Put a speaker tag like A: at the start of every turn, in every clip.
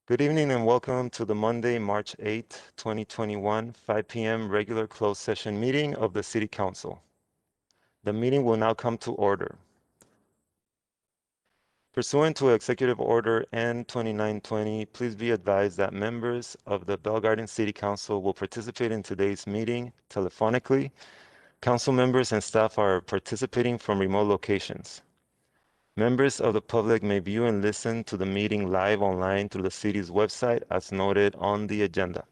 A: Good evening and welcome to the Monday, March 8th, 2021, 5 p.m. regular closed session meeting of the City Council. The meeting will now come to order. Pursuant to Executive Order N-2920, please be advised that members of the Bell Garden City Council will participate in today's meeting telephonically. Council members and staff are participating from remote locations. Members of the public may view and listen to the meeting live online through the city's website as noted on the agenda.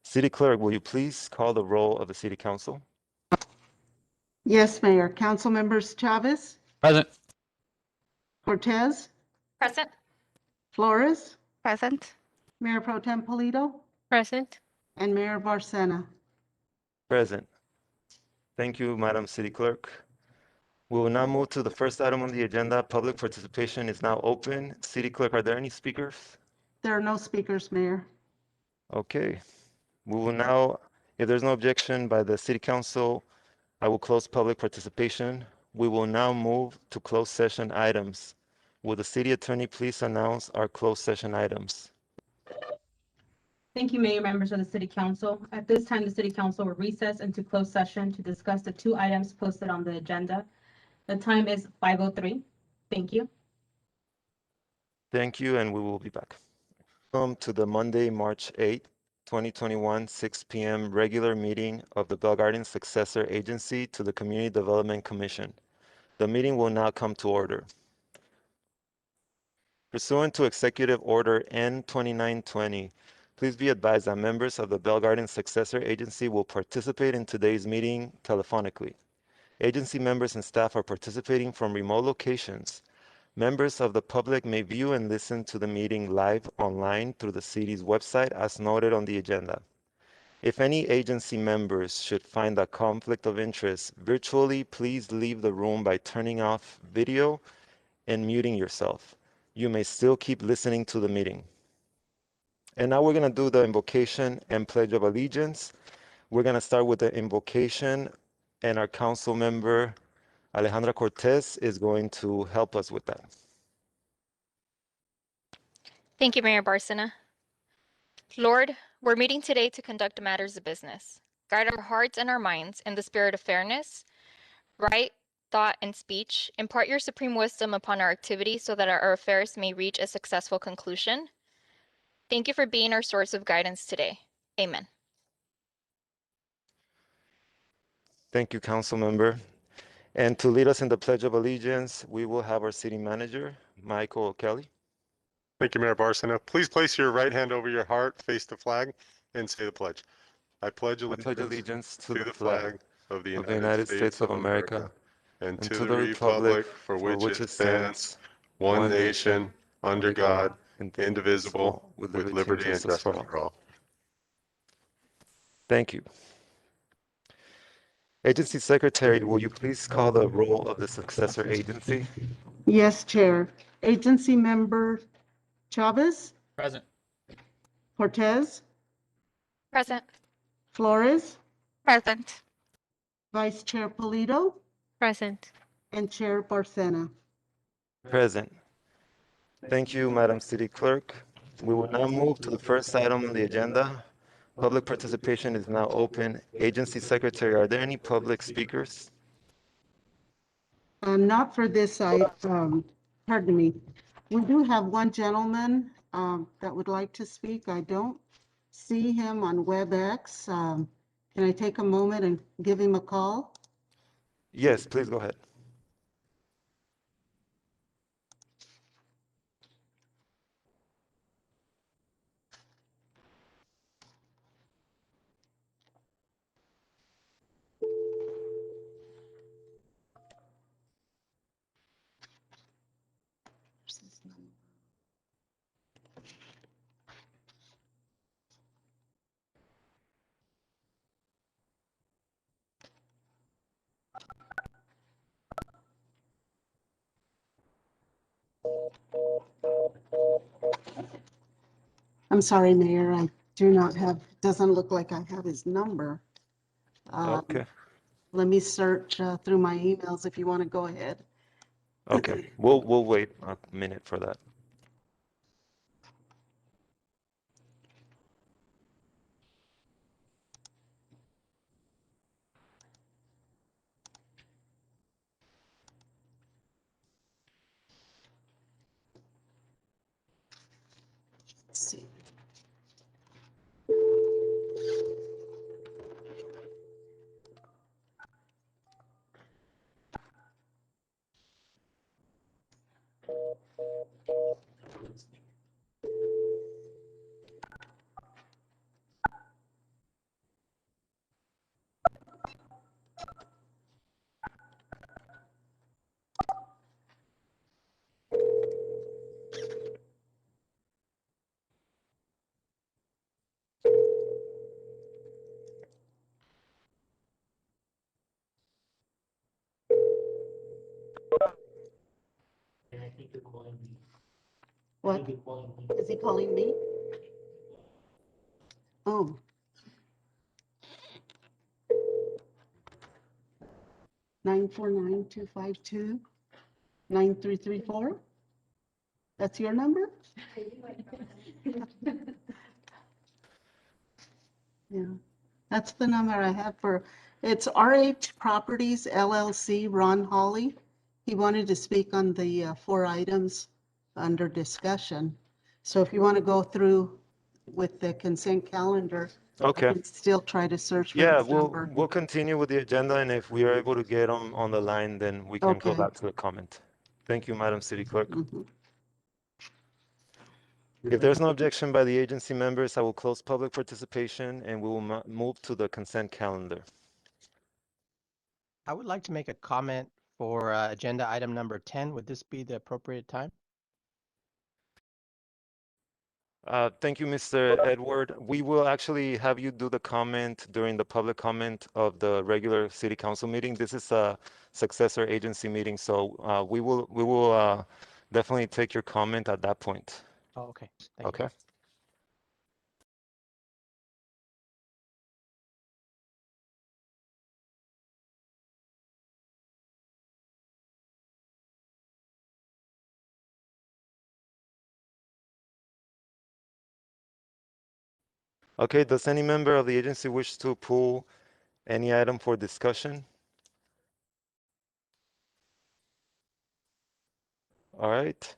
A: City Clerk, will you please call the roll of the City Council?
B: Yes, Mayor. Council members Chavez,
C: Present.
B: Cortez,
D: Present.
B: Flores,
D: Present.
B: Mayor Pro Tem Polito,
D: Present.
B: and Mayor Barcena.
A: Present. Thank you, Madam City Clerk. We will now move to the first item on the agenda. Public participation is now open. City Clerk, are there any speakers?
B: There are no speakers, Mayor.
A: Okay. We will now, if there's no objection by the City Council, I will close public participation. We will now move to closed session items. Will the City Attorney please announce our closed session items?
E: Thank you, Mayor, members of the City Council. At this time, the City Council will recess into closed session to discuss the two items posted on the agenda. The time is 5:03. Thank you.
A: Thank you, and we will be back. Welcome to the Monday, March 8th, 2021, 6 p.m. regular meeting of the Bell Garden Successor Agency to the Community Development Commission. The meeting will now come to order. Pursuant to Executive Order N-2920, please be advised that members of the Bell Garden Successor Agency will participate in today's meeting telephonically. Agency members and staff are participating from remote locations. Members of the public may view and listen to the meeting live online through the city's website as noted on the agenda. If any agency members should find a conflict of interest virtually, please leave the room by turning off video and muting yourself. You may still keep listening to the meeting. And now we're going to do the invocation and pledge of allegiance. We're going to start with the invocation, and our council member Alejandra Cortez is going to help us with that.
D: Thank you, Mayor Barcena. Lord, we're meeting today to conduct matters of business. Guide our hearts and our minds in the spirit of fairness, right thought, and speech. Impart your supreme wisdom upon our activities so that our affairs may reach a successful conclusion. Thank you for being our source of guidance today. Amen.
A: Thank you, council member. And to lead us in the Pledge of Allegiance, we will have our city manager, Michael O'Kelly.
F: Thank you, Mayor Barcena. Please place your right hand over your heart, face the flag, and say the pledge. I pledge
A: allegiance
F: to the flag of the United States of America and to the republic for which it stands, one nation, under God, indivisible, with liberty and justice for all.
A: Thank you. Agency Secretary, will you please call the roll of the successor agency?
B: Yes, Chair. Agency member Chavez,
C: Present.
B: Cortez,
D: Present.
B: Flores,
D: Present.
B: Vice Chair Polito,
D: Present.
B: and Chair Barcena.
A: Present. Thank you, Madam City Clerk. We will now move to the first item on the agenda. Public participation is now open. Agency Secretary, are there any public speakers?
B: Not for this item, pardon me. We do have one gentleman that would like to speak. I don't see him on WebEx. Can I take a moment and give him a call?
A: Yes, please go ahead.
B: I'm sorry, Mayor. I do not have, doesn't look like I have his number.
A: Okay.
B: Let me search through my emails if you want to go ahead.
A: Okay, we'll wait a minute for that.
B: What? Is he calling me? Oh. Nine four nine 252 9334. That's your number? Yeah, that's the number I have for, it's RH Properties LLC, Ron Hawley. He wanted to speak on the 4 items under discussion. So if you want to go through with the consent calendar, I
A: Okay.
B: can still try to search for
A: Yeah,
B: his number.
A: we'll continue with the agenda, and if we are able to get on the line, then we can go
B: Okay.
A: back to the comment. Thank you, Madam City Clerk.
B: Mhm.
A: If there's no objection by the agency members, I will close public participation and we will move to the consent calendar.
C: I would like to make a comment for agenda item number 10. Would this be the appropriate time?
A: Thank you, Mr. Edward. We will actually have you do the comment during the public comment of the regular city council meeting. This is a successor agency meeting, so we will definitely take your comment at that point.
C: Oh, okay. Thank
A: Okay.
C: you.
A: Okay, does any member of the agency wish to pull any item for discussion? All right.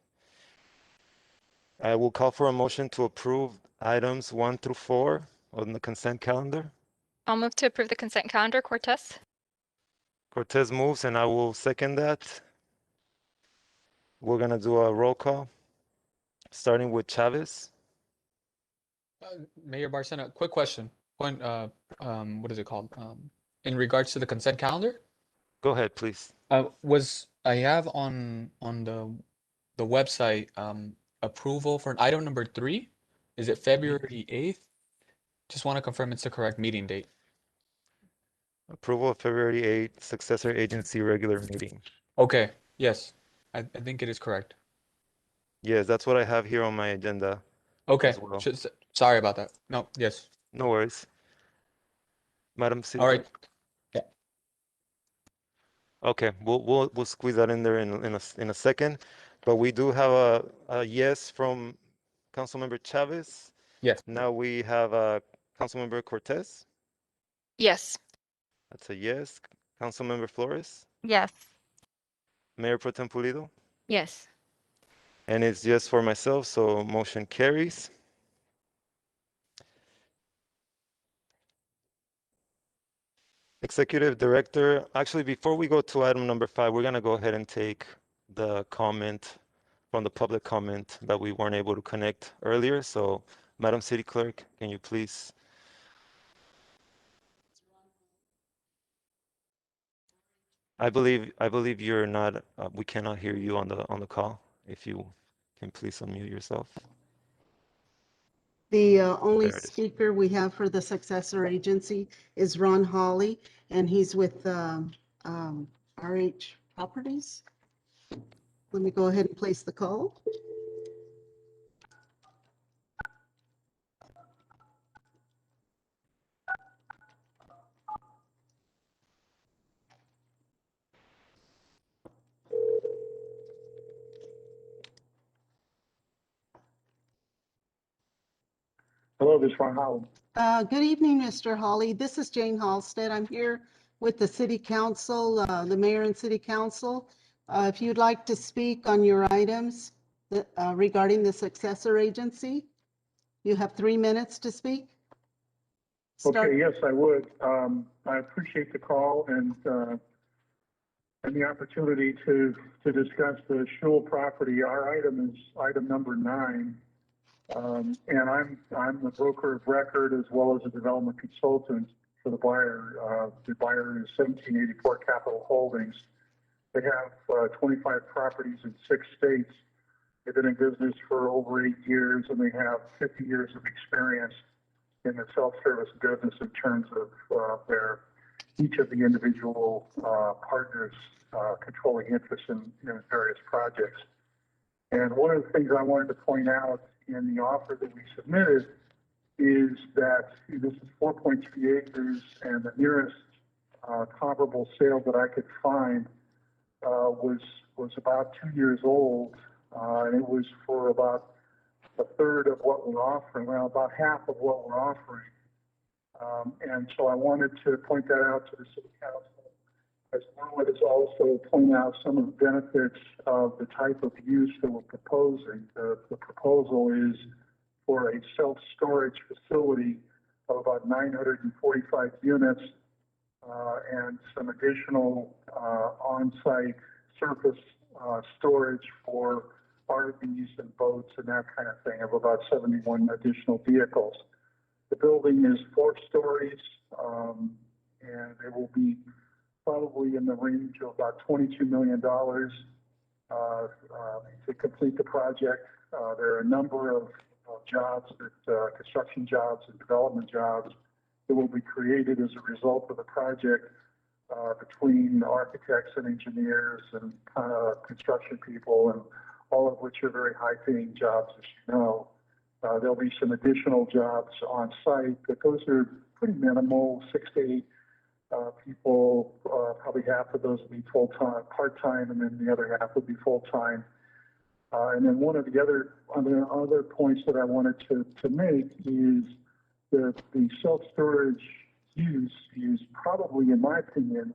A: I will call for a motion to approve items 1 through 4 on the consent calendar.
D: I'll move to approve the consent calendar. Cortez?
A: Cortez moves, and I will second that. We're gonna do a roll call, starting with Chavez.
G: Mayor Barcena, quick question. What is it called? In regards to the consent calendar,
A: Go ahead, please.
G: was I have on the website approval for item number 3? Is it February 8th? Just want to confirm it's the correct meeting date.
A: Approval of February 8th, successor agency regular meeting.
G: Okay, yes, I think it is correct.
A: Yes, that's what I have here on my agenda
G: Okay,
A: as well.
G: sorry about that. No, yes.
A: No worries. Madam City
G: All right.
A: Clerk?
G: Yeah.
A: Okay, we'll squeeze that in there in a second, but we do have a yes from Councilmember Chavez.
G: Yes.
A: Now we have Councilmember Cortez.
D: Yes.
A: That's a yes. Councilmember Flores.
D: Yes.
A: Mayor Pro Tem Pulido.
D: Yes.
A: And it's yes for myself, so motion carries. Executive Director, actually, before we go to item number 5, we're gonna go ahead and take the comment from the public comment that we weren't able to connect earlier. So, Madam City Clerk, can you please? I believe you're not, we cannot hear you on the call. If you can please unmute yourself.
B: The only
A: There it is.
B: speaker we have for the successor agency is Ron Hawley, and he's with RH Properties. Let me go ahead and place the call.
H: Hello, this is Ron Howland.
B: Good evening, Mr. Hawley. This is Jane Halstead. I'm here with the City Council, the Mayor and City Council. If you'd like to speak on your items regarding the successor agency, you have 3 minutes to speak.
H: Okay, yes, I would. I appreciate the call and the opportunity to discuss the Shul property. Our item is item number 9. And I'm the broker of record as well as a development consultant for the buyer. The buyer is 1784 Capital Holdings. They have 25 properties in 6 states. They've been in business for over 8 years, and they have 50 years of experience in the self-service business in terms of each of the individual partners controlling interest in various projects. And one of the things I wanted to point out in the offer that we submitted is that this is 4.3 acres, and the nearest comparable sale that I could find was about 2 years old, and it was for about a third of what we're offering, well, about half of what we're offering. And so I wanted to point that out to the City Council, as well as also point out some of the benefits of the type of use that we're proposing. The proposal is for a self-storage facility of about 945 units and some additional on-site surface storage for RVs and boats and that kind of thing, of about 71 additional vehicles. The building is 4 stories, and it will be probably in the range of about $22 million to complete the project. There are a number of jobs, construction jobs and development jobs that will be created as a result of the project between architects and engineers and construction people, and all of which are very high-paying jobs, as you know. There'll be some additional jobs on site, but those are pretty minimal, 6 to 8 people. Probably half of those will be full-time, part-time, and then the other half would be full-time. And then one of the other points that I wanted to make is that the self-storage use is probably, in my opinion,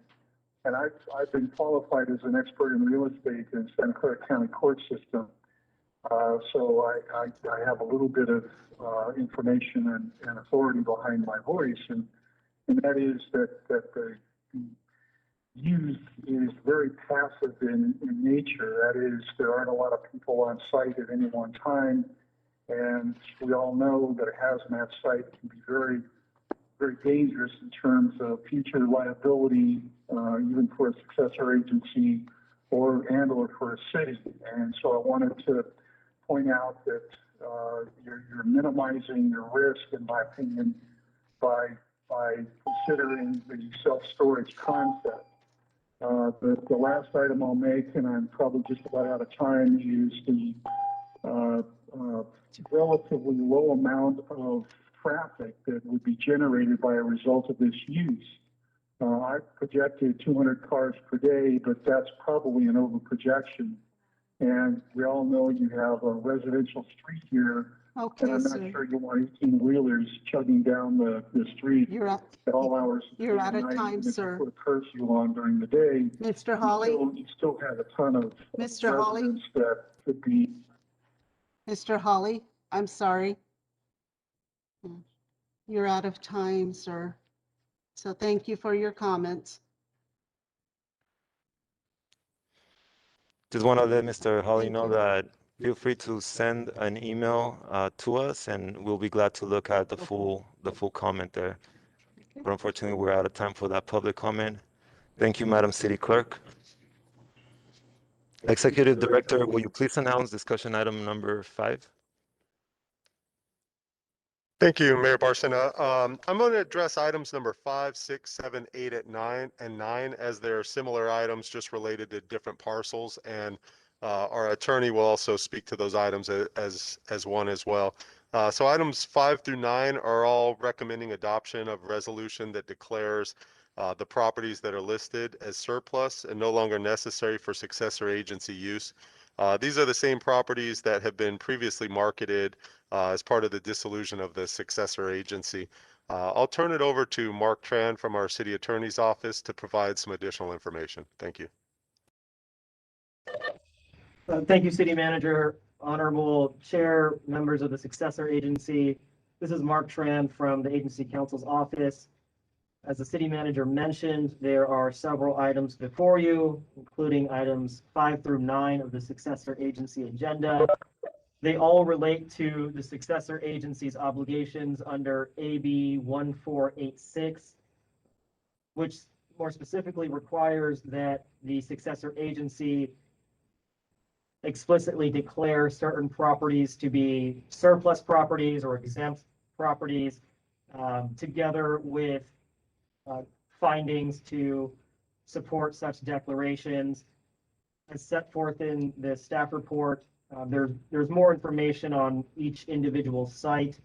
H: and I've been qualified as an expert in real estate in Santa Clara County court system. So I have a little bit of information and authority behind my voice, and that is that the use is very passive in nature. That is, there aren't a lot of people on site at any one time, and we all know that a hazmat site can be very, very dangerous in terms of future liability, even for a successor agency or for a city. And so I wanted to point out that you're minimizing your risk, in my opinion, by considering the self-storage concept. The last item I'll make, and I'm probably just about out of time, is the relatively low amount of traffic that would be generated by a result of this use. I projected 200 cars per day, but that's probably an overprojection. And we all know you have a residential street here,
B: Okay,
H: and I'm not
B: sir.
H: sure you want 18-wheelers chugging down the street at all hours of
B: You're out
H: the
B: of
H: night,
B: time,
H: even if you
B: sir.
H: put a curfew on during the day.
B: Mr. Hawley,
H: You still have a ton of
B: Mr. Hawley,
H: residents that could be.
B: Mr. Hawley, I'm sorry. You're out of time, sir. So thank you for your comments.
A: Just want to let Mr. Hawley
B: Thank
A: know
B: you.
A: that feel free to send an email to us, and we'll be glad to look at the full comment there. But unfortunately, we're out of time for that public comment. Thank you, Madam City Clerk. Executive Director, will you please announce discussion item number 5?
F: Thank you, Mayor Barcena. I'm going to address items number 5, 6, 7, 8, and 9, as they're similar items just related to different parcels, and our attorney will also speak to those items as one as well. So items 5 through 9 are all recommending adoption of resolution that declares the properties that are listed as surplus and no longer necessary for successor agency use. These are the same properties that have been previously marketed as part of the dissolution of the successor agency. I'll turn it over to Mark Tran from our City Attorney's Office to provide some additional information. Thank you.
I: Thank you, City Manager, Honorable Chair, members of the Successor Agency. This is Mark Tran from the Agency Counsel's Office. As the City Manager mentioned, there are several items before you, including items 5 through 9 of the Successor Agency agenda. They all relate to the Successor Agency's obligations under AB 1486, which more specifically requires that the Successor Agency explicitly declare certain properties to be surplus properties or exempt properties, together with findings to support such declarations. As set forth in the staff report, There's more information on each individual site.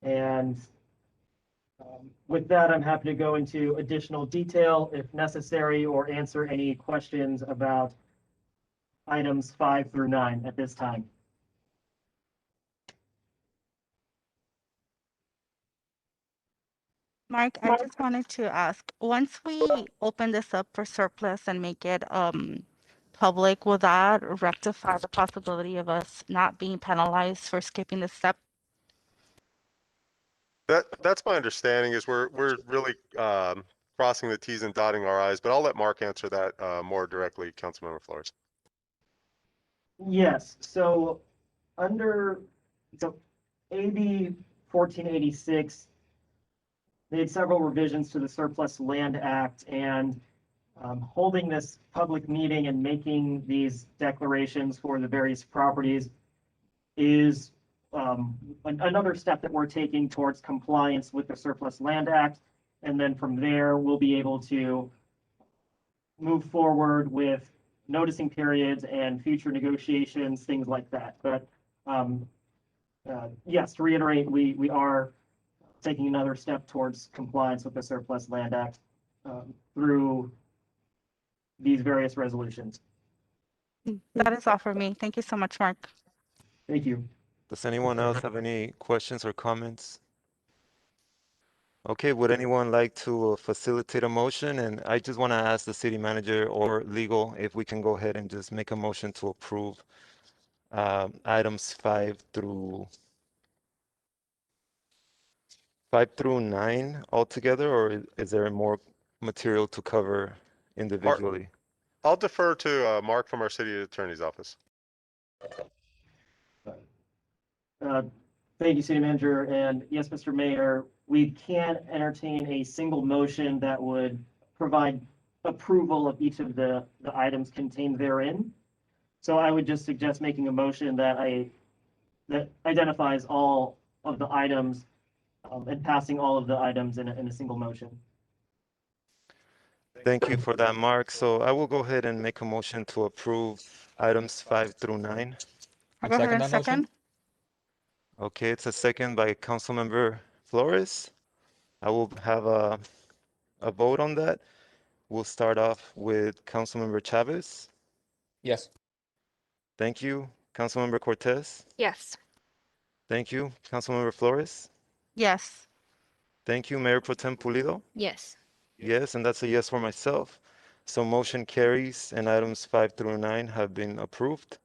I: And with that, I'm happy to go into additional detail if necessary or answer any questions about items 5 through 9 at this time.
J: Mark, I just wanted to ask, once we open this up for surplus and make it public, will that rectify the possibility of us not being penalized for skipping this step?
F: That's my understanding is we're really crossing the T's and dotting our I's, but I'll let Mark answer that more directly, Councilmember Flores.
I: Yes, so under AB 1486 made several revisions to the Surplus Land Act, and holding this public meeting and making these declarations for the various properties is another step that we're taking towards compliance with the Surplus Land Act. And then from there, we'll be able to move forward with noticing periods and future negotiations, things like that. But yes, to reiterate, we are taking another step towards compliance with the Surplus Land Act through these various resolutions.
J: That is all for me. Thank you so much, Mark.
I: Thank you.
A: Does anyone else have any questions or comments? Okay, would anyone like to facilitate a motion? And I just want to ask the city manager or legal if we can go ahead and just make a motion to approve items 5 through 9 altogether, or is there more material to cover individually?
F: I'll defer to Mark from our city attorney's office.
I: Thank you, City Manager. And yes, Mr. Mayor, we can entertain a single motion that would provide approval of each of the items contained therein. So I would just suggest making a motion that identifies all of the items and passing all of the items in a single motion.
A: Thank you for that, Mark. So I will go ahead and make a motion to approve items 5 through 9.
J: I'll go ahead and second.
A: Okay, it's a second by Councilmember Flores. I will have a vote on that. We'll start off with Councilmember Chavez.
G: Yes.
A: Thank you. Councilmember Cortez.
D: Yes.
A: Thank you. Councilmember Flores.
J: Yes.
A: Thank you. Mayor Pro Tem Pulido.
D: Yes.
A: Yes, and that's a yes for myself. So motion carries and items 5 through 9 have been approved.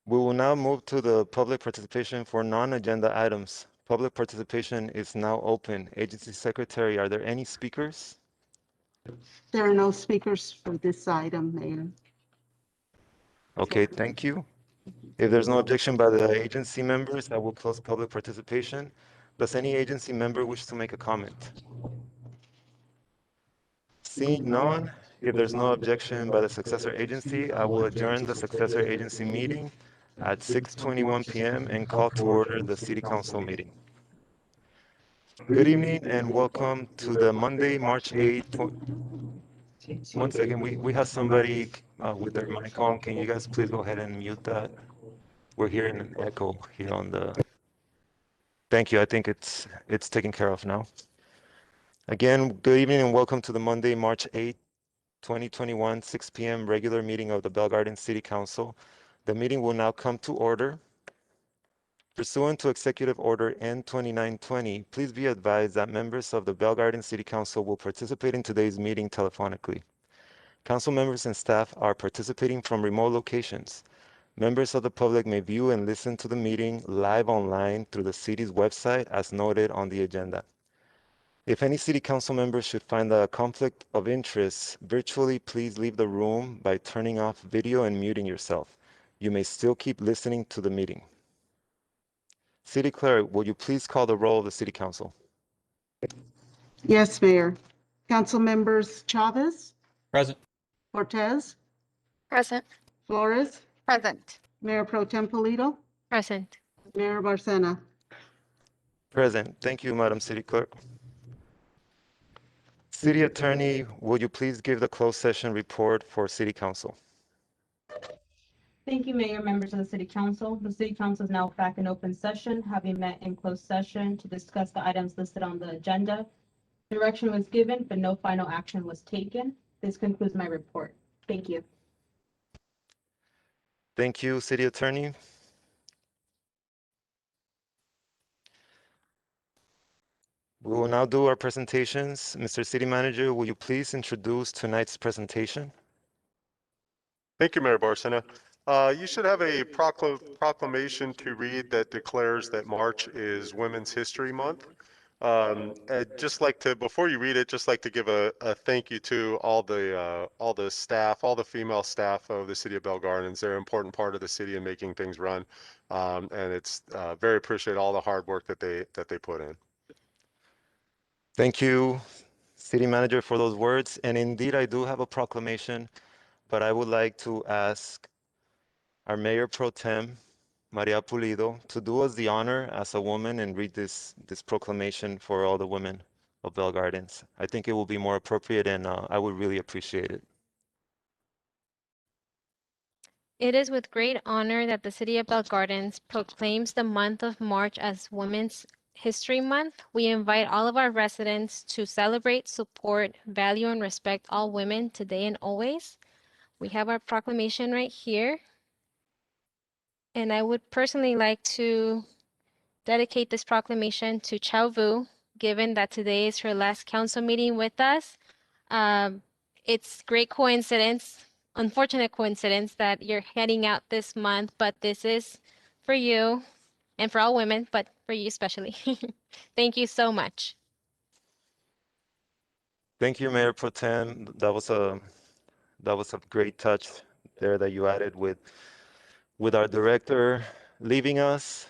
A: We will now move to the public participation for non-agenda items. Public participation is now open. Agency Secretary, are there any speakers?
B: There are no speakers for this item, Mayor.
A: Okay, thank you. If there's no objection by the agency members, I will close public participation. Does any agency member wish to make a comment? Seeing none, if there's no objection by the successor agency, I will adjourn the successor agency meeting at 6:21 p.m. and call to order the City Council meeting. Good evening and welcome to the Monday, March 8th. One second, we have somebody with their mic on. Can you guys please go ahead and mute that? We're hearing an echo here on the... Thank you, I think it's taken care of now. Again, good evening and welcome to the Monday, March 8th, 2021, 6 p.m. regular meeting of the Bell Garden City Council. The meeting will now come to order. Pursuant to Executive Order N2920, please be advised that members of the Bell Garden City Council will participate in today's meeting telephonically. Council members and staff are participating from remote locations. Members of the public may view and listen to the meeting live online through the city's website as noted on the agenda. If any city council member should find a conflict of interest virtually, please leave the room by turning off video and muting yourself. You may still keep listening to the meeting. City Clerk, will you please call the roll of the City Council?
B: Yes, Mayor. Council members Chavez,
G: Present.
B: Cortez,
D: Present.
B: Flores,
J: Present.
B: Mayor Pro Tem Pulido,
D: Present.
B: Mayor Barcena.
A: Present. Thank you, Madam City Clerk. City Attorney, will you please give the closed session report for City Council?
E: Thank you, Mayor, members of the City Council. The City Council is now back in open session, having met in closed session to discuss the items listed on the agenda. Direction was given, but no final action was taken. This concludes my report. Thank you.
A: Thank you, City Attorney. We will now do our presentations. Mr. City Manager, will you please introduce tonight's presentation?
F: Thank you, Mayor Barcena. You should have a proclamation to read that declares that March is Women's History Month. I'd just like to, before you read it, just like to give a thank you to all the staff, all the female staff of the City of Bell Gardens. They're an important part of the city in making things run, and it's very appreciate all the hard work that they put in.
A: Thank you, City Manager, for those words. And indeed, I do have a proclamation, but I would like to ask our Mayor Pro Tem, Maria Pulido, to do us the honor as a woman and read this proclamation for all the women of Bell Gardens. I think it will be more appropriate, and I would really appreciate it.
K: It is with great honor that the City of Bell Gardens proclaims the month of March as Women's History Month. We invite all of our residents to celebrate, support, value, and respect all women today and always. We have our proclamation right here. And I would personally like to dedicate this proclamation to Chao Vu, given that today is her last council meeting with us. It's great coincidence, unfortunate coincidence that you're heading out this month, but this is for you and for all women, but for you especially. Thank you so much.
A: Thank you, Mayor Pro Tem. That was a great touch there that you added with our director leaving us,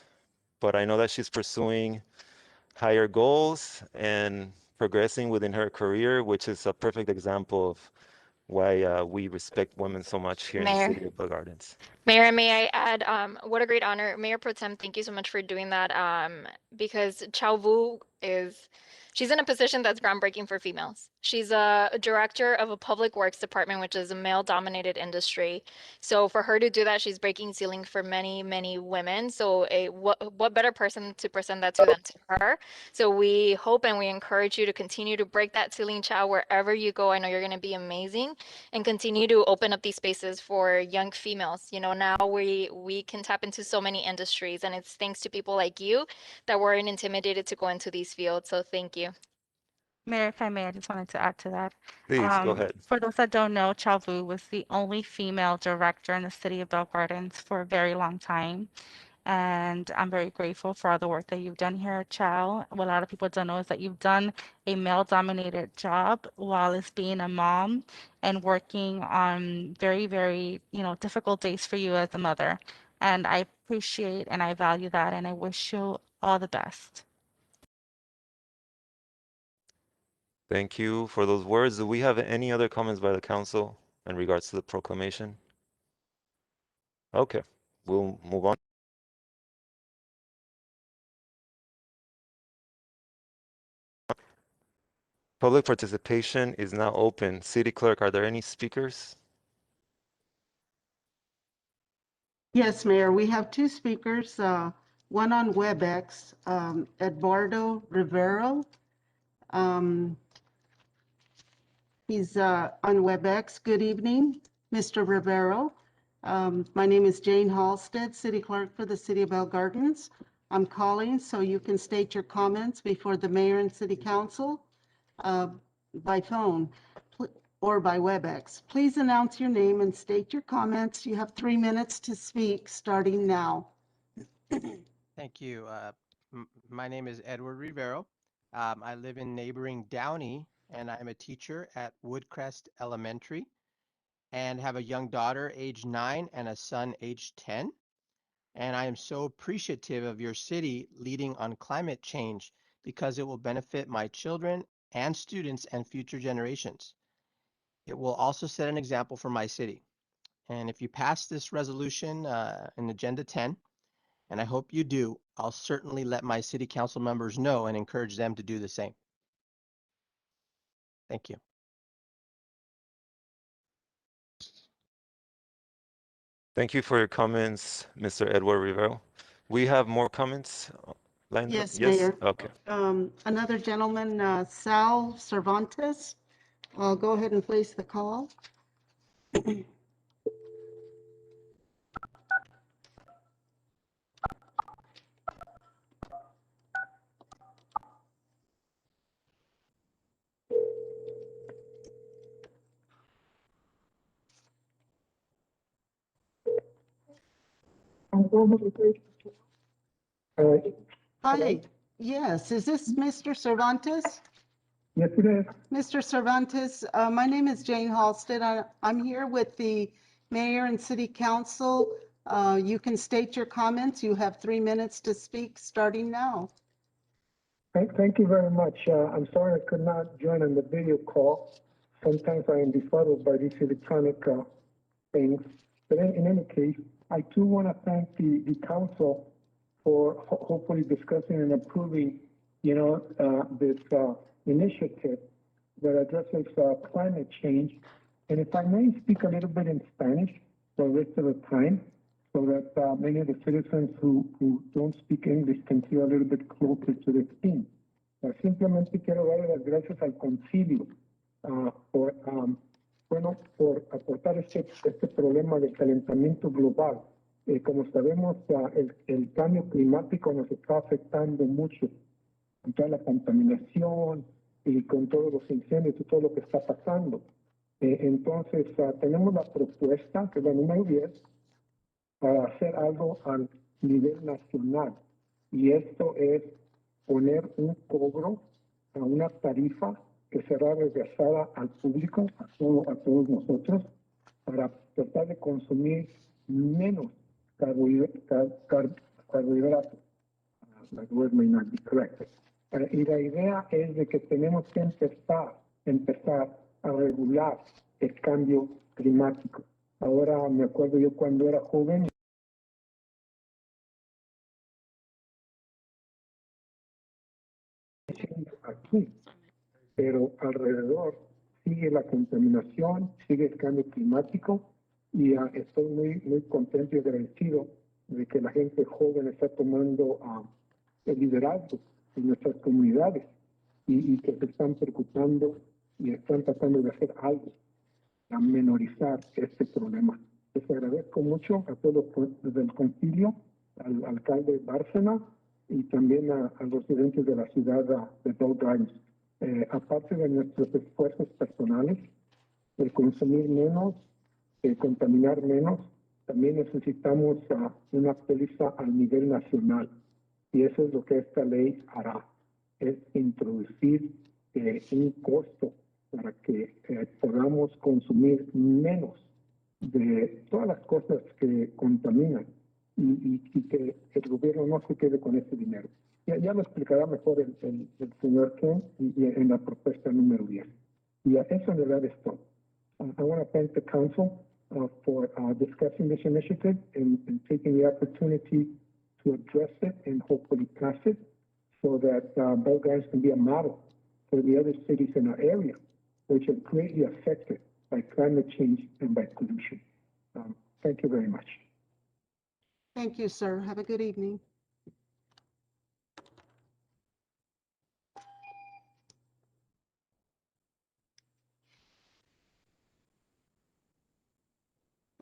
A: but I know that she's pursuing higher goals and progressing within her career, which is a perfect example of why we respect women so much here in the
D: Mayor.
A: city of Bell Gardens.
D: Mayor, may I add, what a great honor. Mayor Pro Tem, thank you so much for doing that. Because Chao Vu she's in a position that's groundbreaking for females. She's a director of a public works department, which is a male-dominated industry. So for her to do that, she's breaking ceilings for many, many women. So what better person to present that to than to her? So we hope and we encourage you to continue to break that ceiling, Chao, wherever you go. I know you're going to be amazing, and continue to open up these spaces for young females. You know, now we can tap into so many industries, and it's thanks to people like you that weren't intimidated to go into these fields. So thank you.
J: Mayor, if I may, I just wanted to add to that.
A: Please, go ahead.
J: For those that don't know, Chao Vu was the only female director in the city of Bell Gardens for a very long time. And I'm very grateful for all the work that you've done here, Chao. What a lot of people don't know is that you've done a male-dominated job while as being a mom and working on very, very, difficult days for you as a mother. And I appreciate and I value that, and I wish you all the best.
A: Thank you for those words. Do we have any other comments by the council in regards to the proclamation? Okay, we'll move on. Public participation is now open. City Clerk, are there any speakers?
B: Yes, Mayor, we have two speakers, one on WebEx, Eduardo Rivero. He's on WebEx. Good evening, Mr. Rivero. My name is Jane Halstead, City Clerk for the City of Bell Gardens. I'm calling so you can state your comments before the Mayor and City Council by phone or by WebEx. Please announce your name and state your comments. You have 3 minutes to speak, starting now.
C: Thank you. My name is Edward Rivero. I live in neighboring Downey, and I'm a teacher at Woodcrest Elementary and have a young daughter age 9 and a son age 10. And I am so appreciative of your city leading on climate change because it will benefit my children and students and future generations. It will also set an example for my city. And if you pass this resolution in Agenda 10, and I hope you do, I'll certainly let my city council members know and encourage them to do the same. Thank you.
A: Thank you for your comments, Mr. Edward Rivero. We have more comments lined up?
B: Yes, Mayor.
A: Okay.
B: Another gentleman, Sal Cervantes. I'll go ahead and place the call. Hi, yes, is this Mr. Cervantes?
H: Yes, it is.
B: Mr. Cervantes, my name is Jane Halstead. I'm here with the mayor and city council. You can state your comments. You have 3 minutes to speak, starting now.
H: Thank you very much. I'm sorry I could not join on the video call. Sometimes I am befuddled by these electronic things. But in any case, I too want to thank the council for hopefully discussing and approving, this initiative that addresses climate change. And if I may speak a little bit in Spanish for the rest of the time, so that many of the citizens who don't speak English can feel a little bit closer to the theme. Simplemente quiero dar las gracias al concilio por aportar este problema del calentamiento global. Como sabemos, el cambio climático nos está afectando mucho con toda la contaminación y con todos los incendios y todo lo que está pasando. Entonces, tenemos la propuesta, que es la número 10, para hacer algo al nivel nacional. Y esto es poner un cobro a una tarifa que será regresada al público, a todos nosotros, para tratar de consumir menos carbohidratos. That word may not be correct. Y la idea es de que tenemos que empezar a regular el cambio climático. Ahora me acuerdo yo cuando era joven. Aquí, pero alrededor sigue la contaminación, sigue el cambio climático y estoy muy contento y agradecido de que la gente joven está tomando el liderazgo en nuestras comunidades y que se están preocupando y están tratando de hacer algo a menorizar este problema. Les agradezco mucho a todos desde el concilio, al alcalde Bárcena y también a los residentes de la ciudad de Bell Gardens. Aparte de nuestros esfuerzos personales, de consumir menos, de contaminar menos, también necesitamos una póliza a nivel nacional. Y eso es lo que esta ley hará, es introducir un costo para que podamos consumir menos de todas las cosas que contaminan y que el gobierno no se quede con ese dinero. Ya lo explicará mejor el señor Ken y en la propuesta número 10. Y eso en realidad es todo. I want to thank the council for discussing this initiative and taking the opportunity to address it and hopefully pass it so that Bell Gardens can be a model for the other cities in our area, which are greatly affected by climate change and by pollution. Thank you very much.
B: Thank you, sir. Have a good evening.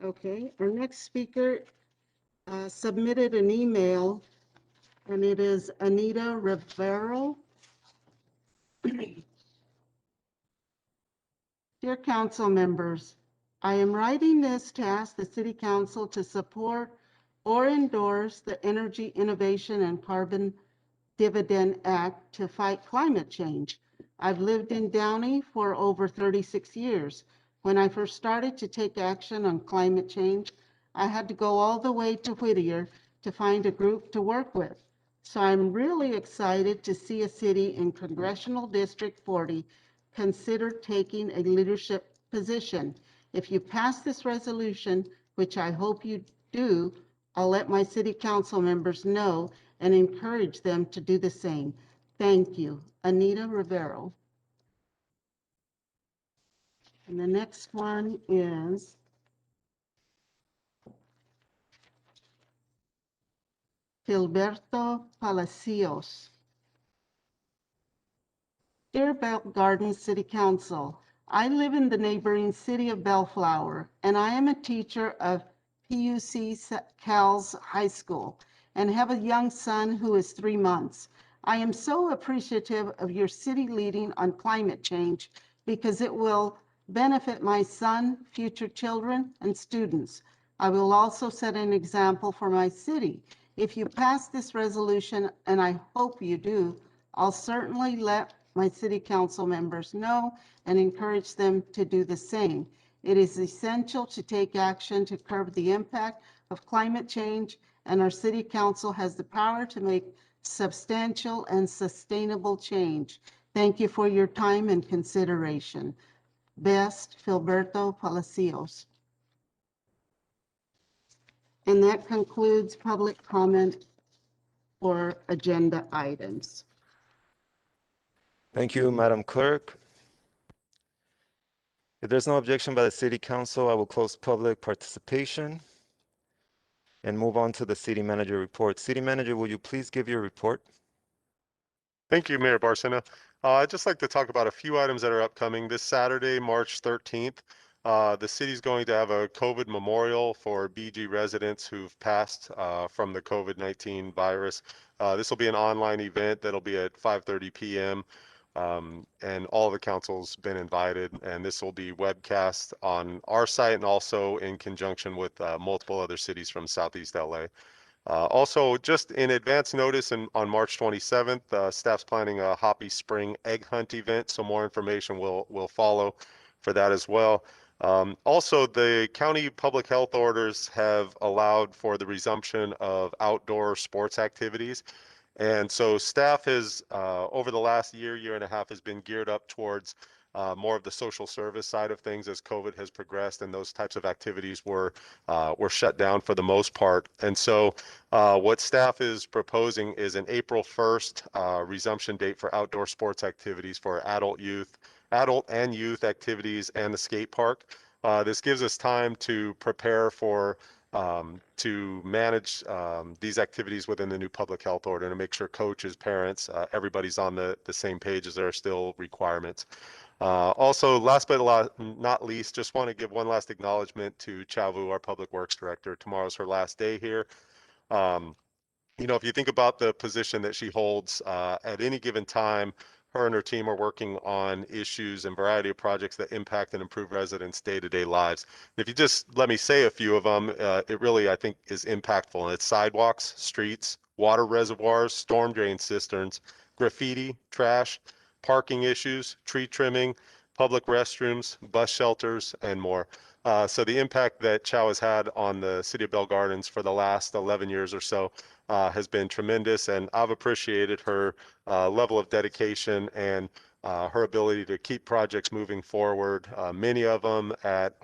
B: Okay, our next speaker submitted an email, and it is Anita Rivero. Dear council members, I am writing this to ask the City Council to support or endorse the Energy Innovation and Carbon Dividend Act to fight climate change. I've lived in Downey for over 36 years. When I first started to take action on climate change, I had to go all the way to Whittier to find a group to work with. So I'm really excited to see a city in Congressional District 40 consider taking a leadership position. If you pass this resolution, which I hope you do, I'll let my city council members know and encourage them to do the same. Thank you. Anita Rivero. And the next one is Gilberto Palacios. Dear Bell Gardens City Council, I live in the neighboring city of Bellflower, and I am a teacher of PUC Cal's High School and have a young son who is 3 months. I am so appreciative of your city leading on climate change because it will benefit my son, future children, and students. I will also set an example for my city. If you pass this resolution, and I hope you do, I'll certainly let my city council members know and encourage them to do the same. It is essential to take action to curb the impact of climate change, and our city council has the power to make substantial and sustainable change. Thank you for your time and consideration. Best, Filberto Palacios. And that concludes public comment for agenda items.
A: Thank you, Madam Clerk. If there's no objection by the City Council, I will close public participation and move on to the City Manager report. City Manager, will you please give your report?
F: Thank you, Mayor Barcena. I'd just like to talk about a few items that are upcoming. This Saturday, March 13th, the city's going to have a COVID memorial for BG residents who've passed from the COVID-19 virus. This will be an online event that'll be at 5:30 p.m. And all the council's been invited, and this will be webcast on our site and also in conjunction with multiple other cities from Southeast LA. Also, just in advance notice, on March 27th, staff's planning a Hoppy Spring Egg Hunt event, so more information will follow for that as well. Also, the county public health orders have allowed for the resumption of outdoor sports activities. And so staff has, over the last year and a half, has been geared up towards more of the social service side of things as COVID has progressed, and those types of activities were shut down for the most part. And so what staff is proposing is an April 1st resumption date for outdoor sports activities for adult and youth activities and the skate park. This gives us time to prepare for to manage these activities within the new public health order and to make sure coaches, parents, everybody's on the same page as there are still requirements. Also, last but not least, just want to give one last acknowledgement to Chao Vu, our Public Works Director. Tomorrow's her last day here. You know, if you think about the position that she holds, at any given time, her and her team are working on issues and variety of projects that impact and improve residents' day-to-day lives. And if you just let me say a few of them, it really, I think, is impactful. And it's sidewalks, streets, water reservoirs, storm drain cisterns, graffiti, trash, parking issues, tree trimming, public restrooms, bus shelters, and more. So the impact that Chao has had on the City of Bell Gardens for the last 11 years or so has been tremendous, and I've appreciated her level of dedication and her ability to keep projects moving forward, many of them at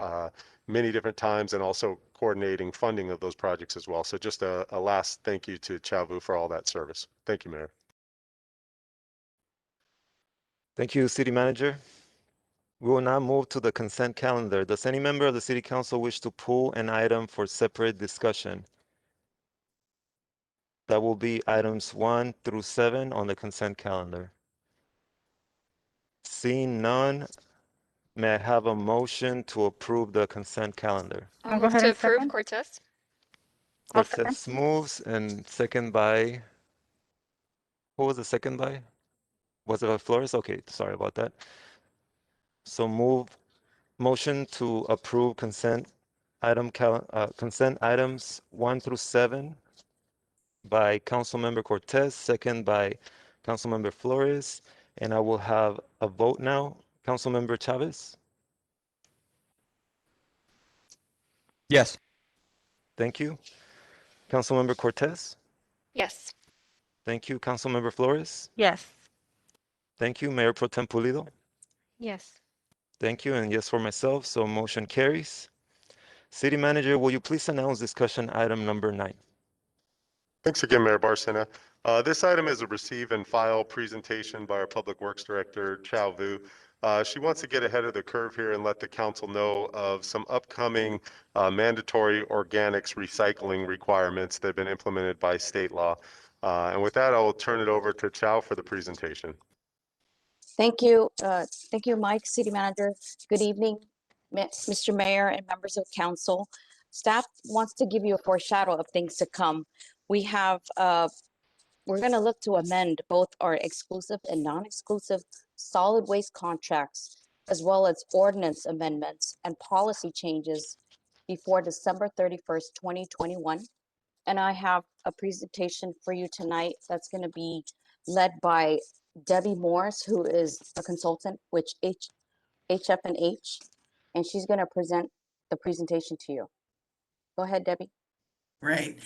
F: many different times, and also coordinating funding of those projects as well. So just a last thank you to Chao Vu for all that service. Thank you, Mayor.
A: Thank you, City Manager. We will now move to the consent calendar. Does any member of the City Council wish to pull an item for separate discussion? That will be items 1 through 7 on the consent calendar. Seeing none, may I have a motion to approve the consent calendar?
D: I'll move to approve, Cortez.
A: Cortez moves, and second by, who was the second by? Was it by Flores? Okay, sorry about that. So motion to approve consent items 1 through 7 by Councilmember Cortez, second by Councilmember Flores, and I will have a vote now. Councilmember Chavez?
G: Yes.
A: Thank you. Councilmember Cortez?
D: Yes.
A: Thank you. Councilmember Flores?
J: Yes.
A: Thank you. Mayor Pro Tem Pulido?
K: Yes.
A: Thank you, and yes for myself, so motion carries. City Manager, will you please announce discussion item number 9?
F: Thanks again, Mayor Barcena. This item is a receive and file presentation by our Public Works Director, Chao Vu. She wants to get ahead of the curve here and let the council know of some upcoming mandatory organics recycling requirements that have been implemented by state law. And with that, I will turn it over to Chow for the presentation.
L: Thank you. Thank you, Mike, City Manager. Good evening, Mr. Mayor and members of council. Staff wants to give you a foreshadow of things to come. We have, we're going to look to amend both our exclusive and non-exclusive solid waste contracts, as well as ordinance amendments and policy changes before December 31st, 2021. And I have a presentation for you tonight that's going to be led by Debbie Morris, who is a consultant with HF&H, and she's going to present the presentation to you. Go ahead, Debbie.
M: Right.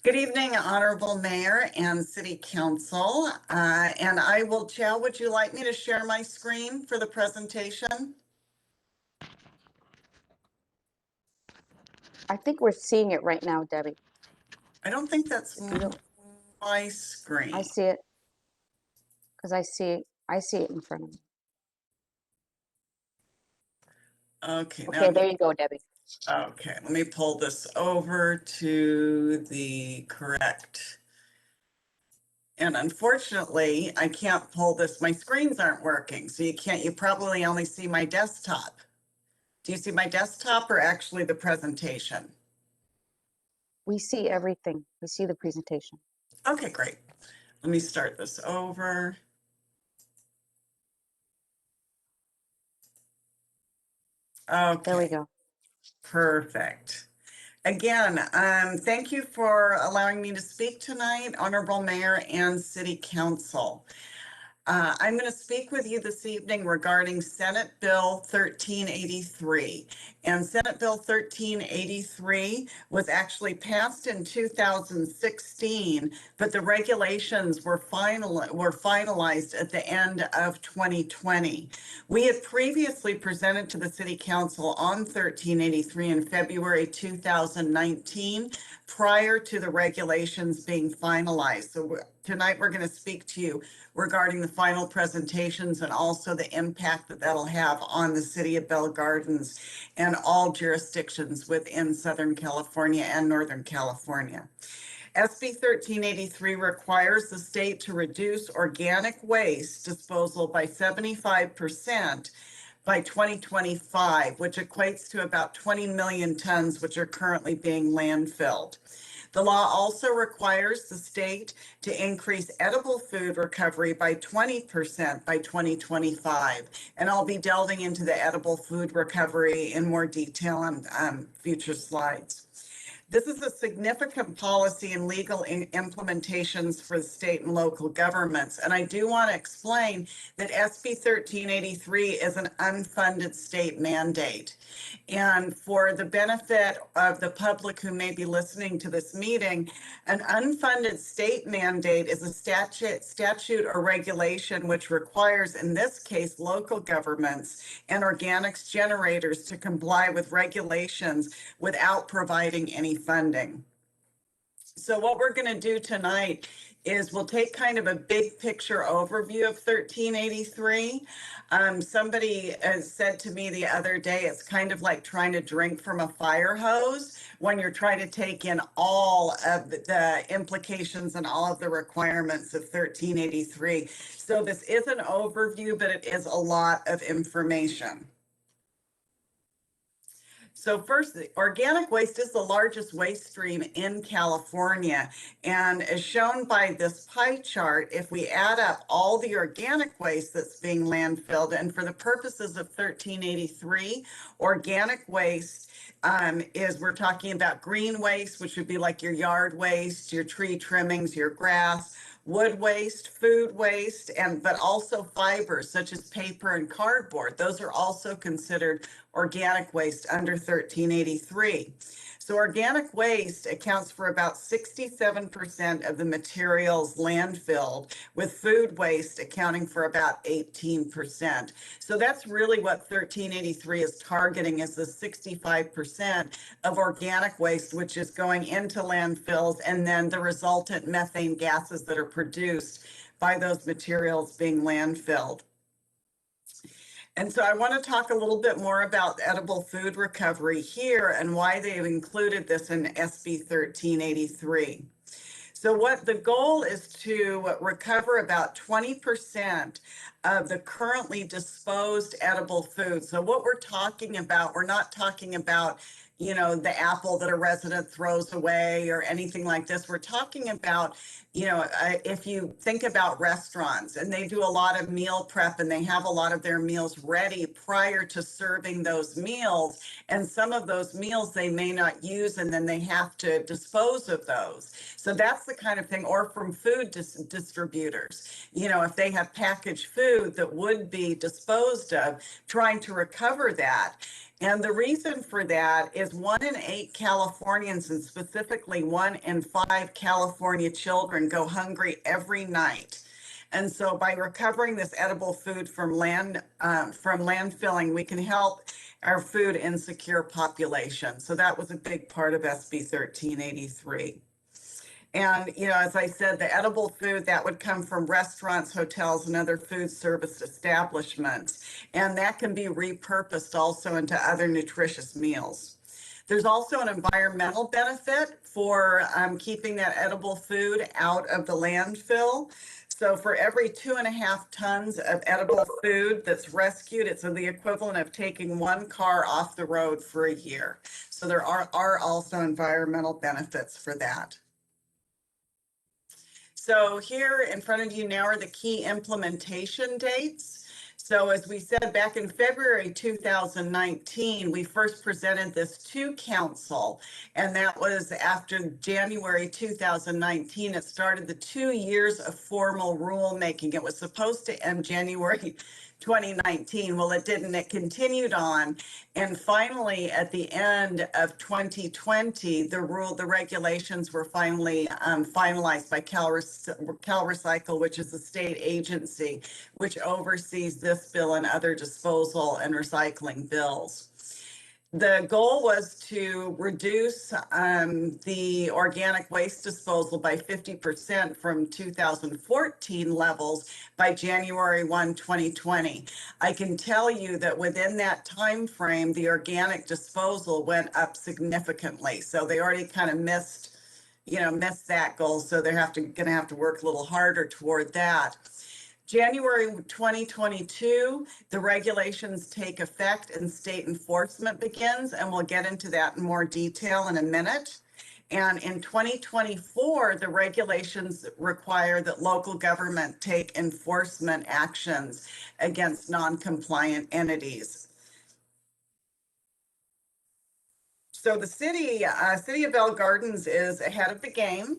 M: Good evening, Honorable Mayor and City Council. And I will, Chow, would you like me to share my screen for the presentation?
L: I think we're seeing it right now, Debbie.
M: I don't think that's my screen.
L: I see it because I see it in front of me.
M: Okay.
L: Okay, there you go, Debbie.
M: Okay, let me pull this over to the correct. And unfortunately, I can't pull this. My screens aren't working, so you probably only see my desktop. Do you see my desktop or actually the presentation?
L: We see everything. We see the presentation.
M: Okay, great. Let me start this over. Okay.
L: There we go.
M: Perfect. Again, thank you for allowing me to speak tonight, Honorable Mayor and City Council. I'm going to speak with you this evening regarding Senate Bill 1383. And Senate Bill 1383 was actually passed in 2016, but the regulations were finalized at the end of 2020. We had previously presented to the City Council on 1383 in February 2019, prior to the regulations being finalized. So tonight we're going to speak to you regarding the final presentations and also the impact that that'll have on the city of Bell Gardens and all jurisdictions within Southern California and Northern California. SB 1383 requires the state to reduce organic waste disposal by 75% by 2025, which equates to about 20 million tons, which are currently being landfilled. The law also requires the state to increase edible food recovery by 20% by 2025. And I'll be delving into the edible food recovery in more detail on future slides. This is a significant policy and legal implementations for the state and local governments. And I do want to explain that SB 1383 is an unfunded state mandate. And for the benefit of the public who may be listening to this meeting, an unfunded state mandate is a statute or regulation which requires, in this case, local governments and organics generators to comply with regulations without providing any funding. So what we're going to do tonight is we'll take kind of a big picture overview of 1383. Somebody said to me the other day, it's kind of like trying to drink from a fire hose when you're trying to take in all of the implications and all of the requirements of 1383. So this is an overview, but it is a lot of information. So first, organic waste is the largest waste stream in California. And as shown by this pie chart, if we add up all the organic waste that's being landfilled, and for the purposes of 1383, organic waste we're talking about green waste, which would be like your yard waste, your tree trimmings, your grass, wood waste, food waste, but also fibers such as paper and cardboard. Those are also considered organic waste under 1383. So organic waste accounts for about 67% of the materials landfilled, with food waste accounting for about 18%. So that's really what 1383 is targeting, is the 65% of organic waste, which is going into landfills, and then the resultant methane gases that are produced by those materials being landfilled. And so I want to talk a little bit more about edible food recovery here and why they've included this in SB 1383. So what the goal is to recover about 20% of the currently disposed edible food. So what we're talking about, we're not talking about, you know, the apple that a resident throws away or anything like this. We're talking about, you know, if you think about restaurants and they do a lot of meal prep and they have a lot of their meals ready prior to serving those meals, and some of those meals they may not use and then they have to dispose of those. So that's the kind of thing, or from food distributors, you know, if they have packaged food that would be disposed of, trying to recover that. And the reason for that is 1 in 8 Californians, and specifically 1 in 5 California children, go hungry every night. And so by recovering this edible food from landfilling, we can help our food insecure population. So that was a big part of SB 1383. And, you know, as I said, the edible food that would come from restaurants, hotels, and other food service establishments. And that can be repurposed also into other nutritious meals. There's also an environmental benefit for keeping that edible food out of the landfill. So for every 2.5 tons of edible food that's rescued, it's the equivalent of taking 1 car off the road for a year. So there are also environmental benefits for that. So here in front of you now are the key implementation dates. So as we said back in February 2019, we first presented this to council, and that was after January 2019. It started the 2 years of formal rulemaking. It was supposed to end January 2019. Well, it didn't. It continued on. And finally, at the end of 2020, the regulations were finally finalized by CalRecycle, which is a state agency which oversees this bill and other disposal and recycling bills. The goal was to reduce the organic waste disposal by 50% from 2014 levels by January 1, 2020. I can tell you that within that time frame, the organic disposal went up significantly. So they already kind of missed that goal. So they're gonna have to work a little harder toward that. January 2022, the regulations take effect and state enforcement begins, and we'll get into that in more detail in a minute. And in 2024, the regulations require that local government take enforcement actions against non-compliant entities. So the city of Bell Gardens is ahead of the game.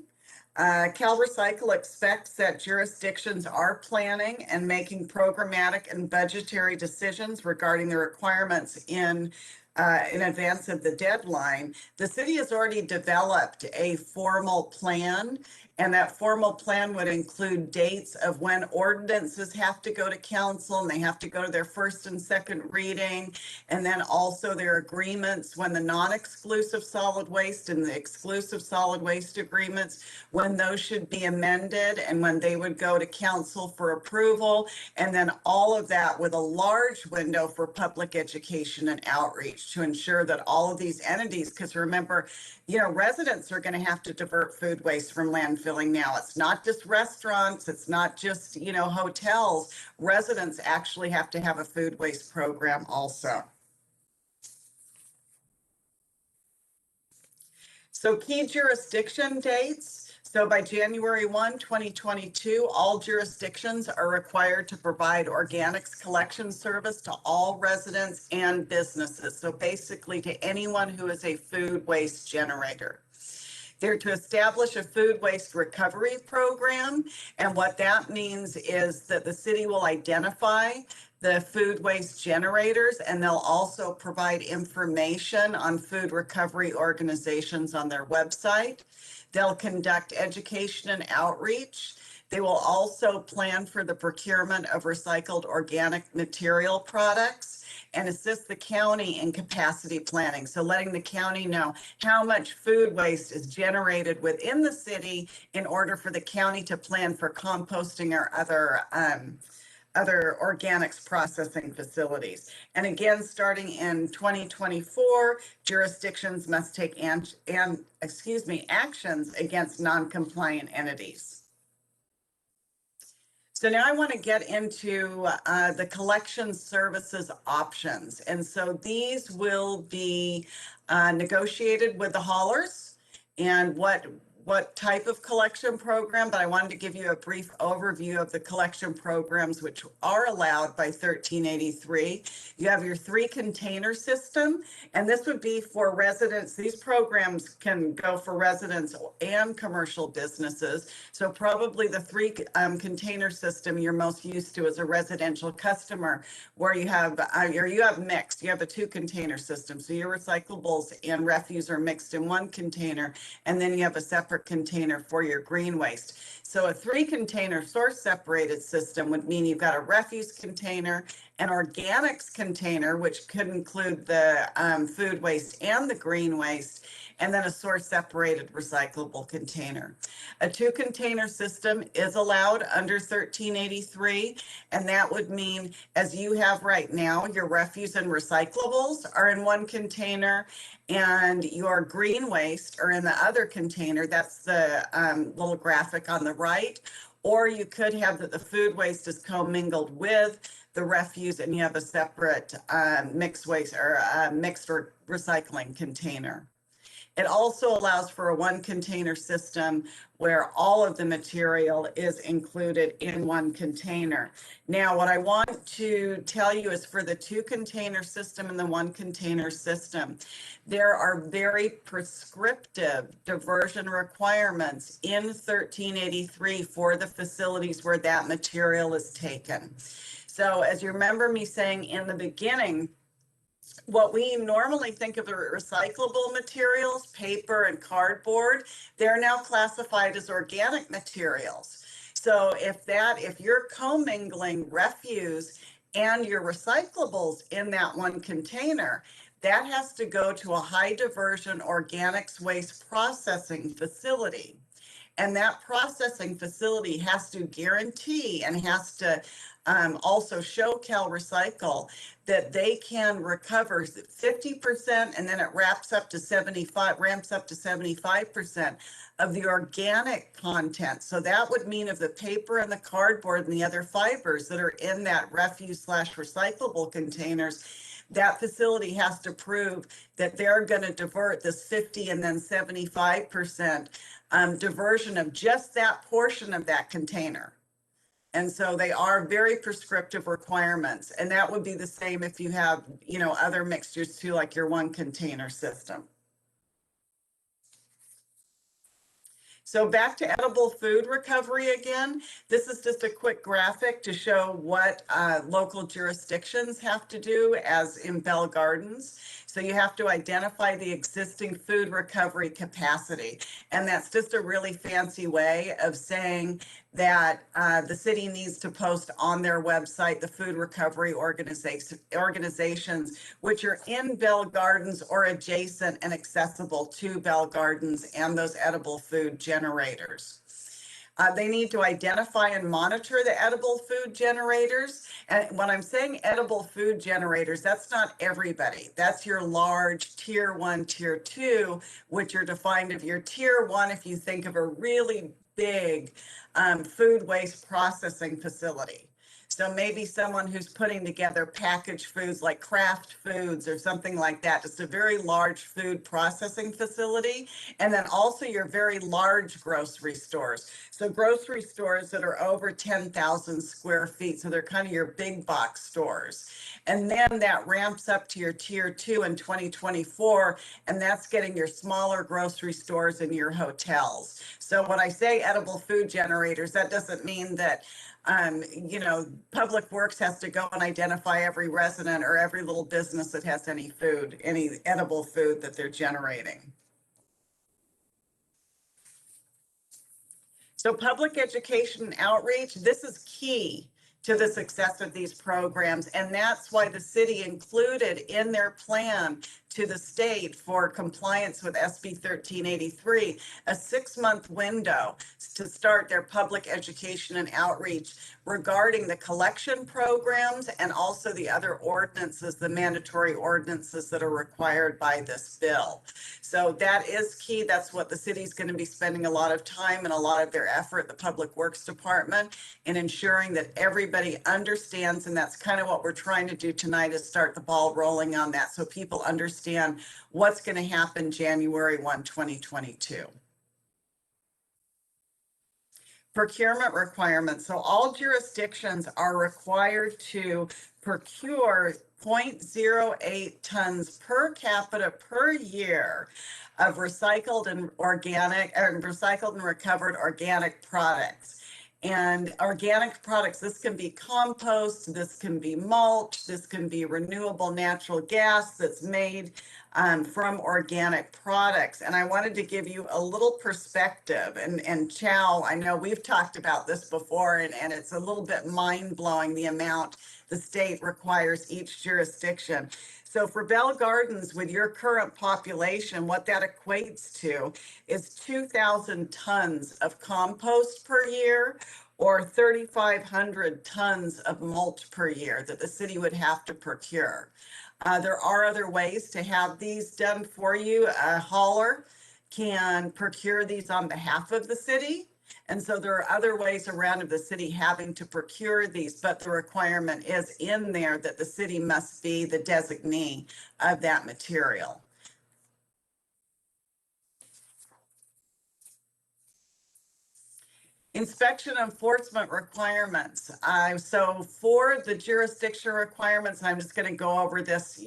M: CalRecycle expects that jurisdictions are planning and making programmatic and budgetary decisions regarding the requirements in advance of the deadline. The city has already developed a formal plan, and that formal plan would include dates of when ordinances have to go to council and they have to go to their first and second reading, and then also their agreements when the non-exclusive solid waste and the exclusive solid waste agreements, when those should be amended and when they would go to council for approval, and then all of that with a large window for public education and outreach to ensure that all of these entities, because remember, you know, residents are going to have to divert food waste from landfilling now. It's not just restaurants, it's not just, you know, hotels. Residents actually have to have a food waste program also. So key jurisdiction dates. So by January 1, 2022, all jurisdictions are required to provide organics collection service to all residents and businesses. So basically to anyone who is a food waste generator. They're to establish a food waste recovery program. And what that means is that the city will identify the food waste generators, and they'll also provide information on food recovery organizations on their website. They'll conduct education and outreach. They will also plan for the procurement of recycled organic material products and assist the county in capacity planning. So letting the county know how much food waste is generated within the city in order for the county to plan for composting or other other organics processing facilities. And again, starting in 2024, jurisdictions must take actions against non-compliant entities. So now I want to get into the collection services options. And so these will be negotiated with the haulers and what type of collection program, but I wanted to give you a brief overview of the collection programs which are allowed by 1383. You have your 3-container system, and this would be for residents. These programs can go for residents and commercial businesses. So probably the 3-container system you're most used to as a residential customer, where you have mixed. You have a 2-container system, so your recyclables and refuse are mixed in one container, and then you have a separate container for your green waste. So a 3-container source separated system would mean you've got a refuse container, an organics container, which could include the food waste and the green waste, and then a source separated recyclable container. A 2-container system is allowed under 1383, and that would mean, as you have right now, your refuse and recyclables are in one container, and your green waste are in the other container. That's the little graphic on the right. Or you could have that the food waste is commingled with the refuse, and you have a separate mixed waste or mixed or recycling container. It also allows for a 1-container system where all of the material is included in one container. Now, what I want to tell you is for the 2-container system and the 1-container system, there are very prescriptive diversion requirements in 1383 for the facilities where that material is taken. So as you remember me saying in the beginning, what we normally think of as recyclable materials, paper and cardboard, they're now classified as organic materials. So if you're commingling refuse and your recyclables in that one container, that has to go to a high diversion organics waste processing facility. And that processing facility has to guarantee and has to also show Cal Recycle that they can recover 50%, and then it ramps up to 75% of the organic content. So that would mean of the paper and the cardboard and the other fibers that are in that refuse/recyclable containers, that facility has to prove that they're going to divert this 50 and then 75% diversion of just that portion of that container. And so they are very prescriptive requirements. And that would be the same if you have, other mixtures too, like your 1-container system. So back to edible food recovery again. This is just a quick graphic to show what local jurisdictions have to do as in Bell Gardens. So you have to identify the existing food recovery capacity. And that's just a really fancy way of saying that the city needs to post on their website the food recovery organizations which are in Bell Gardens or adjacent and accessible to Bell Gardens and those edible food generators. They need to identify and monitor the edible food generators. And when I'm saying edible food generators, that's not everybody. That's your large tier 1, tier 2, which are defined of your tier 1 if you think of a really big food waste processing facility. So maybe someone who's putting together packaged foods like Kraft Foods or something like that, just a very large food processing facility. And then also your very large grocery stores. So grocery stores that are over 10,000 square feet. So they're kind of your big box stores. And then that ramps up to your tier 2 in 2024. And that's getting your smaller grocery stores and your hotels. So when I say edible food generators, that doesn't mean that Public Works has to go and identify every resident or every little business that has any food, any edible food that they're generating. So public education and outreach, this is key to the success of these programs. And that's why the city included in their plan to the state for compliance with SB 1383, a 6-month window to start their public education and outreach regarding the collection programs and also the other ordinances, the mandatory ordinances that are required by this bill. So that is key. That's what the city's going to be spending a lot of time and a lot of their effort, the Public Works Department, in ensuring that everybody understands. And that's kind of what we're trying to do tonight, is start the ball rolling on that so people understand what's going to happen January 1, 2022. Procurement requirements. So all jurisdictions are required to procure 0.08 tons per capita per year of recycled and recovered organic products. And organic products, this can be compost, this can be mulch, this can be renewable natural gas that's made from organic products. And I wanted to give you a little perspective. And Chow, I know we've talked about this before, and it's a little bit mind-blowing the amount the state requires each jurisdiction. So for Bell Gardens, with your current population, what that equates to is 2,000 tons of compost per year, or 3,500 tons of mulch per year that the city would have to procure. There are other ways to have these done for you. A hauler can procure these on behalf of the city. And so there are other ways around of the city having to procure these, but the requirement is in there that the city must be the designee of that material. Inspection enforcement requirements. So for the jurisdiction requirements, I'm just going to go over this,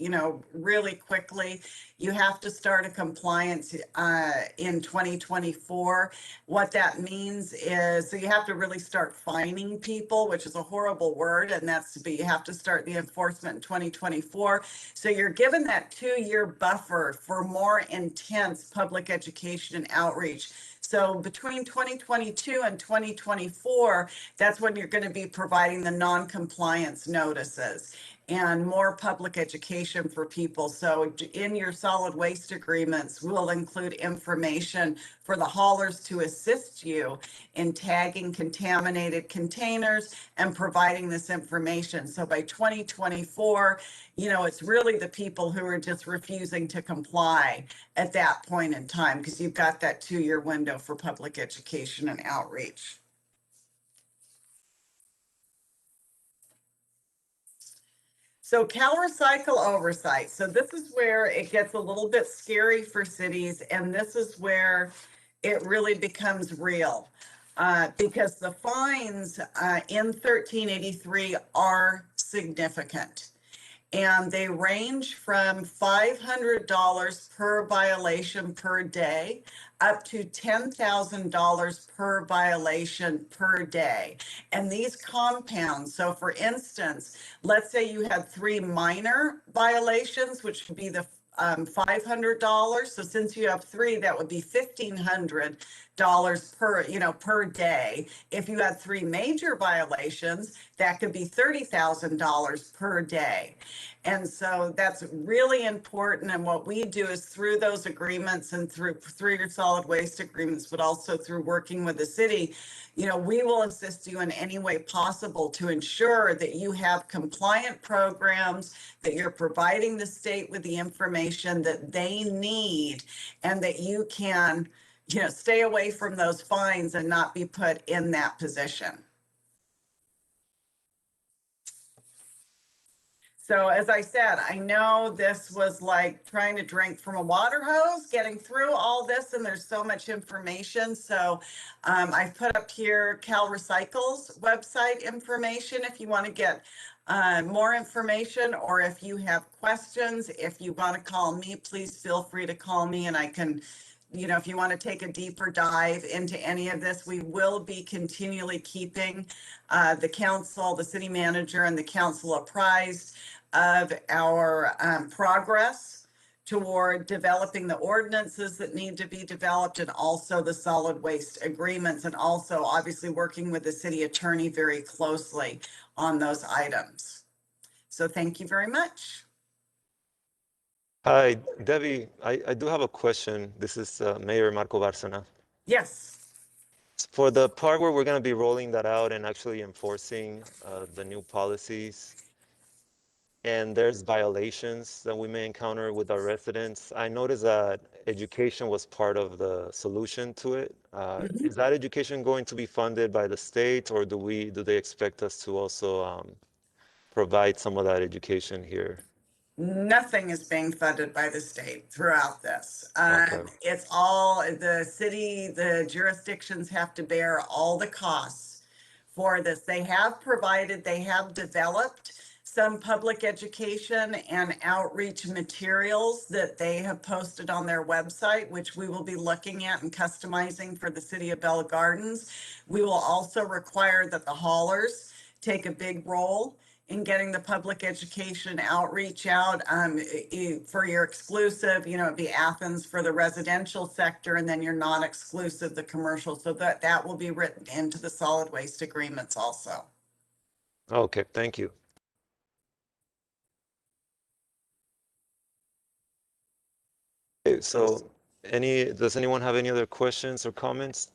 M: really quickly. You have to start a compliance in 2024. What that means is, so you have to really start fining people, which is a horrible word, and you have to start the enforcement in 2024. So you're given that 2-year buffer for more intense public education and outreach. So between 2022 and 2024, that's when you're going to be providing the non-compliance notices and more public education for people. So in your solid waste agreements, we'll include information for the haulers to assist you in tagging contaminated containers and providing this information. So by 2024, it's really the people who are just refusing to comply at that point in time, because you've got that 2-year window for public education and outreach. So CalRecycle oversight. So this is where it gets a little bit scary for cities, and this is where it really becomes real, because the fines in 1383 are significant. And they range from $500 per violation per day up to $10,000 per violation per day. And these compounds, so for instance, let's say you had 3 minor violations, which would be the $500. So since you have 3, that would be $1,500 per day. If you had 3 major violations, that could be $30,000 per day. And so that's really important. And what we do is through those agreements and through your solid waste agreements, but also through working with the city, we will assist you in any way possible to ensure that you have compliant programs, that you're providing the state with the information that they need, and that you can, stay away from those fines and not be put in that position. So as I said, I know this was like trying to drink from a water hose, getting through all this, and there's so much information. So I've put up here CalRecycle's website information if you want to get more information, or if you have questions. If you want to call me, please feel free to call me, and I can, if you want to take a deeper dive into any of this. We will be continually keeping the council, the city manager, and the council apprised of our progress toward developing the ordinances that need to be developed, and also the solid waste agreements, and also obviously working with the city attorney very closely on those items. So thank you very much.
A: Hi, Debbie. I do have a question. This is Mayor Marco Bárcena.
M: Yes.
A: For the part where we're going to be rolling that out and actually enforcing the new policies, and there's violations that we may encounter with our residents, I noticed that education was part of the solution to it. Is that education going to be funded by the state, or do they expect us to also provide some of that education here?
M: Nothing is being funded by the state throughout this.
A: Okay.
M: It's all the city, the jurisdictions have to bear all the costs for this. They have developed some public education and outreach materials that they have posted on their website, which we will be looking at and customizing for the city of Bell Gardens. We will also require that the haulers take a big role in getting the public education outreach out. For your exclusive, it'd be Athens for the residential sector, and then your non-exclusive, the commercial. So that will be written into the solid waste agreements also.
A: Okay, thank you. Okay, so does anyone have any other questions or comments?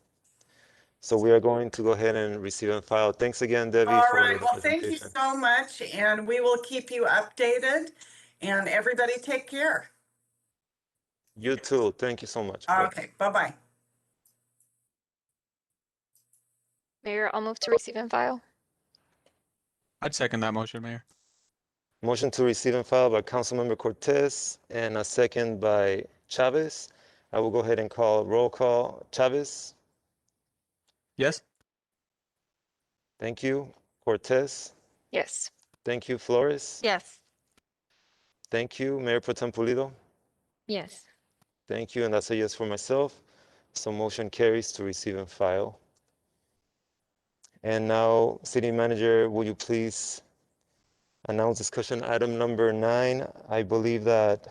A: So we are going to go ahead and receive and file. Thanks again, Debbie,
M: All
A: for
M: right,
A: the
M: well, thank you
A: presentation.
M: so much, and we will keep you updated, and everybody take care.
A: You too. Thank you so much. Bye.
M: Okay, bye-bye.
D: Mayor, I'll move to receive and file.
G: I'd second that motion, Mayor.
A: Motion to receive and file by Councilmember Cortez and a second by Chavez. I will go ahead and call roll call. Chavez,
G: Yes?
A: thank you. Cortez,
D: Yes.
A: thank you. Flores,
J: Yes.
A: thank you. Mayor Pro Tem Pulido,
K: Yes.
A: thank you. And that's a yes for myself. So motion carries to receive and file. And now, City Manager, will you please announce discussion item number 9? I believe that,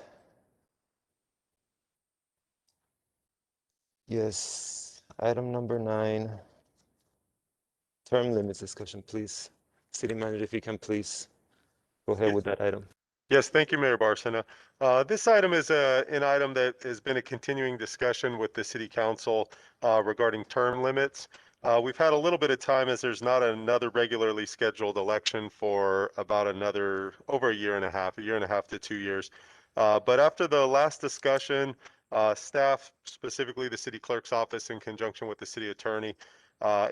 A: yes, item number 9, term limits discussion, please. City Manager, if you can please go ahead with that item.
F: Yes, thank you, Mayor Bárcena. This item is an item that has been a continuing discussion with the City Council regarding term limits. We've had a little bit of time as there's not another regularly scheduled election for about over a year and a half to 2 years. But after the last discussion, staff, specifically the City Clerk's office in conjunction with the City Attorney,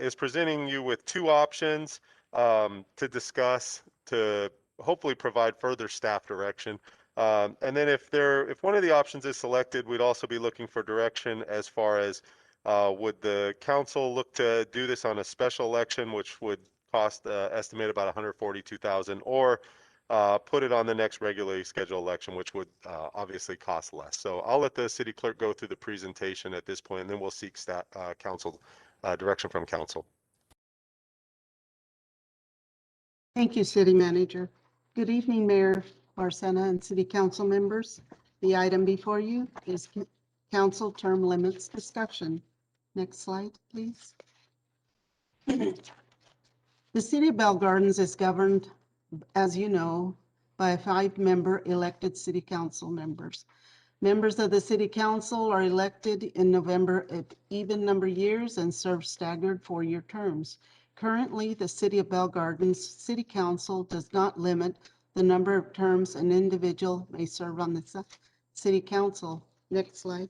F: is presenting you with 2 options to discuss to hopefully provide further staff direction. And then if one of the options is selected, we'd also be looking for direction as far as would the council look to do this on a special election, which would cost estimate about $142,000, or put it on the next regularly scheduled election, which would obviously cost less. So I'll let the city clerk go through the presentation at this point, and then we'll seek council direction from council.
B: Thank you, City Manager. Good evening, Mayor Bárcena and City Council members. The item before you is council term limits discussion. Next slide, please. The City of Bell Gardens is governed, as you know, by 5-member elected city council members. Members of the City Council are elected in November at even number years and serve staggered 4-year terms. Currently, the City of Bell Gardens City Council does not limit the number of terms an individual may serve on the City Council. Next slide.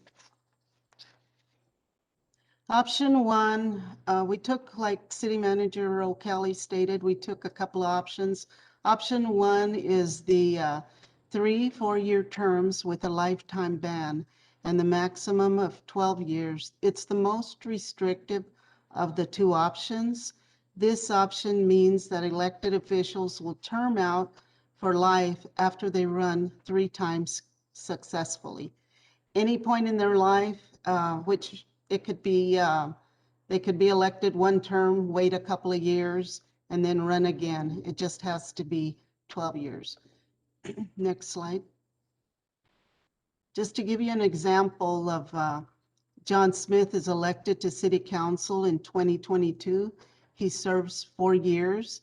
B: Option 1, we took, like City Manager O'Kelly stated, we took a couple of options. Option 1 is the 3 4-year terms with a lifetime ban and the maximum of 12 years. It's the most restrictive of the 2 options. This option means that elected officials will term out for life after they run 3 times successfully. Any point in their life, which it could be, they could be elected 1 term, wait a couple of years, and then run again. It just has to be 12 years. Next slide. Just to give you an example of John Smith is elected to City Council in 2022. He serves 4 years.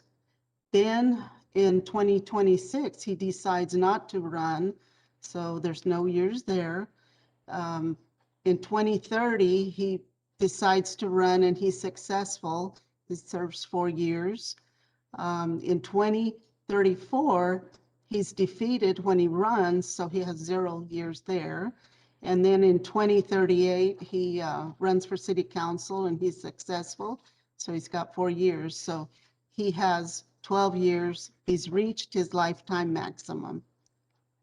B: then in 2026, he decides not to run, so there's no years there. In 2030, he decides to run and he's successful. He serves 4 years. In 2034, he's defeated when he runs, so he has 0 years there. And then in 2038, he runs for city council and he's successful, so he's got 4 years. So he has 12 years. He's reached his lifetime maximum.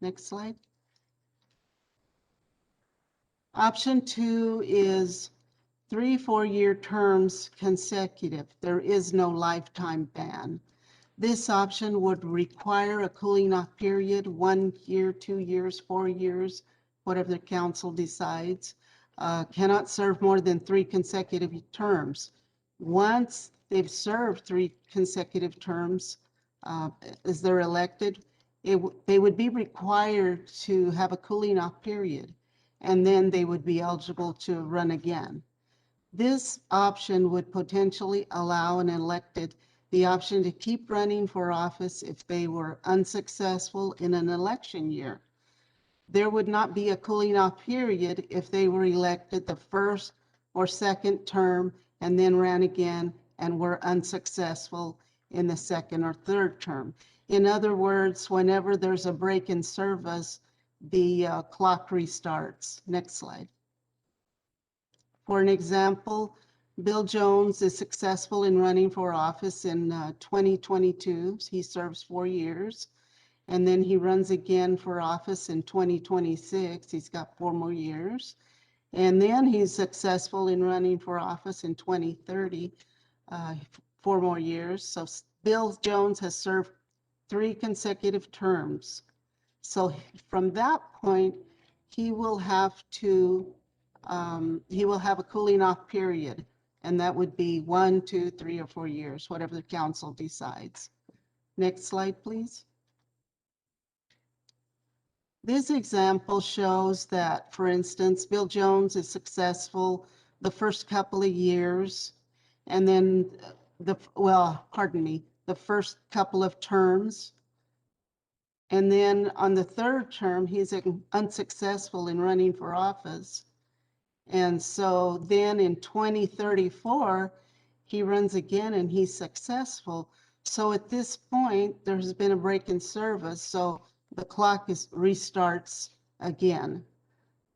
B: Next slide. Option 2 is 3 4-year terms consecutive. There is no lifetime ban. This option would require a cooling off period, 1 year, 2 years, 4 years, whatever the council decides. Cannot serve more than 3 consecutive terms. Once they've served 3 consecutive terms, as they're elected, they would be required to have a cooling off period, and then they would be eligible to run again. This option would potentially allow an elected the option to keep running for office if they were unsuccessful in an election year. There would not be a cooling off period if they were elected the first or second term and then ran again and were unsuccessful in the second or third term. In other words, whenever there's a break in service, the clock restarts. Next slide. For an example, Bill Jones is successful in running for office in 2022. He serves 4 years. And then he runs again for office in 2026. He's got 4 more years. And then he's successful in running for office in 2030, 4 more years. So Bill Jones has served 3 consecutive terms. So from that point, he will have a cooling off period, and that would be 1, 2, 3, or 4 years, whatever the council decides. Next slide, please. This example shows that, for instance, Bill Jones is successful the first couple of years, and then the first couple of terms. And then on the third term, he's unsuccessful in running for office. And so then in 2034, he runs again and he's successful. So at this point, there's been a break in service. So the clock restarts again.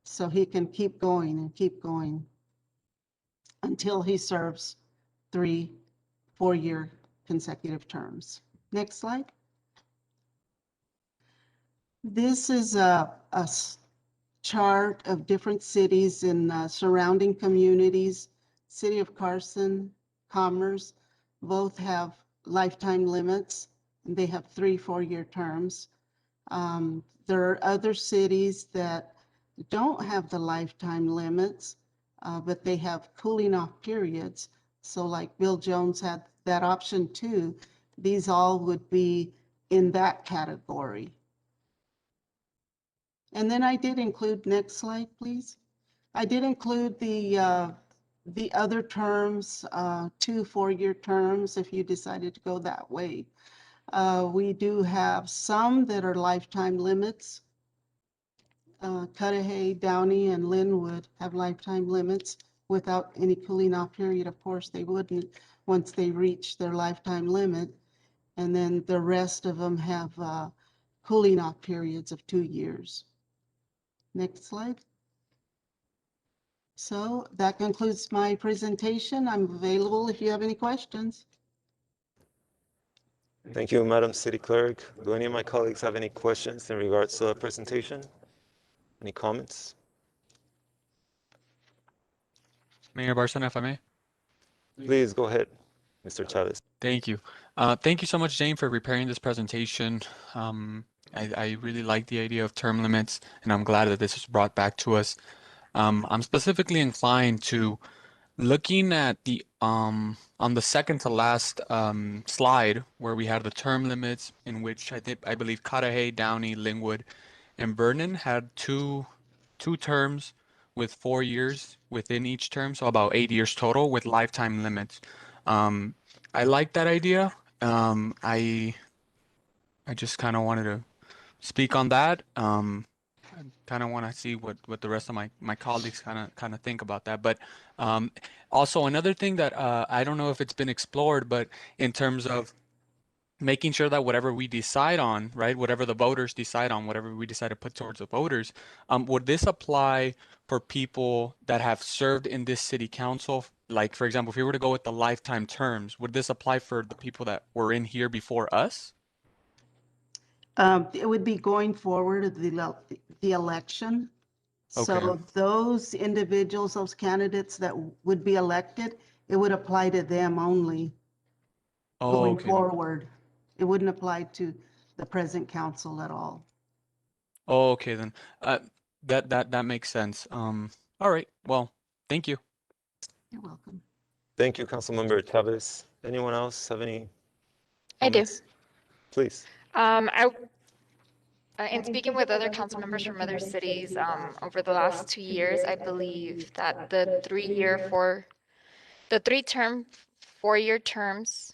B: So he can keep going and keep going until he serves 3 4-year consecutive terms. Next slide. This is a chart of different cities in surrounding communities. City of Carson, Commerce, both have lifetime limits. They have 3 4-year terms. There are other cities that don't have the lifetime limits, but they have cooling off periods. So like Bill Jones had that option too. These all would be in that category. And then I did include, next slide, please. I did include the other terms, 2 4-year terms, if you decided to go that way. We do have some that are lifetime limits. Cudahy, Downey, and Linwood have lifetime limits without any cooling off period. Of course, they wouldn't once they reach their lifetime limit. And then the rest of them have cooling off periods of 2 years. Next slide. So that concludes my presentation. I'm available if you have any questions.
A: Thank you, Madam City Clerk. Do any of my colleagues have any questions in regards to the presentation? Any comments?
G: Mayor Barcena, if I may.
A: Please go ahead, Mr. Chavez.
G: Thank you. Thank you so much, Jane, for preparing this presentation. I really like the idea of term limits, and I'm glad that this was brought back to us. I'm specifically inclined to looking at the on the second to last slide where we had the term limits, in which I believe Cudahy, Downey, Linwood, and Vernon had two terms with 4 years within each term, so about 8 years total with lifetime limits. I like that idea. I just kind of wanted to speak on that. I kind of want to see what the rest of my colleagues kind of think about that. But um, also another thing that I don't know if it's been explored, but in terms of making sure that whatever we decide on, right, whatever the voters decide on, whatever we decide to put towards the voters, would this apply for people that have served in this city council? Like, for example, if we were to go with the lifetime terms, would this apply for the people that were in here before us?
B: It would be going forward, the election.
G: Okay.
B: So those individuals, those candidates that would be elected, it would apply to them only
G: Oh,
B: going
G: okay.
B: forward. It wouldn't apply to the present council at all.
G: Oh, okay then. That makes sense. All right. Well, thank you.
B: You're welcome.
A: Thank you, Councilmember Chavez. Anyone else have any
D: I do.
A: comments? Please.
D: In speaking with other council members from other cities, over the last 2 years, I believe that the 4-year terms,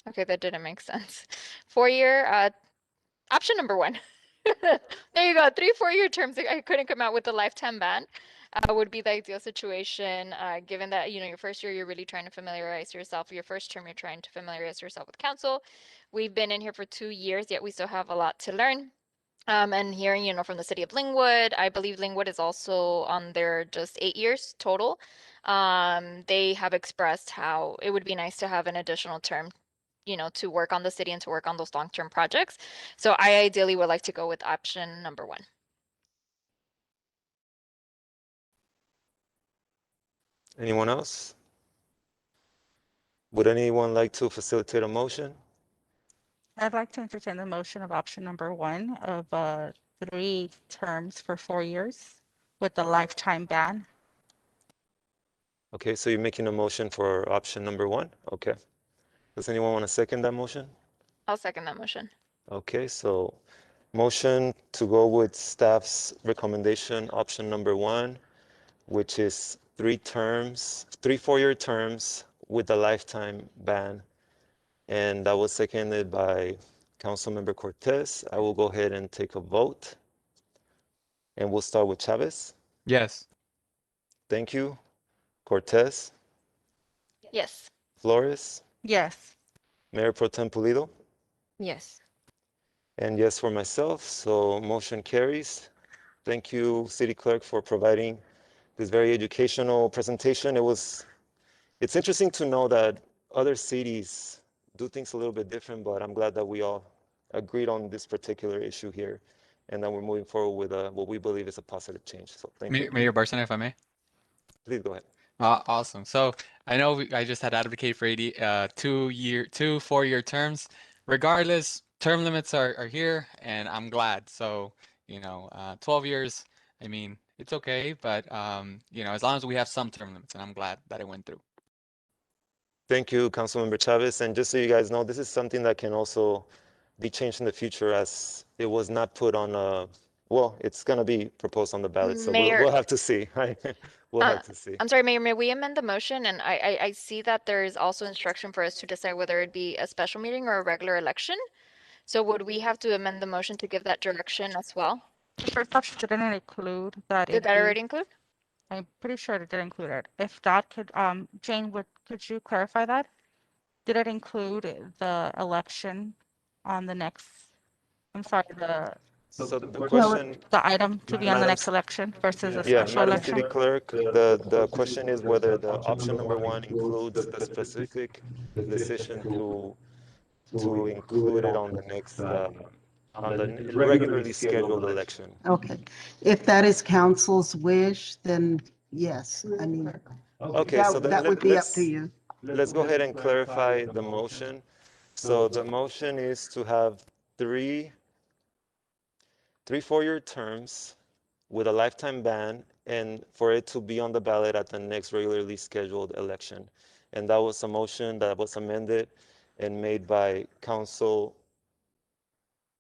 D: okay, that didn't make sense. 4-year, option number one. There you go. 4-year terms. I couldn't come out with a lifetime ban. Would be the ideal situation, given that, your first year, you're really trying to familiarize yourself. Your first term, you're trying to familiarize yourself with council. We've been in here for 2 years, yet we still have a lot to learn. And hearing, from the city of Lingwood, I believe Lingwood is also on their just 8 years total. They have expressed how it would be nice to have an additional term, to work on the city and to work on those long-term projects. So I ideally would like to go with option number one.
A: Anyone else? Would anyone like to facilitate a motion?
J: I'd like to entertain the motion of option number one of 3 terms for 4 years with the lifetime ban.
A: Okay, so you're making a motion for option number one? Okay. Does anyone want to second that motion?
D: I'll second that motion.
A: Okay, so motion to go with staff's recommendation, option number one, which is 3 4-year terms with a lifetime ban. And that was seconded by Councilmember Cortez. I will go ahead and take a vote. And we'll start with Chavez.
G: Yes.
A: Thank you. Cortez,
D: Yes.
A: Flores,
J: Yes.
A: Mayor Pro Tem Pulido,
K: Yes.
A: and yes for myself, so motion carries. Thank you, City Clerk, for providing this very educational presentation. It's interesting to know that other cities do things a little bit different, but I'm glad that we all agreed on this particular issue here and that we're moving forward with what we believe is a positive change. So thank you.
G: Mayor Barcena, if I may.
A: Please go ahead.
G: Awesome. So I know I just had advocated for 2 4-year terms. Regardless, term limits are here, and I'm glad. So 12 years. I mean, it's okay, but as long as we have some term limits, and I'm glad that it went through.
A: Thank you, Councilmember Chavez. And just so you guys know, this is something that can also be changed in the future, as it was not put on well, it's going to be proposed on the ballot. So
D: Mayor,
A: we'll have to see. Right? We'll have to see.
D: I'm sorry, Mayor, may we amend the motion? And I see that there is also instruction for us to decide whether it be a special meeting or a regular election. So would we have to amend the motion to give that direction as well?
J: The first option didn't include that.
D: Did that already include?
J: I'm pretty sure it did include it. If that could, Jane, could you clarify that? Did it include the election on the next, I'm sorry,
A: So the question,
J: the item to be on the
A: Madam,
J: next election versus a
A: yeah,
J: special
A: Madam
J: election?
A: City Clerk, the question is whether the option number one includes the specific decision to include it on the next on the regularly scheduled election.
B: Okay. If that is council's wish, then yes. I mean,
A: Okay, so then
B: that would be up to you.
A: let's go ahead and clarify the motion. So the motion is to have 3 4-year terms with a lifetime ban, and for it to be on the ballot at the next regularly scheduled election. And that was a motion that was amended and made by council.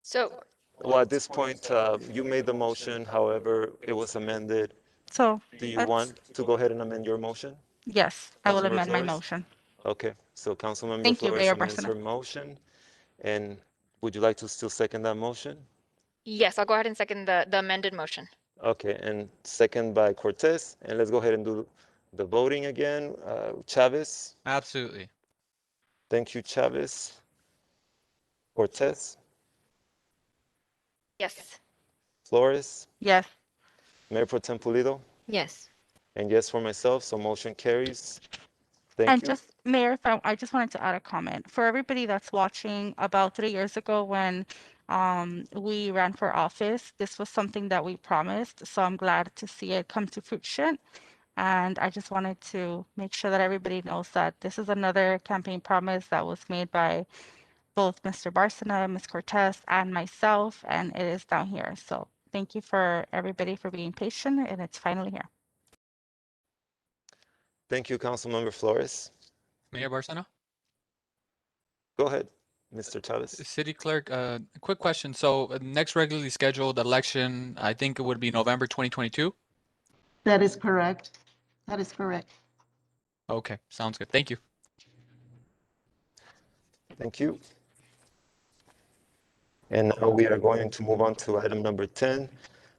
D: So,
A: well, at this point, you made the motion, however, it was amended.
J: So
A: do you want to go ahead and amend your motion?
J: Yes, I will
A: Councilmember
J: amend my
A: Flores?
J: motion.
A: Okay, so Councilmember
J: Thank you,
A: Flores
J: Mayor
A: amends
J: Barcena.
A: her motion. And would you like to still second that motion?
D: Yes, I'll go ahead and second the amended motion.
A: Okay, and second by Cortez. And let's go ahead and do the voting again. Chavez.
G: Absolutely.
A: Thank you, Chavez. Cortez.
D: Yes.
A: Flores.
J: Yes.
A: Mayor Pro Tem Pulido.
K: Yes.
A: And yes for myself, so motion carries. Thank
J: And
A: you.
J: just, Mayor, if I just wanted to add a comment. For everybody that's watching, about 3 years ago when we ran for office, this was something that we promised. So I'm glad to see it come to fruition. And I just wanted to make sure that everybody knows that this is another campaign promise that was made by both Mr. Barcena, Ms. Cortez, and myself, and it is down here. So thank you for everybody for being patient, and it's finally here.
A: Thank you, Councilmember Flores.
G: Mayor Barcena?
A: Go ahead, Mr. Chavez.
G: City Clerk, quick question. So next regularly scheduled election, I think it would be November 2022?
B: That is correct. That is correct.
G: Okay, sounds good. Thank you.
A: Thank you. And now we are going to move on to item number 10.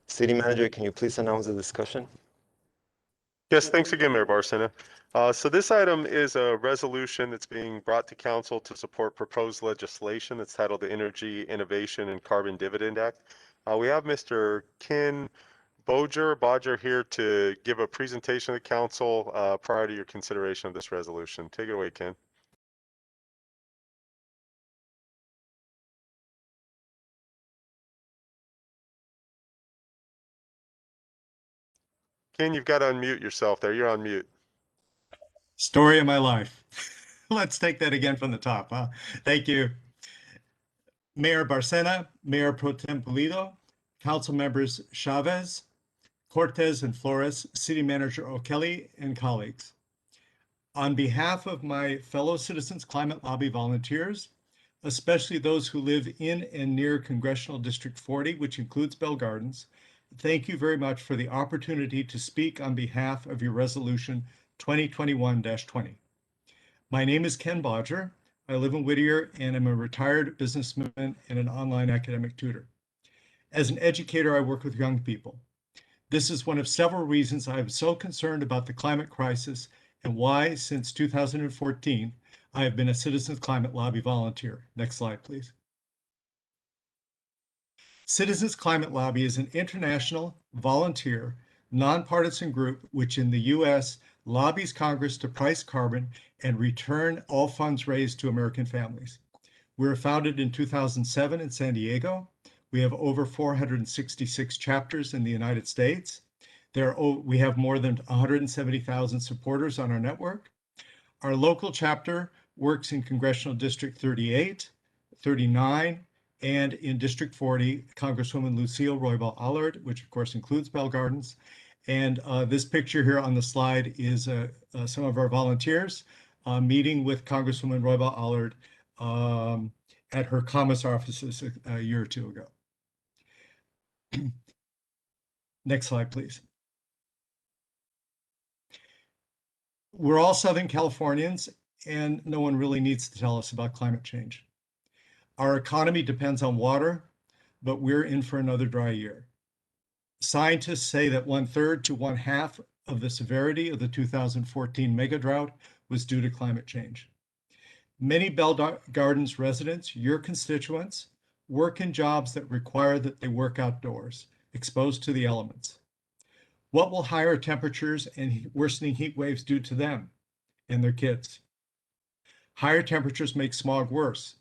A: City Manager, can you please announce the discussion?
F: Yes, thanks again, Mayor Barcena. So this item is a resolution that's being brought to council to support proposed legislation. It's titled the Energy Innovation and Carbon Dividend Act. We have Mr. Ken Bodger here to give a presentation to the council prior to your consideration of this resolution. Take it away, Ken. Ken, you've got to unmute yourself there. You're on mute.
N: Story of my life. Let's take that again from the top, huh? Thank you. Mayor Barcena, Mayor Pro Tem Pulido, Council Members Chavez, Cortez, and Flores, City Manager O'Kelly, and colleagues. On behalf of my fellow Citizens Climate Lobby volunteers, especially those who live in and near Congressional District 40, which includes Bell Gardens, thank you very much for the opportunity to speak on behalf of your resolution 2021-20. My name is Ken Bodger. I live in Whittier and am a retired businessman and an online academic tutor. As an educator, I work with young people. This is one of several reasons I am so concerned about the climate crisis and why, since 2014, I have been a Citizens Climate Lobby volunteer. Next slide, please. Citizens Climate Lobby is an international, volunteer, nonpartisan group which in the U.S. lobbies Congress to price carbon and return all funds raised to American families. We were founded in 2007 in San Diego. We have over 466 chapters in the United States. We have more than 170,000 supporters on our network. Our local chapter works in Congressional District 38, 39, and in District 40, Congresswoman Lucille Roybal Allard, which of course includes Bell Gardens. And this picture here on the slide is some of our volunteers meeting with Congresswoman Roybal Allard at her Commerce offices a year or two ago. Next slide, please. We're all Southern Californians, and no one really needs to tell us about climate change. Our economy depends on water, but we're in for another dry year. Scientists say that 1/3 to 1/2 of the severity of the 2014 mega drought was due to climate change. Many Bell Gardens residents, your constituents, work in jobs that require that they work outdoors, exposed to the elements. What will higher temperatures and worsening heat waves do to them and their kids? Higher temperatures make smog worse.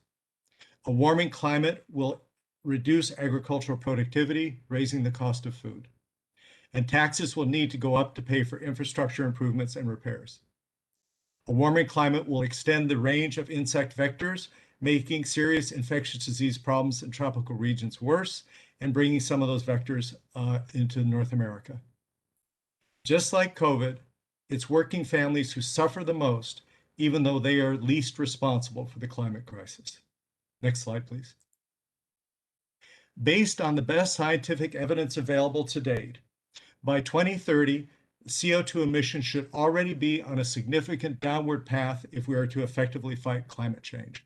N: A warming climate will reduce agricultural productivity, raising the cost of food. And taxes will need to go up to pay for infrastructure improvements and repairs. A warming climate will extend the range of insect vectors, making serious infectious disease problems in tropical regions worse and bringing some of those vectors into North America. Just like COVID, it's working families who suffer the most, even though they are least responsible for the climate crisis. Next slide, please. Based on the best scientific evidence available to date, by 2030, CO2 emissions should already be on a significant downward path if we are to effectively fight climate change.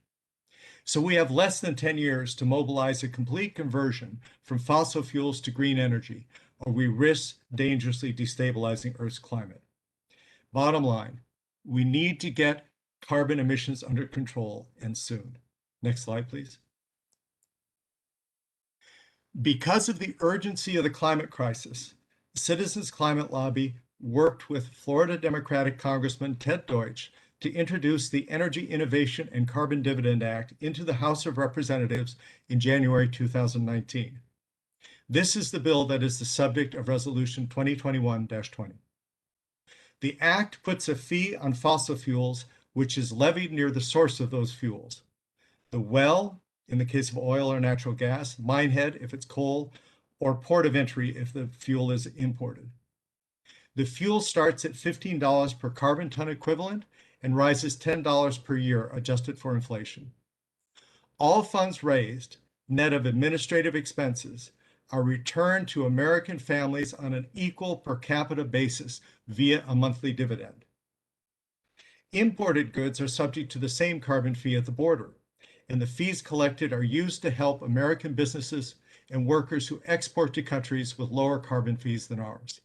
N: So we have less than 10 years to mobilize a complete conversion from fossil fuels to green energy, or we risk dangerously destabilizing Earth's climate. Bottom line, we need to get carbon emissions under control, and soon. Next slide, please. Because of the urgency of the climate crisis, the Citizens Climate Lobby worked with Florida Democratic Congressman Ted Deutsch to introduce the Energy Innovation and Carbon Dividend Act into the House of Representatives in January 2019. This is the bill that is the subject of Resolution 2021-20. The act puts a fee on fossil fuels, which is levied near the source of those fuels. The well, in the case of oil or natural gas, mine head if it's coal, or port of entry if the fuel is imported. The fuel starts at $15 per carbon ton equivalent and rises $10 per year adjusted for inflation. All funds raised, net of administrative expenses, are returned to American families on an equal per capita basis via a monthly dividend. Imported goods are subject to the same carbon fee at the border, and the fees collected are used to help American businesses and workers who export to countries with lower carbon fees than ours.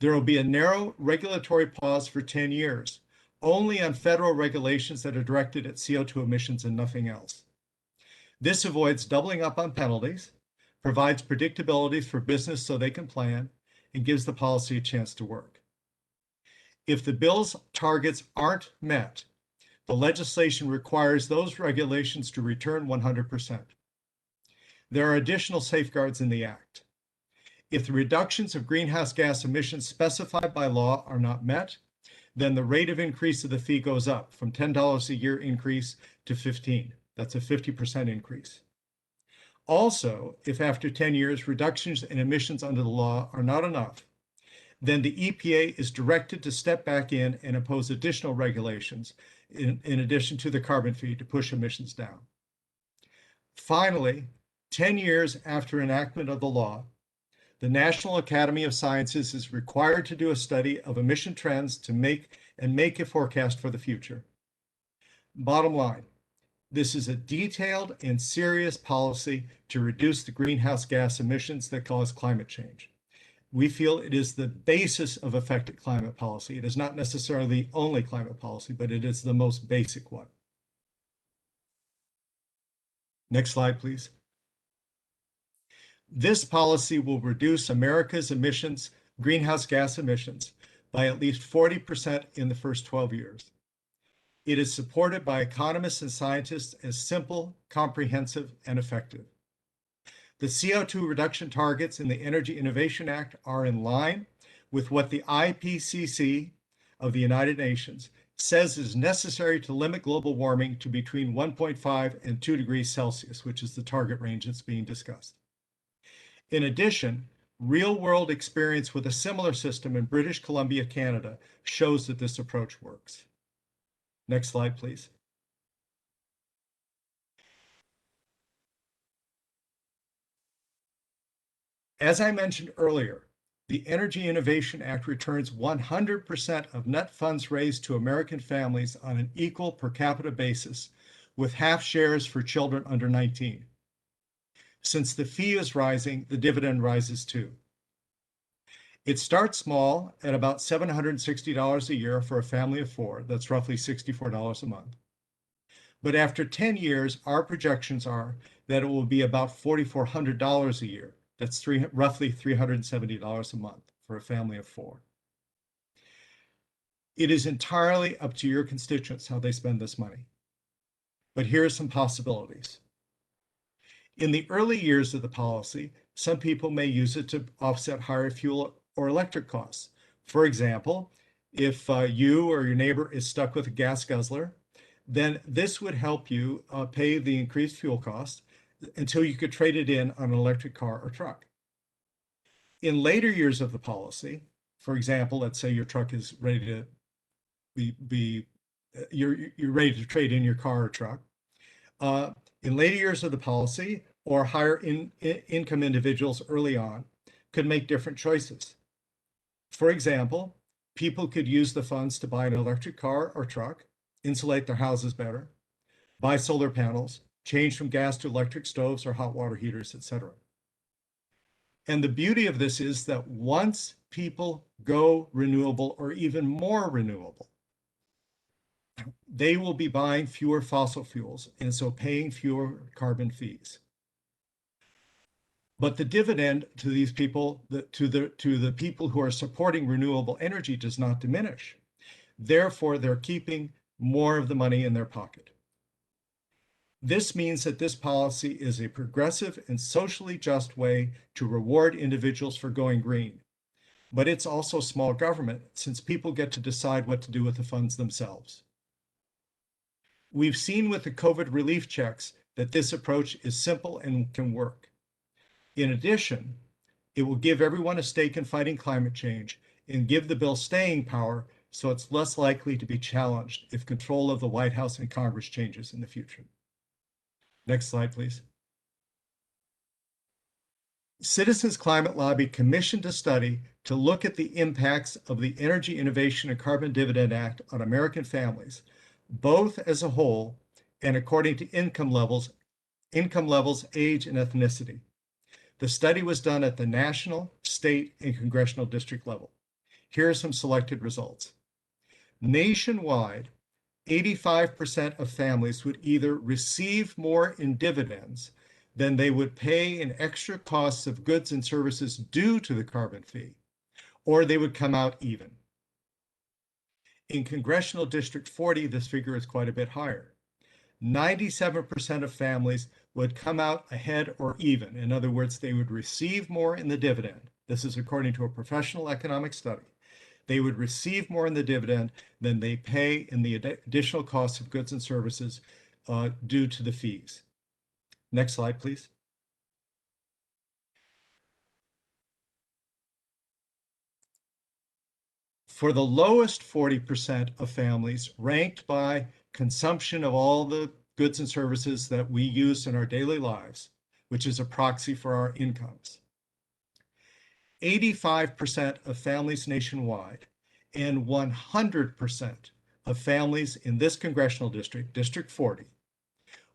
N: There will be a narrow regulatory pause for 10 years, only on federal regulations that are directed at CO2 emissions and nothing else. This avoids doubling up on penalties, provides predictability for business so they can plan, and gives the policy a chance to work. If the bill's targets aren't met, the legislation requires those regulations to return 100%. There are additional safeguards in the Act. If the reductions of greenhouse gas emissions specified by law are not met, then the rate of increase of the fee goes up from $10 a year increase to $15. That's a 50% increase. Also, if after 10 years reductions in emissions under the law are not enough, then the EPA is directed to step back in and impose additional regulations in addition to the carbon fee to push emissions down. Finally, 10 years after enactment of the law, the National Academy of Sciences is required to do a study of emission trends to make a forecast for the future. Bottom line, this is a detailed and serious policy to reduce the greenhouse gas emissions that cause climate change. We feel it is the basis of effective climate policy. It is not necessarily the only climate policy, but it is the most basic one. Next slide, please. This policy will reduce America's greenhouse gas emissions, by at least 40% in the first 12 years. It is supported by economists and scientists as simple, comprehensive, and effective. The CO2 reduction targets in the Energy Innovation Act are in line with what the IPCC of the United Nations says is necessary to limit global warming to between 1.5 and 2 degrees Celsius, which is the target range that's being discussed. In addition, real-world experience with a similar system in British Columbia, Canada, shows that this approach works. Next slide, please. As I mentioned earlier, the Energy Innovation Act returns 100% of net funds raised to American families on an equal per capita basis, with half shares for children under 19. Since the fee is rising, the dividend rises too. It starts small at about $760 a year for a family of 4. That's roughly $64 a month. But after 10 years, our projections are that it will be about $4,400 a year. That's roughly $370 a month for a family of 4. It is entirely up to your constituents how they spend this money. But here are some possibilities. In the early years of the policy, some people may use it to offset higher fuel or electric costs. For example, if you or your neighbor is stuck with a gas guzzler, then this would help you pay the increased fuel cost until you could trade it in on an electric car or truck. In later years of the policy, for example, let's say your truck is ready to you're ready to trade in your car or truck. In later years of the policy, or higher income individuals early on could make different choices. For example, people could use the funds to buy an electric car or truck, insulate their houses better, buy solar panels, change from gas to electric stoves or hot water heaters, etc. And the beauty of this is that once people go renewable or even more renewable, they will be buying fewer fossil fuels and so paying fewer carbon fees. But the dividend to these people, to the people who are supporting renewable energy, does not diminish. Therefore, they're keeping more of the money in their pocket. This means that this policy is a progressive and socially just way to reward individuals for going green. But it's also small government, since people get to decide what to do with the funds themselves. We've seen with the COVID relief checks that this approach is simple and can work. In addition, it will give everyone a stake in fighting climate change and give the bill staying power, so it's less likely to be challenged if control of the White House and Congress changes in the future. Next slide, please. Citizens Climate Lobby commissioned a study to look at the impacts of the Energy Innovation and Carbon Dividend Act on American families, both as a whole and according to income levels, age, and ethnicity. The study was done at the national, state, and congressional district level. Here are some selected results. Nationwide, 85% of families would either receive more in dividends than they would pay in extra costs of goods and services due to the carbon fee, or they would come out even. In Congressional District 40, this figure is quite a bit higher. 97% of families would come out ahead or even. In other words, they would receive more in the dividend. This is according to a professional economic study. They would receive more in the dividend than they pay in the additional costs of goods and services due to the fees. Next slide, please. For the lowest 40% of families, ranked by consumption of all the goods and services that we use in our daily lives, which is a proxy for our incomes, 85% of families nationwide and 100% of families in this congressional district, District 40,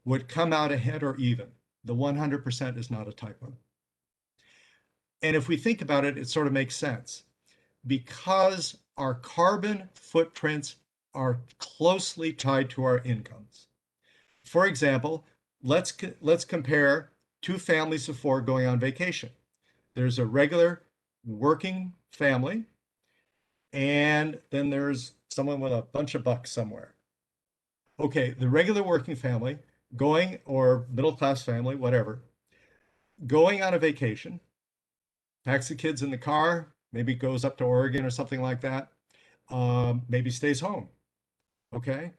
N: would come out ahead or even. The 100% is not a typo. And if we think about it, it sort of makes sense. Because our carbon footprints are closely tied to our incomes. For example, let's compare two families of four going on vacation. There's a regular working family, and then there's someone with a bunch of bucks somewhere. Okay, the regular working family going, or middle-class family, whatever, going on a vacation, packs the kids in the car, maybe goes up to Oregon or something like that, maybe stays home, okay?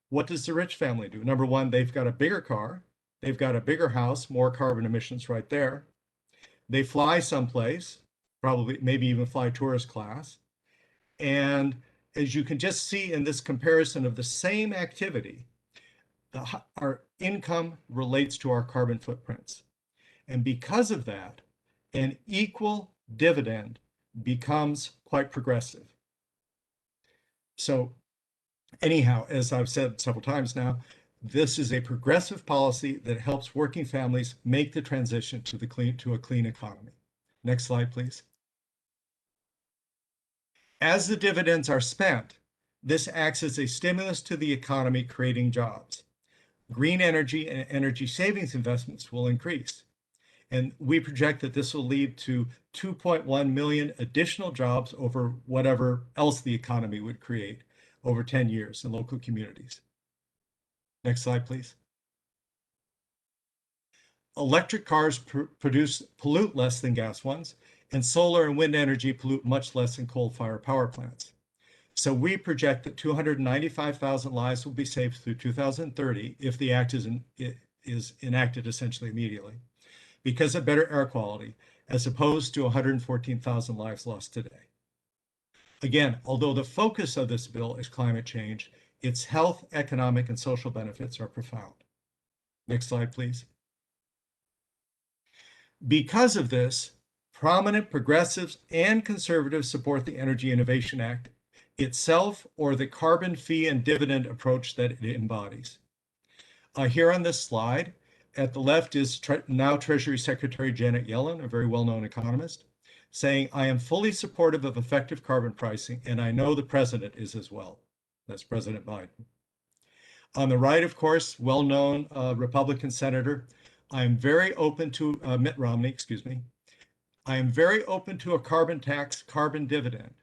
N: What does the rich family do? Number one, they've got a bigger car, they've got a bigger house, more carbon emissions right there. They fly someplace, probably, maybe even fly tourist class. And as you can just see in this comparison of the same activity, our income relates to our carbon footprints. And because of that, an equal dividend becomes quite progressive. So anyhow, as I've said several times now, this is a progressive policy that helps working families make the transition to a clean economy. Next slide, please. As the dividends are spent, this acts as a stimulus to the economy, creating jobs. Green energy and energy savings investments will increase. And we project that this will lead to 2.1 million additional jobs over whatever else the economy would create over 10 years in local communities. Next slide, please. Electric cars pollute less than gas ones, and solar and wind energy pollute much less than coal-fired power plants. So we project that 295,000 lives will be saved through 2030 if the act is enacted essentially immediately, because of better air quality, as opposed to 114,000 lives lost today. Again, although the focus of this bill is climate change, its health, economic, and social benefits are profound. Next slide, please. Because of this, Prominent progressives and conservatives support the Energy Innovation Act itself or the carbon fee and dividend approach that it embodies. Here on this slide, at the left is now Treasury Secretary Janet Yellen, a very well-known economist, saying, "I am fully supportive of effective carbon pricing, and I know the president is as well." That's President Biden. On the right, of course, well-known Republican senator, I am very open to Mitt Romney, excuse me. I am very open to a carbon tax, carbon dividend,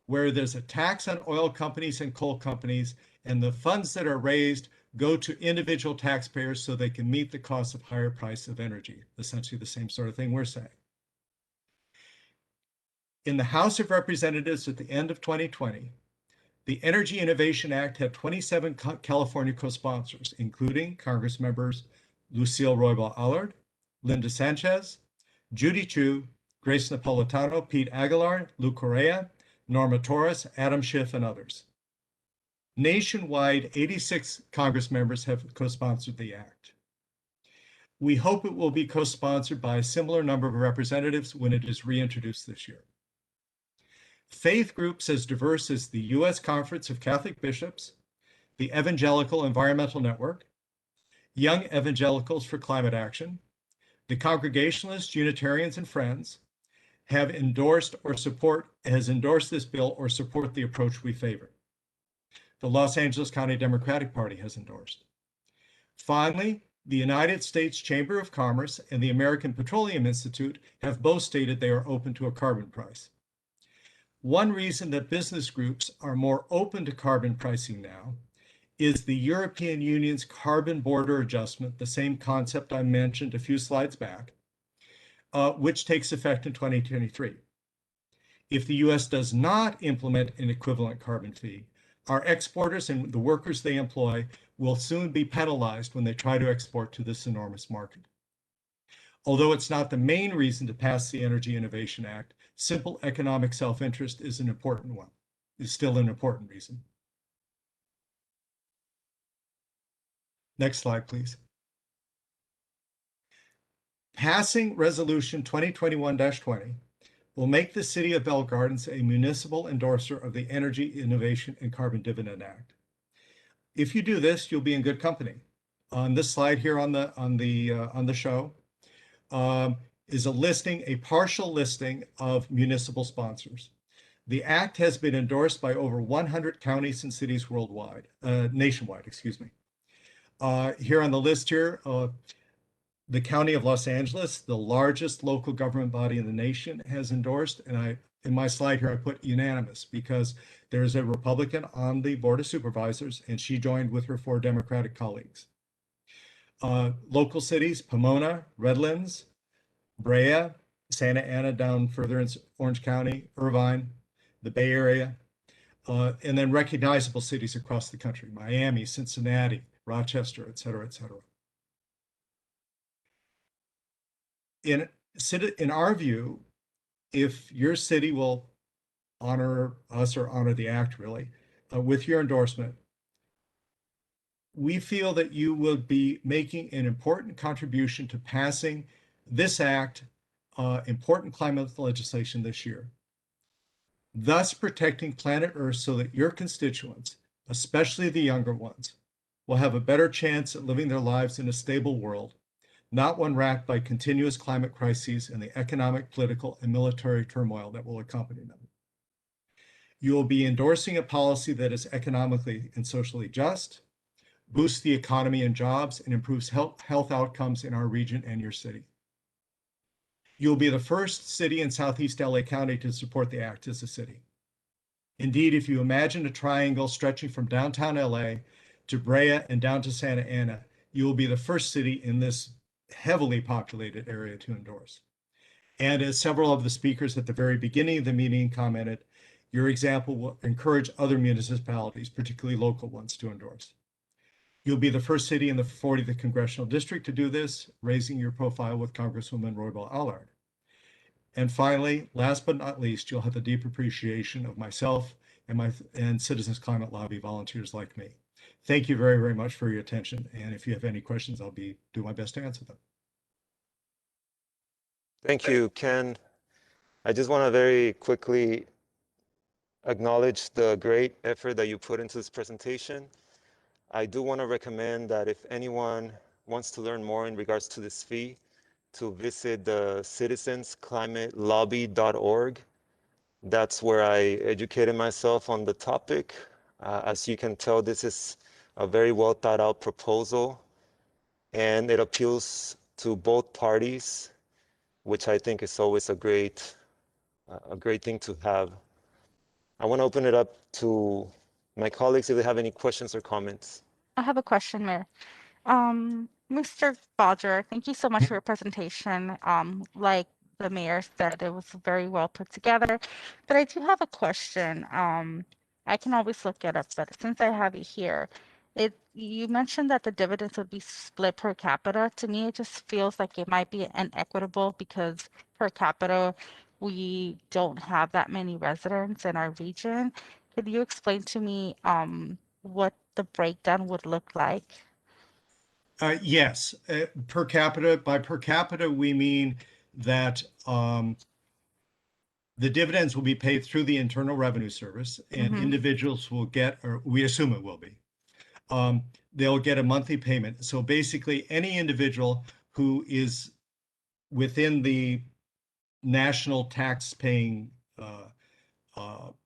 N: where there's a tax on oil companies and coal companies, and the funds that are raised go to individual taxpayers so they can meet the cost of higher price of energy, essentially the same sort of thing we're saying. In the House of Representatives at the end of 2020, the Energy Innovation Act had 27 California co-sponsors, including Congress members Lucille Roybal-Allard, Linda Sanchez, Judy Chu, Grace Napolitano, Pete Aguilar, Lou Correa, Norma Torres, Adam Schiff, and others. Nationwide, 86 Congress members have co-sponsored the act. We hope it will be co-sponsored by a similar number of representatives when it is reintroduced this year. Faith groups as diverse as the U.S. Conference of Catholic Bishops, the Evangelical Environmental Network, Young Evangelicals for Climate Action, the Congregationalists, Unitarians, and Friends have endorsed this bill or support the approach we favor. The Los Angeles County Democratic Party has endorsed. Finally, the United States Chamber of Commerce and the American Petroleum Institute have both stated they are open to a carbon price. One reason that business groups are more open to carbon pricing now is the European Union's carbon border adjustment, the same concept I mentioned a few slides back, which takes effect in 2023. If the US does not implement an equivalent carbon fee, our exporters and the workers they employ will soon be penalized when they try to export to this enormous market. Although it's not the main reason to pass the Energy Innovation Act, simple economic self-interest is an important one, is still an important reason. Next slide, please. Passing Resolution 2021-20 will make the City of Bell Gardens a municipal endorser of the Energy Innovation and Carbon Dividend Act. If you do this, you'll be in good company. On this slide here on the show is a partial listing of municipal sponsors. The act has been endorsed by over 100 counties and cities nationwide, excuse me. Here on the list here, the County of Los Angeles, the largest local government body in the nation, has endorsed, and in my slide here, I put unanimous because there's a Republican on the Board of Supervisors, and she joined with her 4 Democratic colleagues. Local cities, Pomona, Redlands, Brea, Santa Ana down further in Orange County, Irvine, the Bay Area, and then recognizable cities across the country, Miami, Cincinnati, Rochester, et cetera, et cetera. In our view, if your city will honor us or honor the act really, with your endorsement, we feel that you will be making an important contribution to passing this act, important climate legislation this year, thus protecting planet Earth so that your constituents, especially the younger ones, will have a better chance at living their lives in a stable world, not one racked by continuous climate crises and the economic, political, and military turmoil that will accompany them. You will be endorsing a policy that is economically and socially just, boosts the economy and jobs, and improves health outcomes in our region and your city. You'll be the first city in Southeast LA County to support the act as a city. Indeed, if you imagine a triangle stretching from downtown LA to Brea and down to Santa Ana, you will be the first city in this heavily populated area to endorse. And as several of the speakers at the very beginning of the meeting commented, your example will encourage other municipalities, particularly local ones, to endorse. You'll be the first city in the 40th Congressional District to do this, raising your profile with Congresswoman Roybal-Allard. And finally, last but not least, you'll have the deep appreciation of myself and Citizens Climate Lobby volunteers like me. Thank you very, very much for your attention. And if you have any questions, I'll do my best to answer them.
A: Thank you, Ken. I just want to very quickly acknowledge the great effort that you put into this presentation. I do want to recommend that if anyone wants to learn more in regards to this fee, to visit the citizensclimatelobby.org. That's where I educated myself on the topic. As you can tell, this is a very well thought out proposal, and it appeals to both parties, which I think is always a great thing to have. I want to open it up to my colleagues if they have any questions or comments.
J: I have a question, Mayor. Mr. Bodger, thank you so much for your presentation. Like the mayor said, it was very well put together. But I do have a question. I can always look it up, but since I have it here, you mentioned that the dividends would be split per capita. To me, it just feels like it might be inequitable because per capita, we don't have that many residents in our region. Could you explain to me what the breakdown would look like?
N: Yes, per capita. By per capita, we mean that the dividends will be paid through the Internal Revenue Service, and individuals will get, or we assume it will be, they'll get a monthly payment. So basically, any individual who is within the national tax paying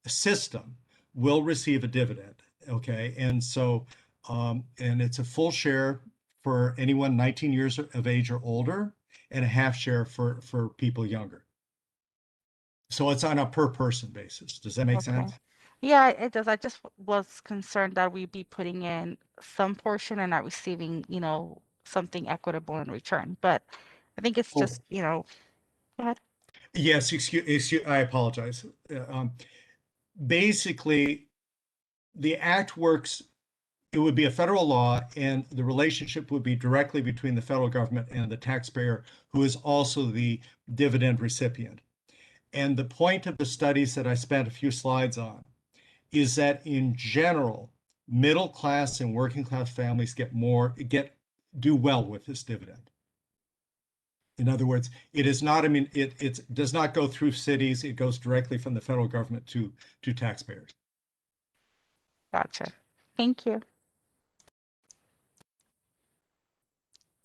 N: system will receive a dividend. Okay, and so and it's a full share for anyone 19 years of age or older, and a half share for people younger. So it's on a per person basis. Does that make sense?
J: Yeah, it does. I just was concerned that we'd be putting in some portion and not receiving, something equitable in return. But I think it's just, go ahead.
N: Yes, excuse, I apologize. Basically, the act works, it would be a federal law, and the relationship would be directly between the federal government and the taxpayer, who is also the dividend recipient. And the point of the studies that I spent a few slides on is that in general, middle class and working class families do well with this dividend. In other words, it is not, it does not go through cities, it goes directly from the federal government to taxpayers.
J: Gotcha. Thank you.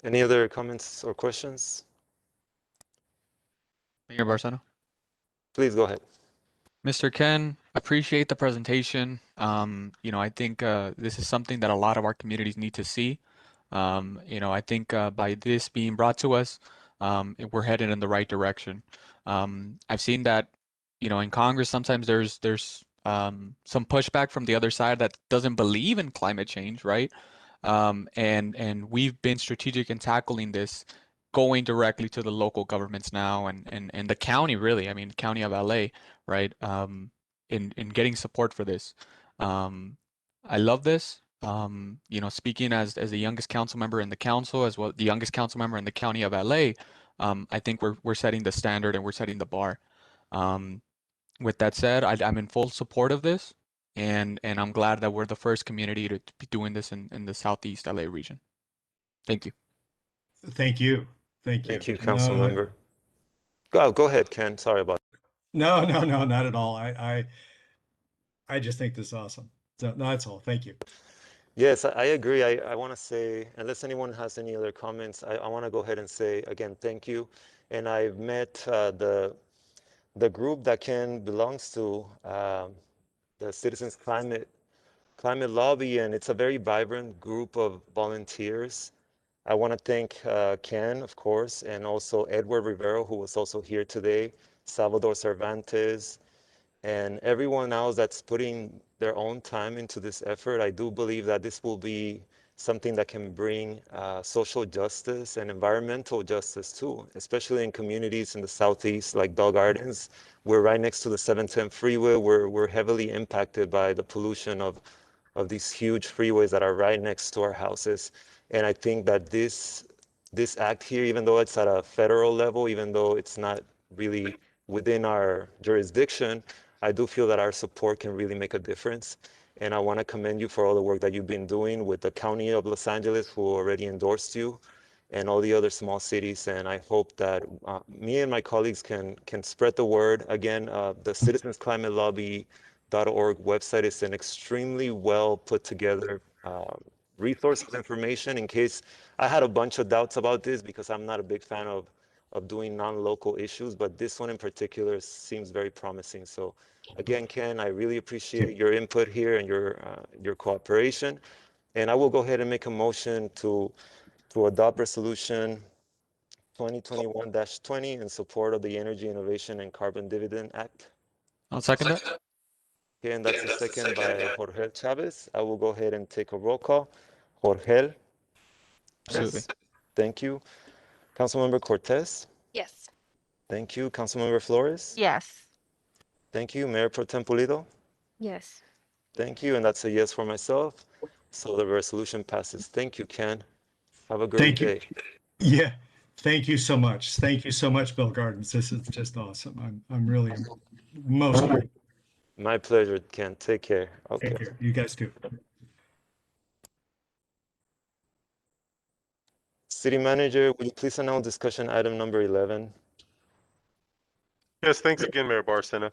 A: Any other comments or questions?
G: Mayor Barcena?
A: Please go ahead.
G: Mr. Ken, appreciate the presentation. I think this is something that a lot of our communities need to see. I think by this being brought to us, we're headed in the right direction. I've seen that, in Congress, sometimes there's some pushback from the other side that doesn't believe in climate change, right? And we've been strategic in tackling this, going directly to the local governments now and the county, really. I mean, County of LA, right? In getting support for this. I love this. Speaking as the youngest council member in the council, as well the youngest council member in the County of LA, I think we're setting the standard and we're setting the bar. With that said, I'm in full support of this, and I'm glad that we're the first community to be doing this in the Southeast LA region. Thank you.
N: Thank you. Thank you.
A: Thank you, council member. Go ahead, Ken. Sorry about that.
N: No, not at all. I just think this is awesome. So no, that's all. Thank you.
A: Yes, I agree. I want to say, unless anyone has any other comments, I want to go ahead and say again, thank you. And I've met the group that Ken belongs to, the Citizens Climate Lobby, and it's a very vibrant group of volunteers. I want to thank Ken, of course, and also Edward Rivero, who was also here today, Salvador Cervantes, and everyone else that's putting their own time into this effort. I do believe that this will be something that can bring social justice and environmental justice too, especially in communities in the Southeast like Bell Gardens. We're right next to the 710 freeway. We're heavily impacted by the pollution of these huge freeways that are right next to our houses. And I think that this act here, even though it's at a federal level, even though it's not really within our jurisdiction, I do feel that our support can really make a difference. And I want to commend you for all the work that you've been doing with the County of Los Angeles, who already endorsed you. and all the other small cities. And I hope that me and my colleagues can spread the word. Again, the citizensclimatelobby.org website is an extremely well put together resource of information in case I had a bunch of doubts about this, because I'm not a big fan of doing non-local issues, but this one in particular seems very promising. So again, Ken, I really appreciate your input here and your cooperation. And I will go ahead and make a motion to adopt resolution 2021-20 in support of the Energy Innovation and Carbon Dividend Act.
G: I'll second that.
A: Okay, and that's a second by Jorge Chavez. I will go ahead and take a roll call. Jorge?
G: Absolutely.
A: Yes. Thank you. Councilmember Cortez?
D: Yes.
A: Thank you. Councilmember Flores?
J: Yes.
A: Thank you. Mayor Pro Tem Pulido?
K: Yes.
A: Thank you. And that's a yes for myself. So the resolution passes. Thank you, Ken. Have a great
N: Thank you.
A: day.
N: Yeah, thank you so much. Thank you so much, Bill Gardens. This is just awesome. I'm really most grateful.
A: My pleasure, Ken. Take care. Okay.
N: Take care. You guys too.
A: City Manager, will you please announce discussion item number 11?
F: Yes, thanks again, Mayor Barcena.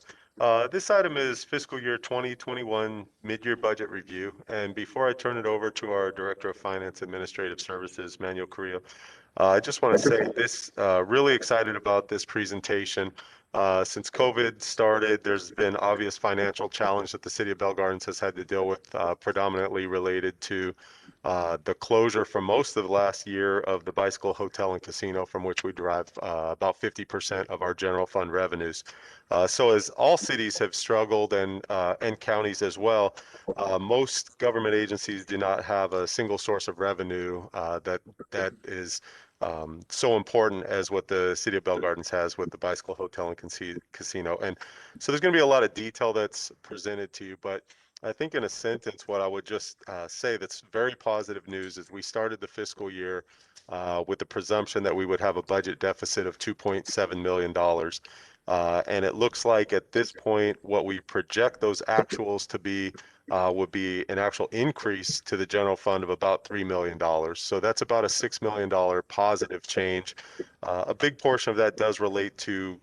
F: This item is fiscal year 2021 mid-year budget review. And before I turn it over to our Director of Finance Administrative Services, Manuel Carrillo, I just want to say this, really excited about this presentation. Since COVID started, there's been obvious financial challenge that the City of Bell Gardens has had to deal with, predominantly related to the closure for most of the last year of the Bicycle Hotel and Casino, from which we derive about 50% of our general fund revenues. So as all cities have struggled, and counties as well, most government agencies do not have a single source of revenue that is so important as what the City of Bell Gardens has with the Bicycle Hotel and Casino. And so there's going to be a lot of detail that's presented to you, but I think in a sentence, what I would just say that's very positive news is we started the fiscal year with the presumption that we would have a budget deficit of $2.7 million. And it looks like at this point, what we project those actuals to be would be an actual increase to the general fund of about $3 million. So that's about a $6 million positive change. A big portion of that does relate to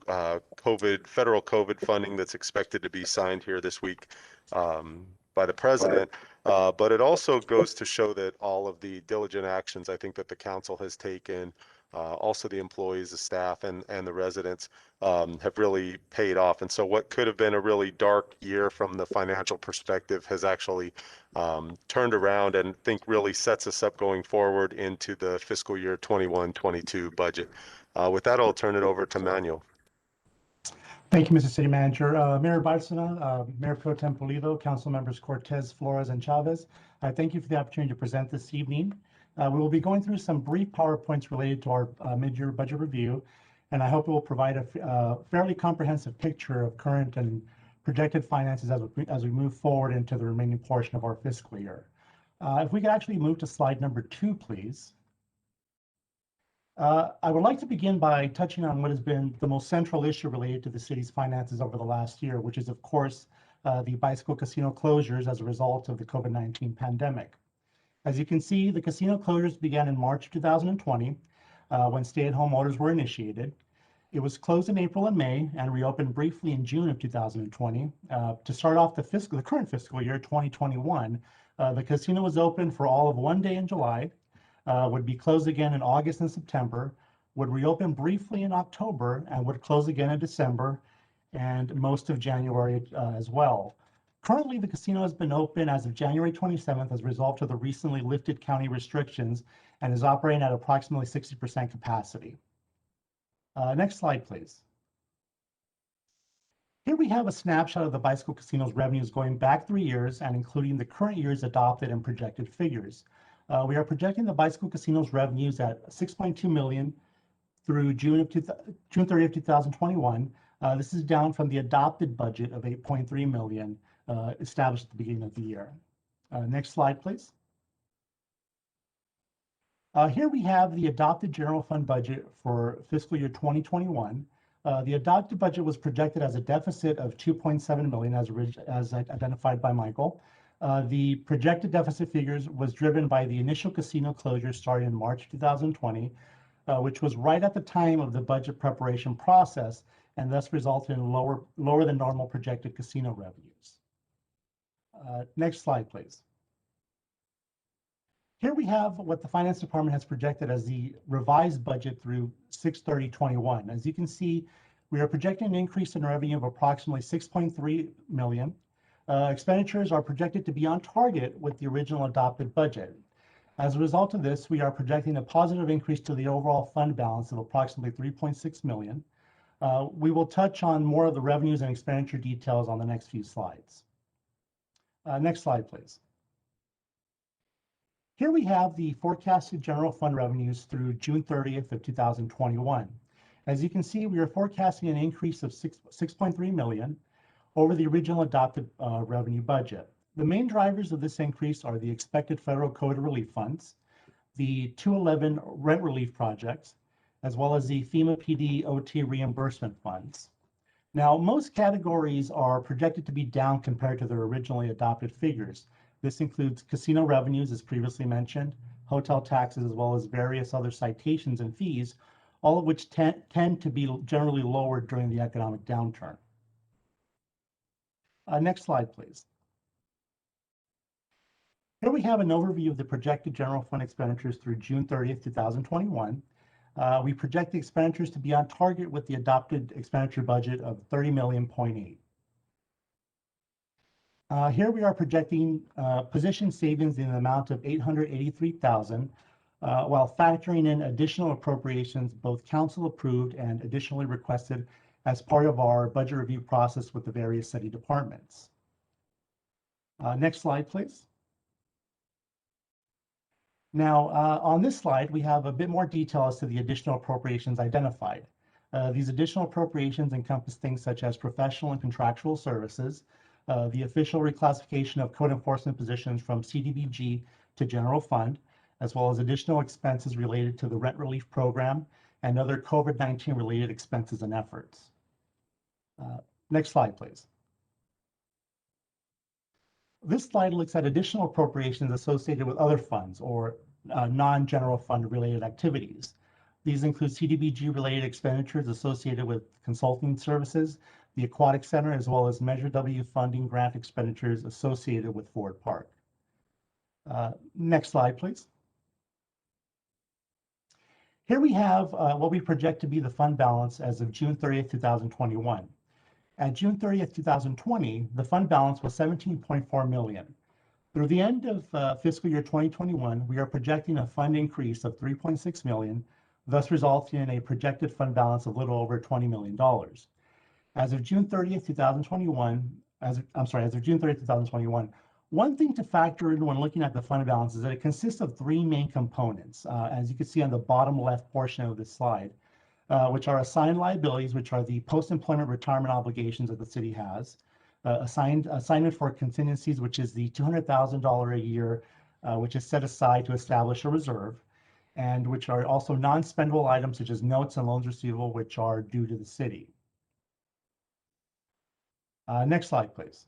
F: federal COVID funding that's expected to be signed here this week by the president. But it also goes to show that all of the diligent actions I think that the council has taken, also the employees, the staff, and the residents have really paid off. And so what could have been a really dark year from the financial perspective has actually turned around, and I think really sets us up going forward into the fiscal year 21-22 budget. With that, I'll turn it over to Manuel.
O: Thank you, Mr. City Manager. Mayor Barcena, Mayor Pro Tem Pulido, Council Members Cortez, Flores, and Chavez, I thank you for the opportunity to present this evening. We will be going through some brief PowerPoints related to our mid-year budget review, and I hope it will provide a fairly comprehensive picture of current and projected finances as we move forward into the remaining portion of our fiscal year. If we could actually move to slide number 2, please. I would like to begin by touching on what has been the most central issue related to the city's finances over the last year, which is, of course, the Bicycle Casino closures as a result of the COVID-19 pandemic. As you can see, the casino closures began in March 2020, when stay-at-home orders were initiated. It was closed in April and May and reopened briefly in June of 2020. To start off the current fiscal year, 2021, the casino was open for all of one day in July, would be closed again in August and September, would reopen briefly in October, and would close again in December and most of January as well. Currently, the casino has been open as of January 27th as a result of the recently lifted county restrictions and is operating at approximately 60% capacity. Next slide, please. Here we have a snapshot of the Bicycle Casino's revenues going back 3 years and including the current year's adopted and projected figures. We are projecting the Bicycle Casino's revenues at $6.2 million through June 30th, 2021. This is down from the adopted budget of $8.3 million established at the beginning of the year. Next slide, please. Here we have the adopted general fund budget for fiscal year 2021. The adopted budget was projected as a deficit of $2.7 million as identified by Michael. The projected deficit figures was driven by the initial casino closure starting in March 2020, which was right at the time of the budget preparation process, and thus resulted in lower than normal projected casino revenues. Next slide, please. Here we have what the Finance Department has projected as the revised budget through 6/30/21. As you can see, we are projecting an increase in revenue of approximately 6.3 million. Expenditures are projected to be on target with the original adopted budget. As a result of this, we are projecting a positive increase to the overall fund balance of approximately 3.6 million. We will touch on more of the revenues and expenditure details on the next few slides. Next slide, please. Here we have the forecasted general fund revenues through June 30th of 2021. As you can see, we are forecasting an increase of 6.3 million over the original adopted revenue budget. The main drivers of this increase are the expected federal COVID relief funds, the 211 rent relief projects, as well as the FEMA PD OT reimbursement funds. Now, most categories are projected to be down compared to their originally adopted figures. This includes casino revenues, as previously mentioned, hotel taxes, as well as various other citations and fees, all of which tend to be generally lower during the economic downturn. Next slide, please. Here we have an overview of the projected general fund expenditures through June 30th, 2021. We project the expenditures to be on target with the adopted expenditure budget of 30.8 million. Here we are projecting position savings in the amount of 883,000, while factoring in additional appropriations, both council approved and additionally requested as part of our budget review process with the various city departments. Next slide, please. Now, on this slide, we have a bit more detail as to the additional appropriations identified. These additional appropriations encompass things such as professional and contractual services, the official reclassification of code enforcement positions from CDBG to general fund, as well as additional expenses related to the rent relief program and other COVID-19 related expenses and efforts. Next slide, please. This slide looks at additional appropriations associated with other funds or non-general fund related activities. These include CDBG related expenditures associated with consulting services, the Aquatic Center, as well as Measure W funding grant expenditures associated with Ford Park. Next slide, please. Here we have what we project to be the fund balance as of June 30th, 2021. At June 30th, 2020, the fund balance was 17.4 million. Through the end of fiscal year 2021, we are projecting a fund increase of 3.6 million, thus resulting in a projected fund balance of a little over $20 million. As of June 30th, 2021, as of June 30th, 2021, one thing to factor in when looking at the fund balance is that it consists of three main components, as you can see on the bottom left portion of this slide, which are assigned liabilities, which are the post-employment retirement obligations that the city has, assignment for contingencies, which is the $200,000 a year, which is set aside to establish a reserve, and which are also non-spendable items such as notes and loans receivable, which are due to the city. Next slide, please.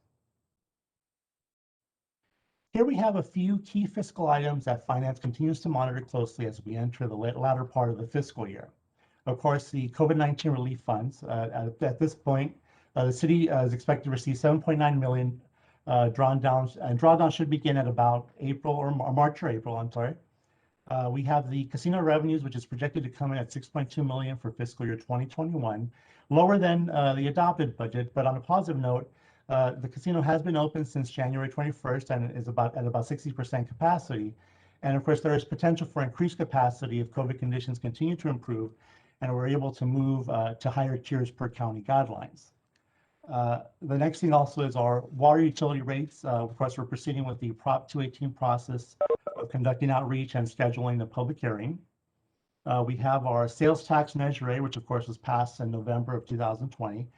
O: Here we have a few key fiscal items that Finance continues to monitor closely as we enter the latter part of the fiscal year. Of course, the COVID-19 relief funds. At this point, the city is expected to receive 7.9 million drawdowns, and drawdown should begin at about March or April, I'm sorry. We have the casino revenues, which is projected to come in at 6.2 million for fiscal year 2021, lower than the adopted budget, but on a positive note, the casino has been open since January 21st and is at about 60% capacity. And of course, there is potential for increased capacity if COVID conditions continue to improve and we're able to move to higher tiers per county guidelines. The next thing also is our water utility rates. Of course, we're proceeding with the Prop 218 process of conducting outreach and scheduling the public hearing. We have our sales tax measure rate, which of course was passed in November of 2020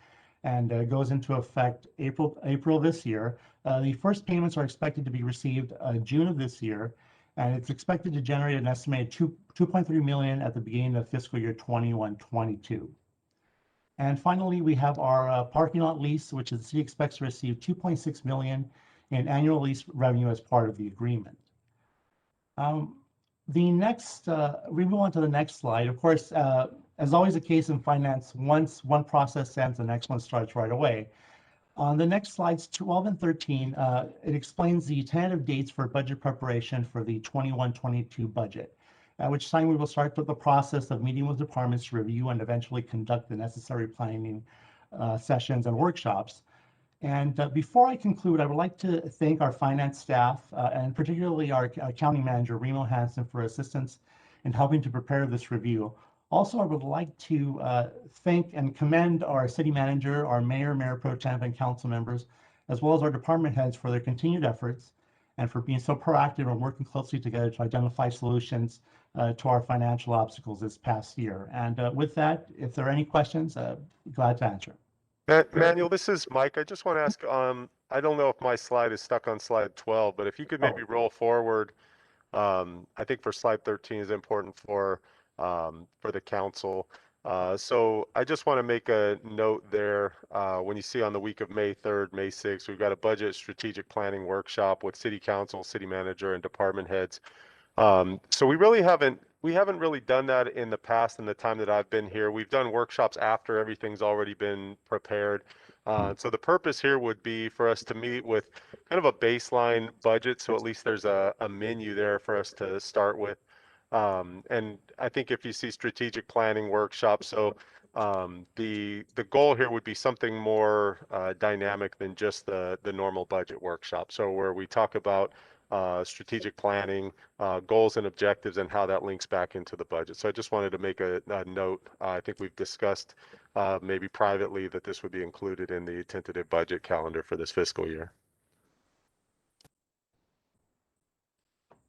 O: and goes into effect April this year. The first payments are expected to be received June of this year, and it's expected to generate an estimated 2.3 million at the beginning of fiscal year 21-22. And finally, we have our parking lot lease, which the city expects to receive 2.6 million in annual lease revenue as part of the agreement. We move on to the next slide. Of course, as always the case in finance, once one process ends, the next one starts right away. On the next slides 12 and 13, it explains the tentative dates for budget preparation for the 21-22 budget, at which time we will start the process of meeting with departments to review and eventually conduct the necessary planning sessions and workshops. And before I conclude, I would like to thank our finance staff and particularly our accounting manager, Remo Hansen, for assistance in helping to prepare this review. Also, I would like to thank and commend our city manager, our mayor, mayor pro tem, and council members, as well as our department heads for their continued efforts and for being so proactive and working closely together to identify solutions to our financial obstacles this past year. And with that, if there are any questions, glad to answer.
F: Manuel, this is Mike. I just want to ask, I don't know if my slide is stuck on slide 12, but if you could maybe roll forward, I think for slide 13 is important for the council. So I just want to make a note there. When you see on the week of May 3rd, May 6th, we've got a budget strategic planning workshop with city council, city manager, and department heads. So we haven't really done that in the past in the time that I've been here. We've done workshops after everything's already been prepared. So the purpose here would be for us to meet with kind of a baseline budget, so at least there's a menu there for us to start with. And I think if you see strategic planning workshops, so the goal here would be something more dynamic than just the normal budget workshop. So where we talk about strategic planning, goals and objectives, and how that links back into the budget. So I just wanted to make a note. I think we've discussed maybe privately that this would be included in the tentative budget calendar for this fiscal year.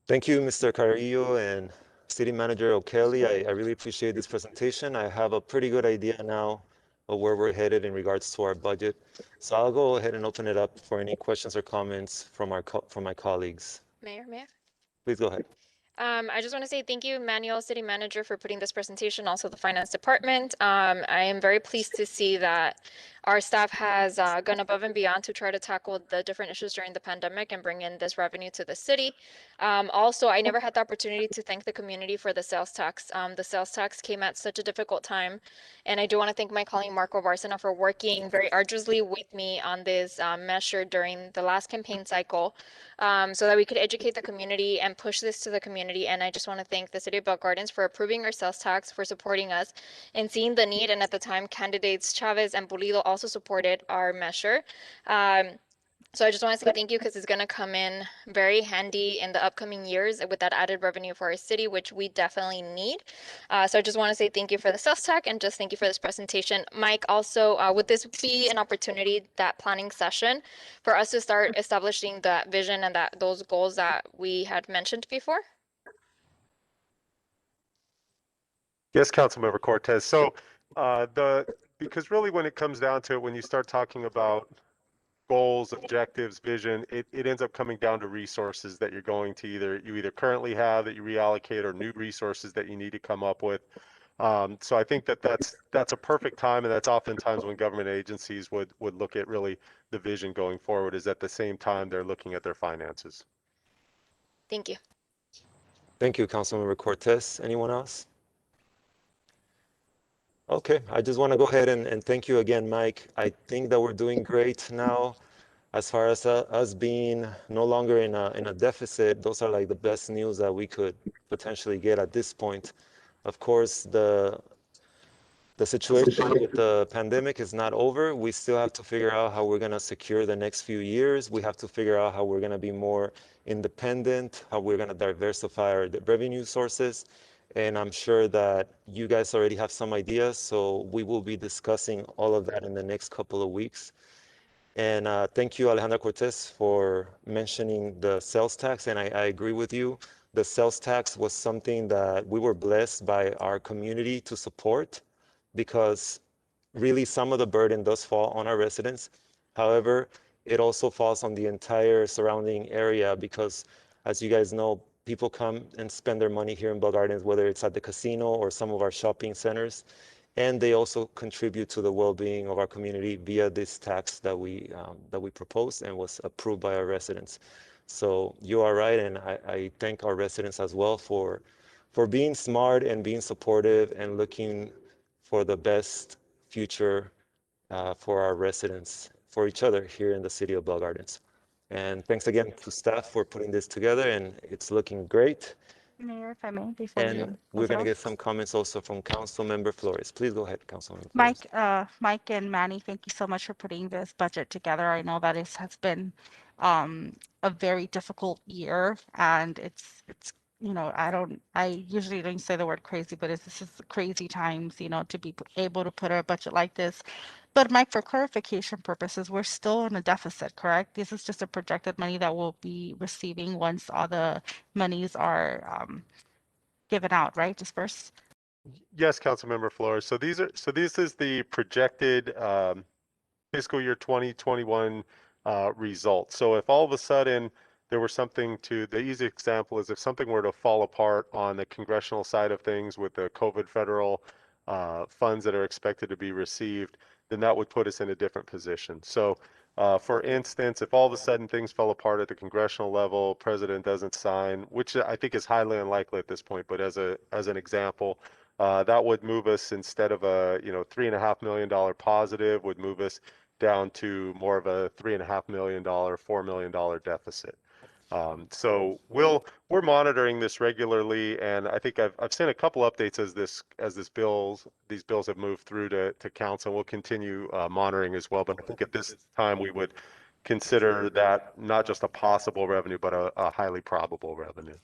A: Thank you, Mr. Carrillo and City Manager O'Kelly. I really appreciate this presentation. I have a pretty good idea now of where we're headed in regards to our budget. So I'll go ahead and open it up for any questions or comments from my colleagues.
D: Mayor.
A: Please go ahead.
D: I just want to say thank you, Manuel, City Manager, for putting this presentation, also the Finance Department. I am very pleased to see that our staff has gone above and beyond to try to tackle the different issues during the pandemic and bring in this revenue to the city. Also, I never had the opportunity to thank the community for the sales tax. The sales tax came at such a difficult time, and I do want to thank my colleague Marco Barcena for working very arduously with me on this measure during the last campaign cycle, so that we could educate the community and push this to the community. And I just want to thank the City of Bell Gardens for approving our sales tax, for supporting us and seeing the need. And at the time, candidates Chavez and Pulido also supported our measure. So I just want to say thank you, because it's going to come in very handy in the upcoming years with that added revenue for our city, which we definitely need. So I just want to say thank you for the sales tax and just thank you for this presentation. Mike, also, would this be an opportunity, that planning session, for us to start establishing that vision and those goals that we had mentioned before?
F: Yes, Councilmember Cortez. So because really when it comes down to it, when you start talking about goals, objectives, vision, it ends up coming down to resources that you're going to either currently have that you reallocate, or new resources that you need to come up with. So I think that's a perfect time, and that's oftentimes when government agencies would look at really the vision going forward, is at the same time they're looking at their finances.
D: Thank you.
A: Thank you, Councilmember Cortez. Anyone else? Okay, I just want to go ahead and thank you again, Mike. I think that we're doing great now. As far as us being no longer in a deficit, those are like the best news that we could potentially get at this point. Of course, the situation with the pandemic is not over. We still have to figure out how we're going to secure the next few years. We have to figure out how we're going to be more independent, how we're going to diversify our revenue sources. And I'm sure that you guys already have some ideas, so we will be discussing all of that in the next couple of weeks. And thank you, Alejandra Cortez, for mentioning the sales tax. And I agree with you. The sales tax was something that we were blessed by our community to support, because really some of the burden does fall on our residents. However, it also falls on the entire surrounding area, because as you guys know, people come and spend their money here in Bell Gardens, whether it's at the casino or some of our shopping centers. and they also contribute to the well-being of our community via this tax that we proposed and was approved by our residents. So you are right, and I thank our residents as well for being smart and being supportive and looking for the best future for our residents, for each other here in the city of Bell Gardens. And thanks again to staff for putting this together, and it's looking great.
J: Mayor, if I may, before
A: And
J: you
A: we're
J: close it
A: going to
J: off.
A: get some comments also from Council Member Flores. Please go ahead, Councilmember Flores.
J: Mike and Manny, thank you so much for putting this budget together. I know that it has been a very difficult year, and it's I usually don't say the word crazy, but this is crazy times, to be able to put a budget like this. But Mike, for clarification purposes, we're still in a deficit, correct? This is just a projected money that we'll be receiving once all the monies are given out, right? Dispersed.
F: Yes, Councilmember Flores. So this is the projected fiscal year 2021 results. So if all of a sudden there were something the easy example is if something were to fall apart on the congressional side of things with the COVID federal funds that are expected to be received, then that would put us in a different position. So for instance, if all of a sudden things fell apart at the congressional level, president doesn't sign, which I think is highly unlikely at this point, but as an example, that would move us, instead of a $3.5 million positive, would move us down to more of a $3.5 million, $4 million deficit. So we're monitoring this regularly, and I think I've seen a couple updates as these bills have moved through to council. We'll continue monitoring as well, but I think at this time we would consider that not just a possible revenue, but a highly probable revenue.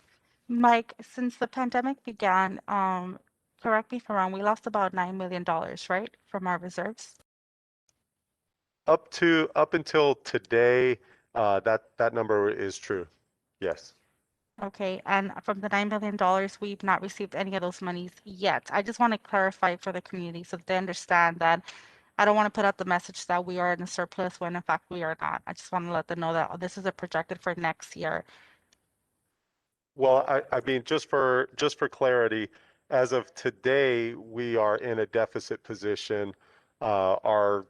J: Mike, since the pandemic began, correct me if I'm wrong, we lost about $9 million, right, from our reserves?
F: Up until today, that number is true. Yes.
J: Okay, and from the $9 million, we've not received any of those monies yet. I just want to clarify for the community so that they understand that I don't want to put out the message that we are in a surplus when in fact we are not. I just want to let them know that this is a projected for next year.
F: Well, I mean, just for clarity, as of today, we are in a deficit position. Our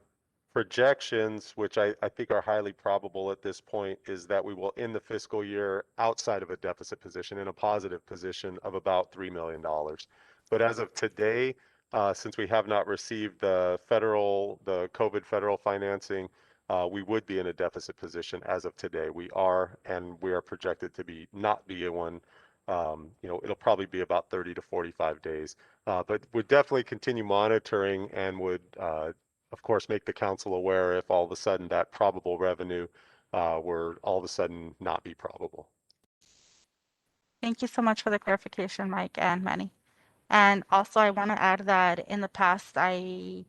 F: projections, which I think are highly probable at this point, is that we will end the fiscal year outside of a deficit position, in a positive position of about $3 million. But as of today, since we have not received the COVID federal financing, we would be in a deficit position as of today. We are projected to not be in one. It'll probably be about 30 to 45 days, but would definitely continue monitoring and would, of course, make the council aware if all of a sudden that probable revenue were all of a sudden not be probable.
J: Thank you so much for the clarification, Mike and Manny. And also, I want to add that in the past, I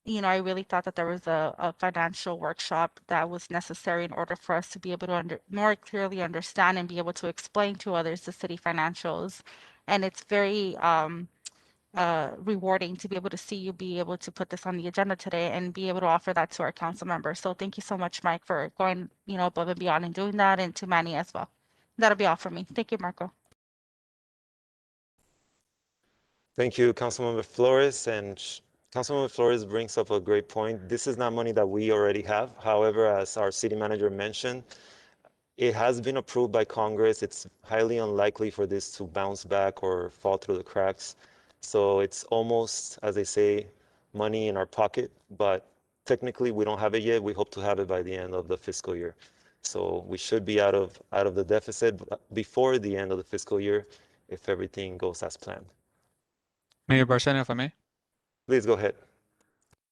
J: really thought that there was a financial workshop that was necessary in order for us to be able to more clearly understand and be able to explain to others the city financials. And it's very rewarding to be able to see you be able to put this on the agenda today and be able to offer that to our council members. So thank you so much, Mike, for going, above and beyond and doing that, and to Manny as well. That'll be all for me. Thank you, Marco.
A: Thank you, Councilmember Flores. And Councilmember Flores brings up a great point. This is not money that we already have. However, as our city manager mentioned, it has been approved by Congress. It's highly unlikely for this to bounce back or fall through the cracks. So it's almost, as they say, money in our pocket, but technically we don't have it yet. We hope to have it by the end of the fiscal year. So we should be out of the deficit before the end of the fiscal year if everything goes as planned.
G: Mayor Barcena, if I may.
A: Please go ahead.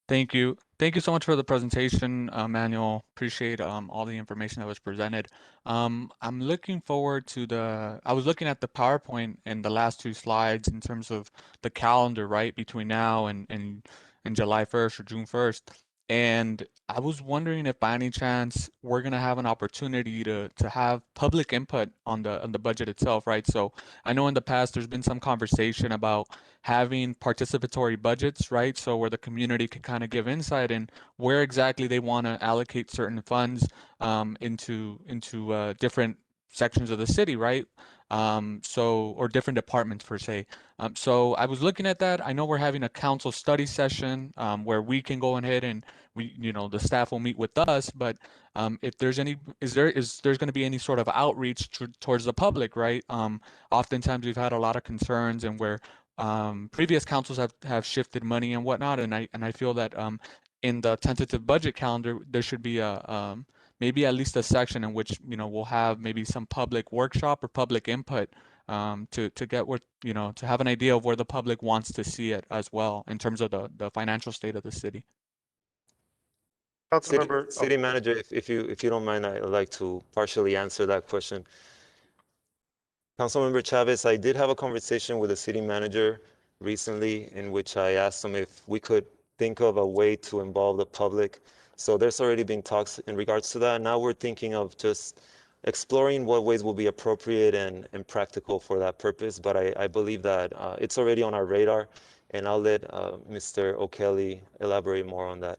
G: Thank you. Thank you so much for the presentation, Manuel. Appreciate all the information that was presented. I'm looking forward to I was looking at the PowerPoint and the last two slides in terms of the calendar, right, between now and July 1st or June 1st. And I was wondering if by any chance we're gonna have an opportunity to have public input on the budget itself, right? So I know in the past there's been some conversation about having participatory budgets, right? So where the community can kind of give insight in where exactly they want to allocate certain funds into different sections of the city, right? Or different departments per se. So I was looking at that. I know we're having a council study session where we can go ahead and the staff will meet with us, but if there's there's going to be any sort of outreach towards the public, right? Oftentimes we've had a lot of concerns and where previous councils have shifted money and whatnot, and I feel that in the tentative budget calendar there should be a maybe at least a section in which we'll have maybe some public workshop or public input to get what to have an idea of where the public wants to see it as well in terms of the financial state of the city.
A: City Manager, if you don't mind, I'd like to partially answer that question. Councilmember Chavez, I did have a conversation with the city manager recently in which I asked him if we could think of a way to involve the public. So there's already been talks in regards to that. Now we're thinking of just exploring what ways will be appropriate and practical for that purpose. But I believe that it's already on our radar, and I'll let Mr. O'Kelly elaborate more on that.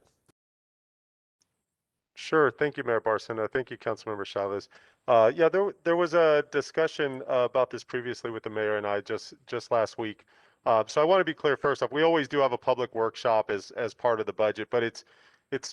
F: Sure. Thank you, Mayor Barcena. Thank you, Councilmember Chavez. Yeah, there was a discussion about this previously with the mayor and I just last week. So I want to be clear first off, we always do have a public workshop as part of the budget, but it's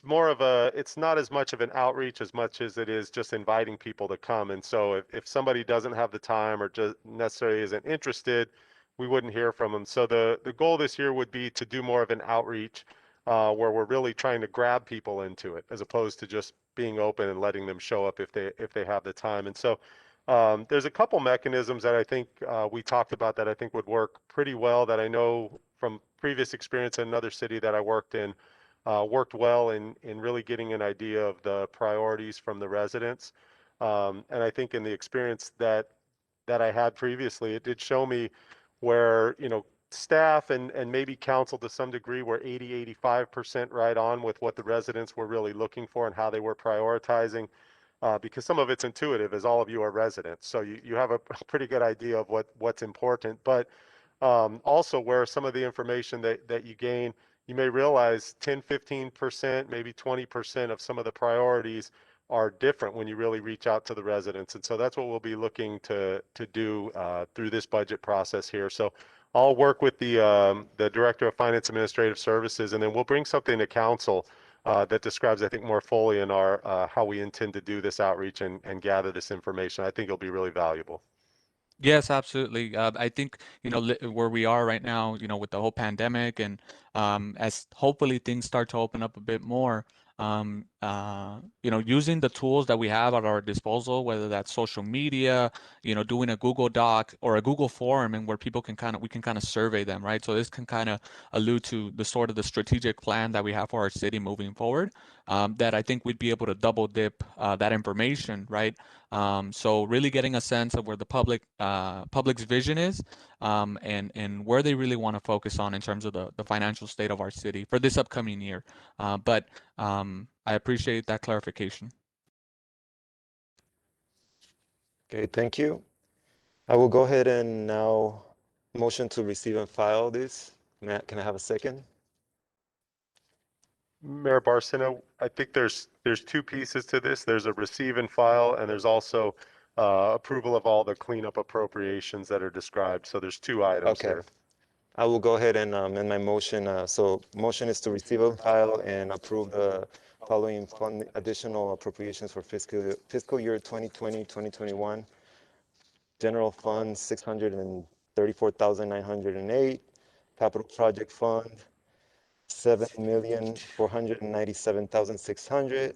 F: more of it's not as much of an outreach as much as it is just inviting people to come. And so if somebody doesn't have the time or just necessarily isn't interested, we wouldn't hear from them. So the goal this year would be to do more of an outreach where we're really trying to grab people into it as opposed to just being open and letting them show up if they have the time. And so there's a couple mechanisms that I think we talked about that I think would work pretty well, that I know from previous experience in another city that I worked in, worked well in really getting an idea of the priorities from the residents. And I think in the experience that I had previously, it did show me where, staff and maybe council to some degree were 85% right on with what the residents were really looking for and how they were prioritizing, because some of it's intuitive, as all of you are residents. So you have a pretty good idea of what's important, but also where some of the information that you gain, you may realize 10, 15%, maybe 20% of some of the priorities are different when you really reach out to the residents. And so that's what we'll be looking to do through this budget process here. So I'll work with the Director of Finance Administrative Services, and then we'll bring something to council that describes, I think, more fully in our how we intend to do this outreach and gather this information. I think it'll be really valuable.
G: Yes, absolutely. I think, where we are right now, with the whole pandemic and as hopefully things start to open up a bit more, using the tools that we have at our disposal, whether that's social media, doing a Google Doc or a Google form and where people we can kind of survey them, right? So this can kind of allude to the sort of the strategic plan that we have for our city moving forward, that I think we'd be able to double dip that information, right? So really getting a sense of where the public's vision is, and where they really want to focus on in terms of the financial state of our city for this upcoming year. But I appreciate that clarification.
A: Okay, thank you. I will go ahead and now motion to receive and file this. Can I have a second?
F: Mayor Barcena, I think there's two pieces to this. There's a receive and file, and there's also approval of all the cleanup appropriations that are described. So there's two items there.
A: I will go ahead and amend my motion. So motion is to receive and file and approve the following additional appropriations for fiscal year 2020, 2021. General Fund, 634,908. Capital Project Fund, 7,497,600.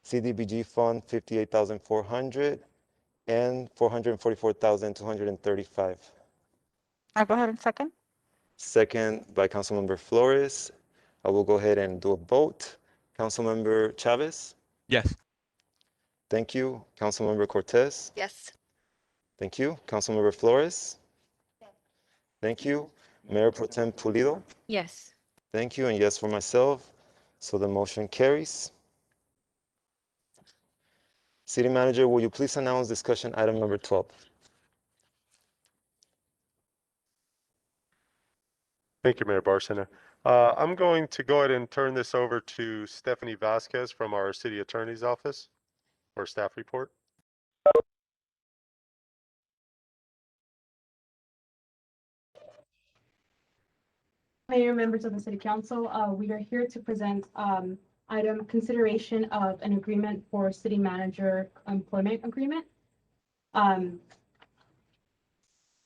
A: CDBG Fund, 58,400, and 444,235.
J: I'll go ahead and second.
A: Second by Councilmember Flores. I will go ahead and do a vote. Councilmember Chavez?
G: Yes.
A: Thank you. Councilmember Cortez?
D: Yes.
A: Thank you. Councilmember Flores? Thank you. Mayor Pro Tem Pulido?
K: Yes.
A: Thank you, and yes for myself. So the motion carries. City Manager, will you please announce discussion item number 12?
F: Thank you, Mayor Barcena. I'm going to go ahead and turn this over to Stephanie Vasquez from our City Attorney's Office for staff report.
E: Mayor, members of the City Council, we are here to present item consideration of an agreement for city manager employment agreement.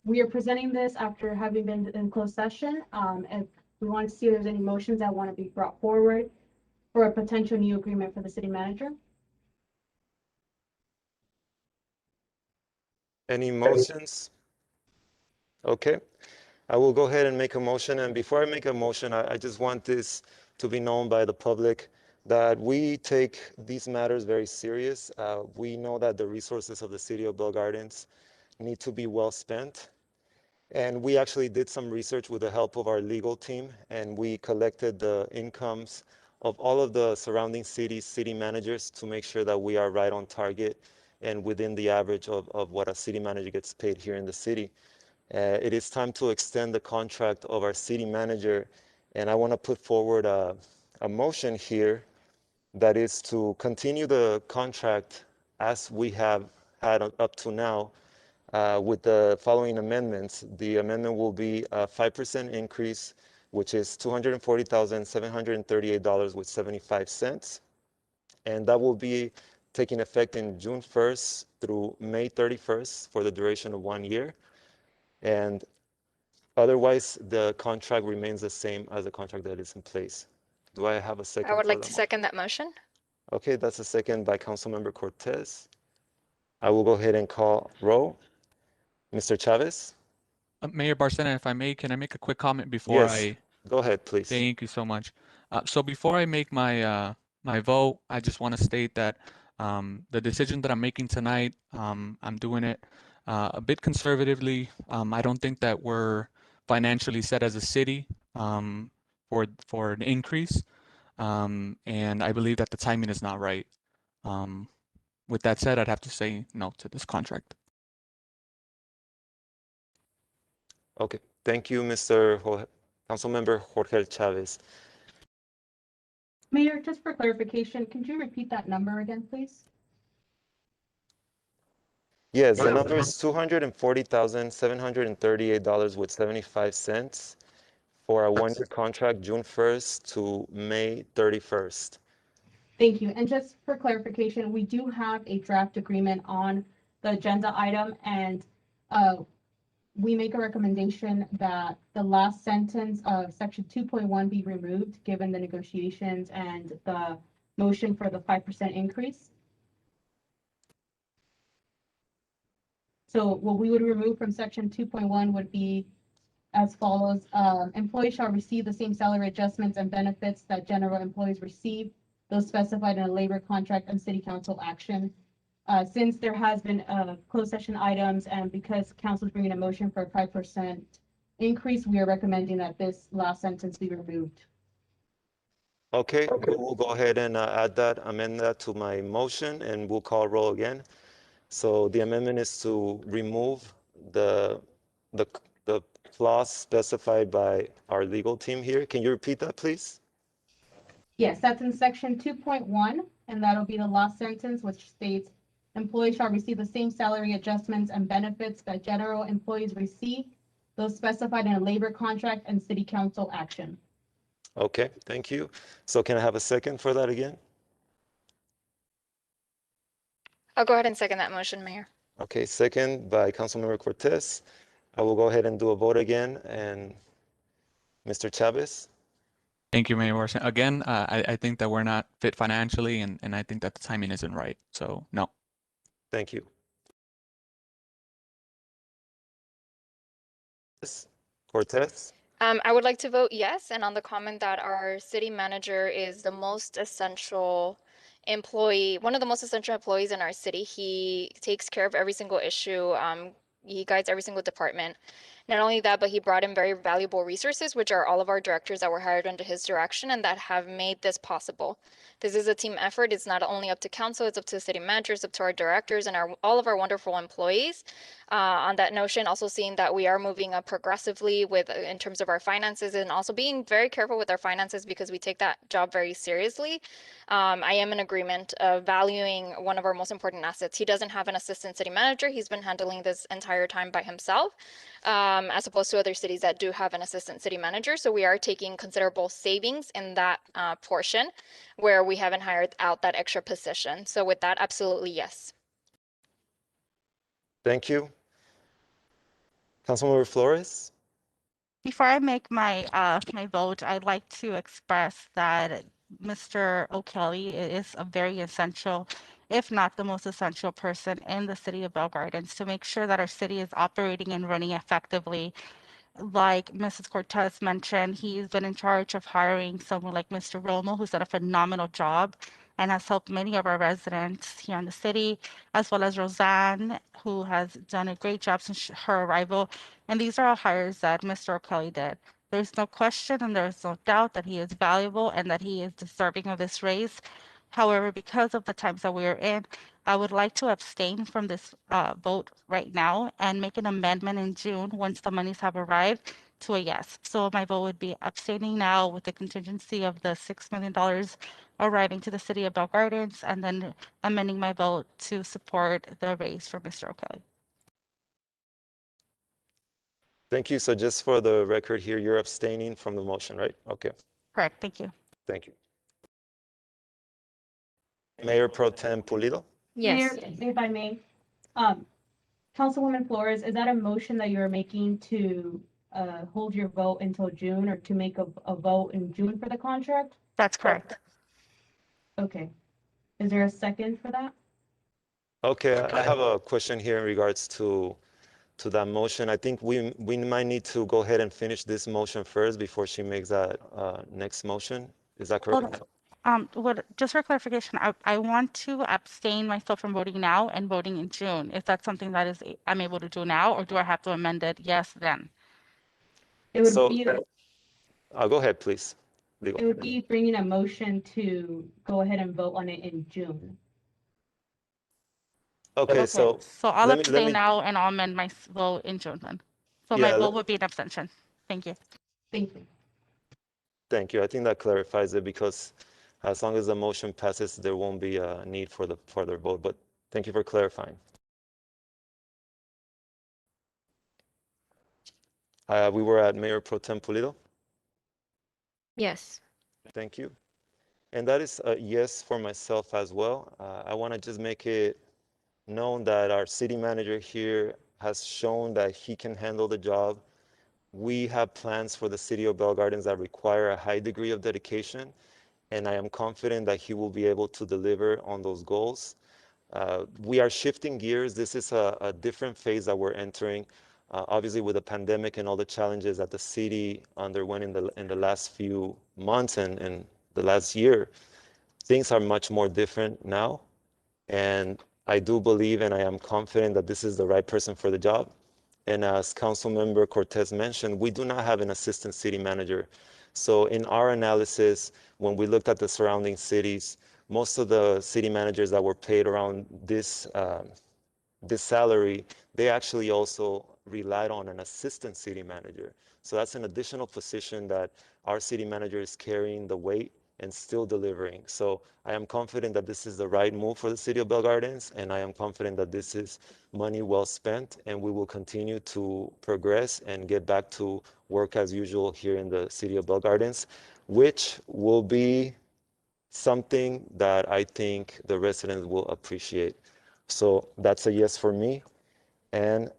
E: We are presenting this after having been in closed session. And we want to see if there's any motions that want to be brought forward for a potential new agreement for the city manager.
A: Any motions? Okay. I will go ahead and make a motion. And before I make a motion, I just want this to be known by the public that we take these matters very serious. We know that the resources of the city of Bell Gardens need to be well spent. And we actually did some research with the help of our legal team, and we collected the incomes of all of the surrounding cities, city managers, to make sure that we are right on target and within the average of what a city manager gets paid here in the city. It is time to extend the contract of our city manager, and I want to put forward a motion here that is to continue the contract as we have had up to now with the following amendments. The amendment will be a 5% increase, which is $240,738.75. And that will be taking effect in June 1st through May 31st for the duration of 1 year. And otherwise, the contract remains the same as the contract that is in place. Do I have a second?
D: I would
A: for
D: like
A: the
D: to
A: motion?
D: second that motion.
A: Okay, that's a second by Councilmember Cortez. I will go ahead and call roll. Mr. Chavez?
G: Mayor Barcena, if I may, can I make a quick comment before
A: Yes,
G: I?
A: go ahead, please.
G: Thank you so much. So before I make my my vote, I just want to state that the decision that I'm making tonight, I'm doing it a bit conservatively. I don't think that we're financially set as a city for an increase, and I believe that the timing is not right. With that said, I'd have to say no to this contract.
A: Okay, thank you, Councilmember Jorge Chavez.
E: Mayor, just for clarification, could you repeat that number again, please?
A: Yes, the number is $240,738.75 for a one-year contract, June 1st to May 31st.
E: Thank you. And just for clarification, we do have a draft agreement on the agenda item, and we make a recommendation that the last sentence of section 2.1 be removed, given the negotiations and the motion for the 5% increase. So what we would remove from section 2.1 would be as follows. Employees shall receive the same salary adjustments and benefits that general employees receive, those specified in a labor contract and city council action. Since there has been closed session items and because council is bringing a motion for a 5% increase, we are recommending that this last sentence be removed.
A: Okay, we'll go ahead and amend that to my motion, and we'll call roll again. So the amendment is to remove the clause specified by our legal team here. Can you repeat that, please?
E: Yes, that's in section 2.1, and that'll be the last sentence, which states employees shall receive the same salary adjustments and benefits that general employees receive, those specified in a labor contract and city council action.
A: Okay, thank you. So can I have a second for that again?
D: I'll go ahead and second that motion, Mayor.
A: Okay, second by Councilmember Cortez. I will go ahead and do a vote again. And Mr. Chavez?
G: Thank you, Mayor Barcena. Again, I think that we're not fit financially, and I think that the timing isn't right. So no.
A: Thank you. Cortez?
D: I would like to vote yes, and on the comment that our city manager is the most essential employee, one of the most essential employees in our city. He takes care of every single issue. He guides every single department. Not only that, but he brought in very valuable resources, which are all of our directors that were hired under his direction and that have made this possible. This is a team effort. It's not only up to council, it's up to the city managers, up to our directors and all of our wonderful employees. On that notion, also seeing that we are moving up progressively in terms of our finances and also being very careful with our finances because we take that job very seriously. I am in agreement of valuing one of our most important assets. He doesn't have an assistant city manager. He's been handling this entire time by himself. as opposed to other cities that do have an assistant city manager. So we are taking considerable savings in that portion where we haven't hired out that extra position. So with that, absolutely yes.
A: Thank you. Councilmember Flores?
J: Before I make my my vote, I'd like to express that Mr. O'Kelly is a very essential, if not the most essential person in the city of Bell Gardens to make sure that our city is operating and running effectively. Like Mrs. Cortez mentioned, he's been in charge of hiring someone like Mr. Romo, who's done a phenomenal job and has helped many of our residents here in the city, as well as Roseanne, who has done a great job since her arrival. And these are all hires that Mr. O'Kelly did. There's no question and there's no doubt that he is valuable and that he is deserving of this raise. However, because of the times that we are in, I would like to abstain from this vote right now and make an amendment in June once the monies have arrived to a yes. So my vote would be abstaining now with the contingency of the $6 million arriving to the city of Bell Gardens and then amending my vote to support the raise for Mr. O'Kelly.
A: Thank you. So just for the record here, you're abstaining from the motion, right? Okay,
J: Correct. Thank you.
A: thank you. Mayor Pro Tem Pulido?
K: Yes.
E: Mayor, if I may, Councilwoman Flores, is that a motion that you're making to hold your vote until June or to make a vote in June for the contract?
J: That's correct.
E: Okay. Is there a second for that?
A: Okay, I have a question here in regards to that motion. I think we might need to go ahead and finish this motion first before she makes that next motion. Is that correct?
J: Just for clarification, I want to abstain myself from voting now and voting in June. Is that something that I'm able to do now, or do I have to amend it? Yes, then.
E: It would
A: So,
E: be,
A: go ahead, please. Legal.
E: it would be bringing a motion to go ahead and vote on it in June.
A: Okay, so
J: I'll
A: let
J: abstain
A: me
J: now and I'll amend my vote in June then. So my
A: yeah,
J: vote would be an abstention. Thank you.
E: Thank you.
A: thank you. I think that clarifies it because as long as the motion passes, there won't be a need for the further vote. But thank you for clarifying. We were at Mayor Pro Tem Pulido.
K: Yes.
A: Thank you. And that is a yes for myself as well. I want to just make it known that our city manager here has shown that he can handle the job. We have plans for the city of Bell Gardens that require a high degree of dedication, and I am confident that he will be able to deliver on those goals. We are shifting gears. This is a different phase that we're entering. Obviously, with the pandemic and all the challenges that the city underwent in the last few months and the last year, things are much more different now. And I do believe and I am confident that this is the right person for the job. And as Councilmember Cortez mentioned, we do not have an assistant city manager. So in our analysis, when we looked at the surrounding cities, most of the city managers that were paid around this salary, they actually also relied on an assistant city manager. So that's an additional position that our city manager is carrying the weight and still delivering. So I am confident that this is the right move for the city of Bell Gardens, and I am confident that this is money well spent, and we will continue to progress and get back to work as usual here in the city of Bell Gardens, which will be something that I think the residents will appreciate. So that's a yes for me. And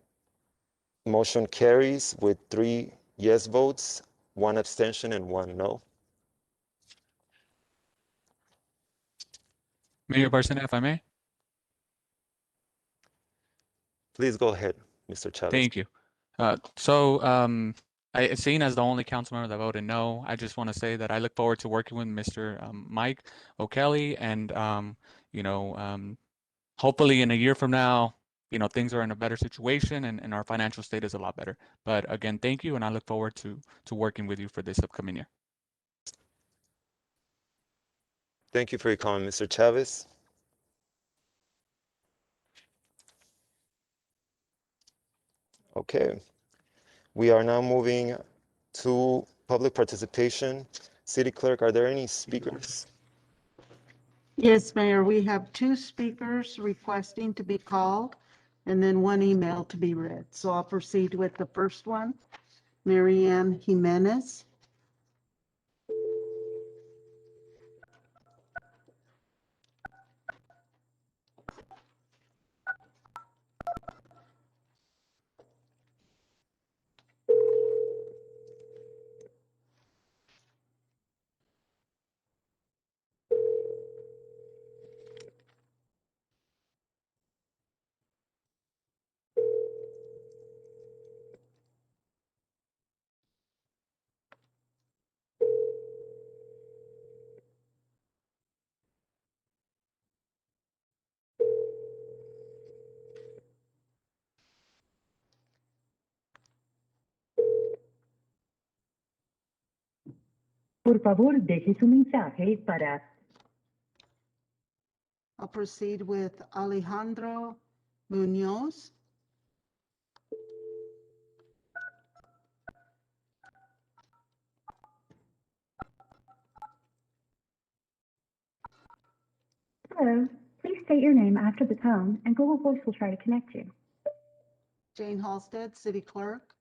A: motion carries with 3 yes votes, 1 abstention, and 1 no.
G: Mayor Barcena, if I may.
A: Please go ahead, Mr. Chavez.
G: Thank you. Seeing as the only council member that voted no, I just want to say that I look forward to working with Mr. Mike O'Kelly, and hopefully in a year from now, things are in a better situation and our financial state is a lot better. But again, thank you, and I look forward to working with you for this upcoming year.
A: Thank you for your comment, Mr. Chavez. Okay, we are now moving to public participation. City Clerk, are there any speakers?
B: Yes, Mayor, we have 2 speakers requesting to be called. and then one email to be read. So I'll proceed with the first one. Marianne Jimenez.
P: Por favor, deje su mensaje para...
B: I'll proceed with Alejandro Munoz.
P: Hello, please state your name after the tone, and Google Voice will try to connect you.
B: Jane Halstead, City Clerk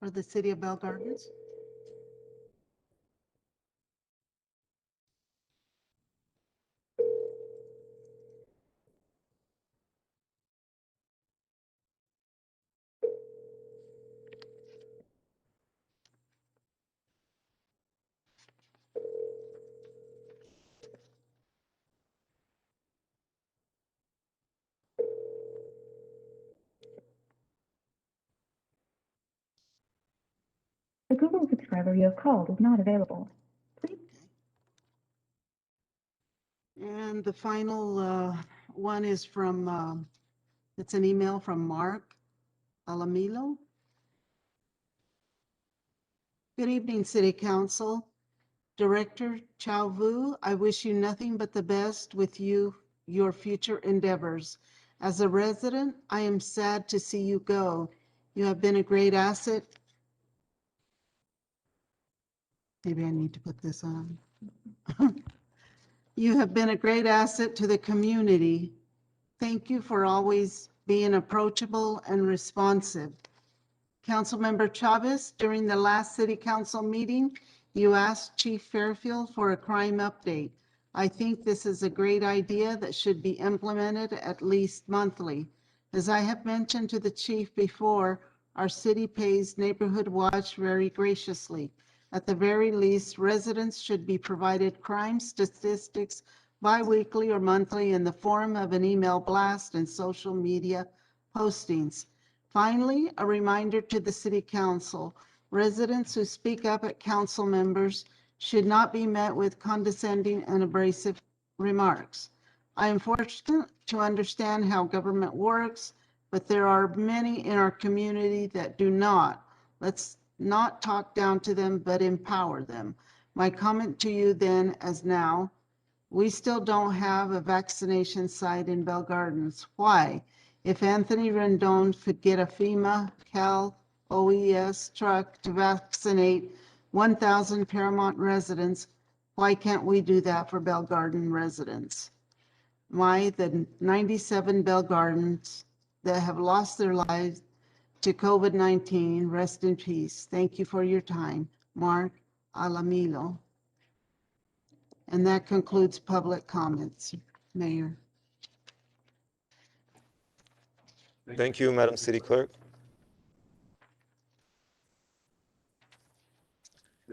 B: for the City of Bell Gardens.
P: The Google subscriber you have called is not available. Please.
B: And the final one is from, it's an email from Mark Alamilo. Good evening, City Council. Director Chow Vu, I wish you nothing but the best with your future endeavors. As a resident, I am sad to see you go. You have been a great asset. Maybe I need to put this on. You have been a great asset to the community. Thank you for always being approachable and responsive. Councilmember Chavez, during the last city council meeting, you asked Chief Fairfield for a crime update. I think this is a great idea that should be implemented at least monthly. As I have mentioned to the chief before, our city pays Neighborhood Watch very graciously. At the very least, residents should be provided crime statistics bi-weekly or monthly in the form of an email blast and social media postings. Finally, a reminder to the City Council. Residents who speak up at council members should not be met with condescending and abrasive remarks. I am fortunate to understand how government works, but there are many in our community that do not. Let's not talk down to them, but empower them. My comment to you then as now, we still don't have a vaccination site in Bell Gardens. Why? If Anthony Rendon could get a FEMA, Cal, OES truck to vaccinate 1,000 Paramount residents, why can't we do that for Bell Garden residents? The 97 Bell Gardens that have lost their lives to COVID-19, rest in peace. Thank you for your time. Mark Alamilo. And that concludes public comments, Mayor.
A: Thank you, Madam City Clerk.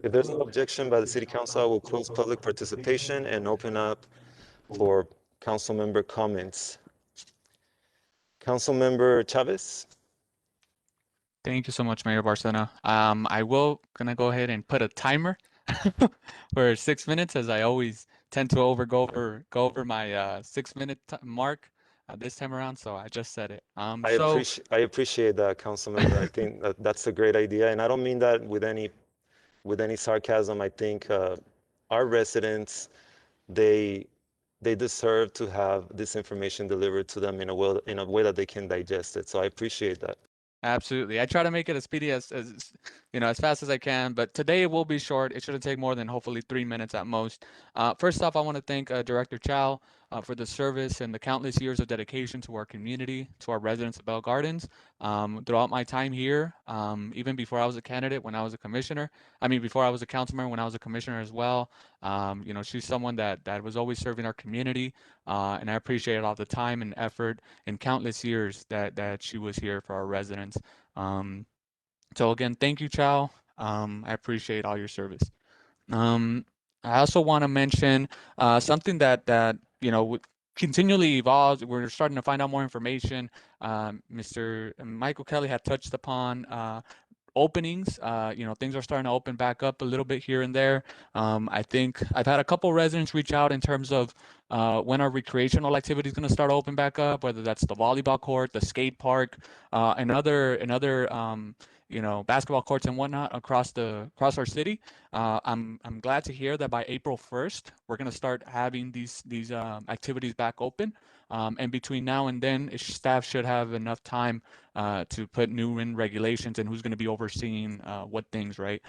A: If there's no objection by the City Council, I will close public participation and open up for council member comments. Council member Chavez.
G: Thank you so much, Mayor Barcena. I will gonna go ahead and put a timer for 6 minutes, as I always tend to go over my 6 minute mark this time around. So I just said it.
A: I appreciate that, council member. I think that's a great idea, and I don't mean that with any sarcasm. I think our residents, they deserve to have this information delivered to them in a way that they can digest it. So I appreciate that.
G: Absolutely. I try to make it as speedy as as fast as I can. But today it will be short. It shouldn't take more than hopefully 3 minutes at most. First off, I want to thank Director Chow for the service and the countless years of dedication to our community, to our residents of Bell Gardens. Throughout my time here, even before I was a candidate, when I was a commissioner, before I was a councilman, when I was a commissioner as well, she's someone that was always serving our community, and I appreciate all the time and effort and countless years that she was here for our residents. So again, thank you, Chow. I appreciate all your service. I also want to mention something that continually evolves. We're starting to find out more information. Mr. Michael Kelly had touched upon openings. Things are starting to open back up a little bit here and there. I think I've had a couple residents reach out in terms of when our recreational activities going to start open back up, whether that's the volleyball court, the skate park, and other basketball courts and whatnot across our city. I'm glad to hear that by April 1st we're going to start having these activities back open. And between now and then, staff should have enough time to put new in regulations and who's going to be overseeing what things, right?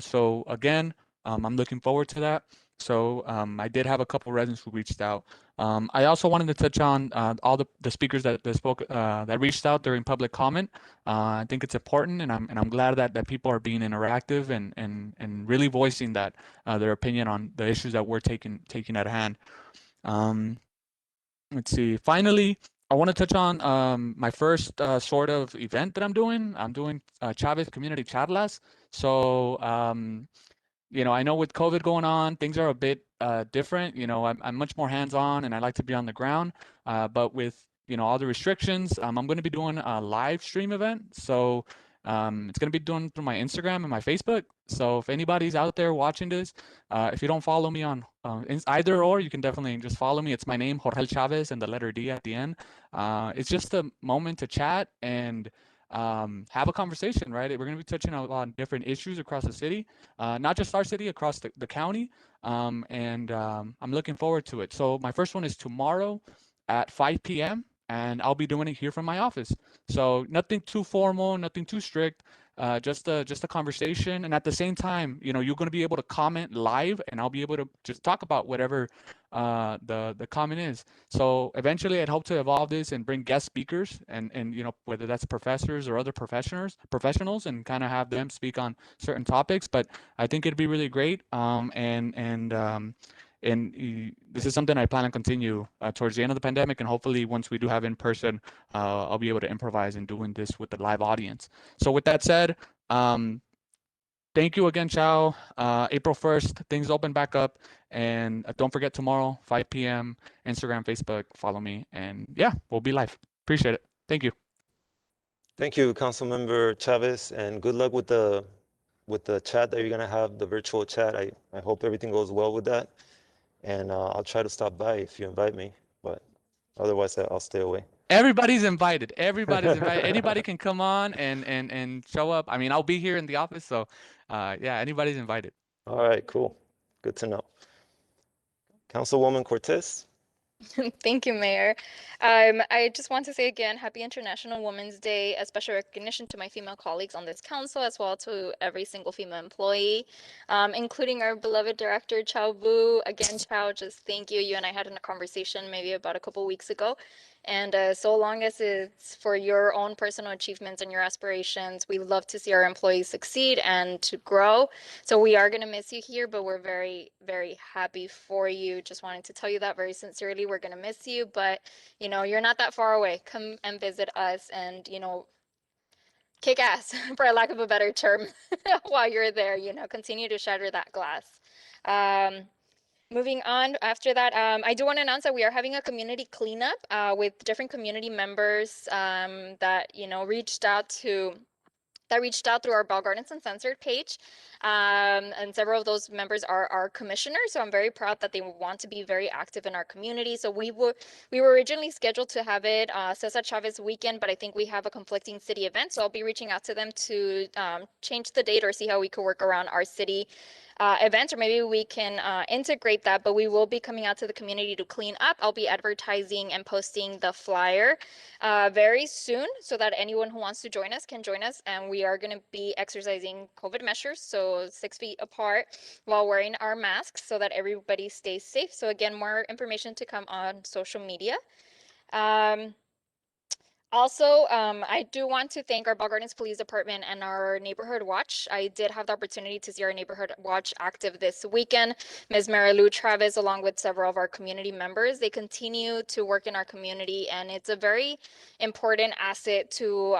G: So again, I'm looking forward to that. So I did have a couple residents who reached out. I also wanted to touch on all the speakers that spoke that reached out during public comment. I think it's important, and I'm glad that people are being interactive and really voicing their opinion on the issues that we're taking at hand. Let's see. Finally, I want to touch on my first sort of event that I'm doing. I'm doing Chavez Community Charlas. So I know with COVID going on, things are a bit different. I'm much more hands-on and I like to be on the ground. But with, all the restrictions, I'm going to be doing a live stream event. So it's going to be done through my Instagram and my Facebook. So if anybody's out there watching this, if you don't follow me on either or, you can definitely just follow me. It's my name, Jorge Chavez, and the letter D at the end. It's just a moment to chat and have a conversation, right? We're going to be touching on different issues across the city, not just our city, across the county. And I'm looking forward to it. So my first one is tomorrow at 5 p.m. and I'll be doing it here from my office. So nothing too formal, nothing too strict. Just a conversation, and at the same time, you're going to be able to comment live, and I'll be able to just talk about whatever the comment is. So eventually, I'd hope to evolve this and bring guest speakers, and whether that's professors or other professionals, and kind of have them speak on certain topics. But I think it'd be really great. And this is something I plan to continue towards the end of the pandemic, and hopefully once we do have in person, I'll be able to improvise in doing this with the live audience. So with that said, thank you again, Chow. April 1st, things open back up, and don't forget tomorrow, 5 p.m., Instagram, Facebook, follow me, and yeah, we'll be live. Appreciate it. Thank you.
A: Thank you, Councilmember Chavez, and good luck with the chat that you're gonna have, the virtual chat. I hope everything goes well with that. And I'll try to stop by if you invite me, but otherwise I'll stay away.
G: Everybody's invited. Everybody's invited. Anybody can come on and show up. I'll be here in the office, so yeah, anybody's invited.
A: All right, cool. Good to know. Councilwoman Cortez.
D: Thank you, Mayor. I just want to say again, happy International Women's Day, a special recognition to my female colleagues on this council, as well to every single female employee, including our beloved director, Chow Vu. Again, Chow, just thank you. You and I had a conversation maybe about a couple weeks ago. And so long as it's for your own personal achievements and your aspirations, we love to see our employees succeed and to grow. So we are going to miss you here, but we're very, very happy for you. Just wanted to tell you that very sincerely. We're going to miss you, but you're not that far away. Come and visit us and, kick ass, for lack of a better term, while you're there, continue to shatter that glass. Moving on, after that, I do want to announce that we are having a community cleanup with different community members that reached out through our Bell Gardens Uncensored page. And several of those members are our commissioners. So I'm very proud that they want to be very active in our community. So we were originally scheduled to have it Cesar Chavez weekend, but I think we have a conflicting city event. So I'll be reaching out to them to change the date or see how we could work around our city events, or maybe we can integrate that, but we will be coming out to the community to clean up. I'll be advertising and posting the flyer very soon so that anyone who wants to join us can join us. And we are going to be exercising COVID measures, so 6 feet apart while wearing our masks so that everybody stays safe. So again, more information to come on social media. Also, I do want to thank our Bell Gardens Police Department and our Neighborhood Watch. I did have the opportunity to see our Neighborhood Watch active this weekend. Ms. Marilu Travis, along with several of our community members, they continue to work in our community, and it's a very important asset to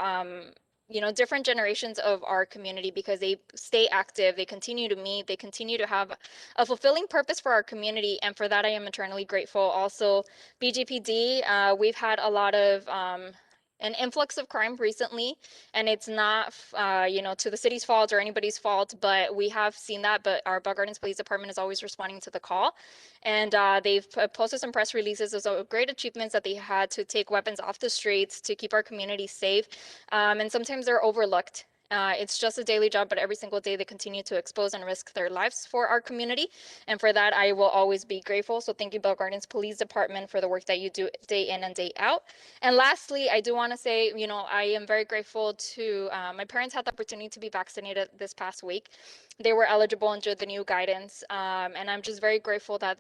D: different generations of our community because they stay active, they continue to meet, they continue to have a fulfilling purpose for our community, and for that I am eternally grateful. Also, BGPD, we've had a lot of an influx of crime recently, and it's not to the city's fault or anybody's fault, but we have seen that. But our Bell Gardens Police Department is always responding to the call, and they've posted some press releases of great achievements that they had to take weapons off the streets to keep our community safe, and sometimes they're overlooked. It's just a daily job, but every single day they continue to expose and risk their lives for our community. And for that, I will always be grateful. So thank you, Bell Gardens Police Department, for the work that you do day in and day out. And lastly, I do want to say, I am very grateful to my parents had the opportunity to be vaccinated this past week. They were eligible under the new guidance. And I'm just very grateful that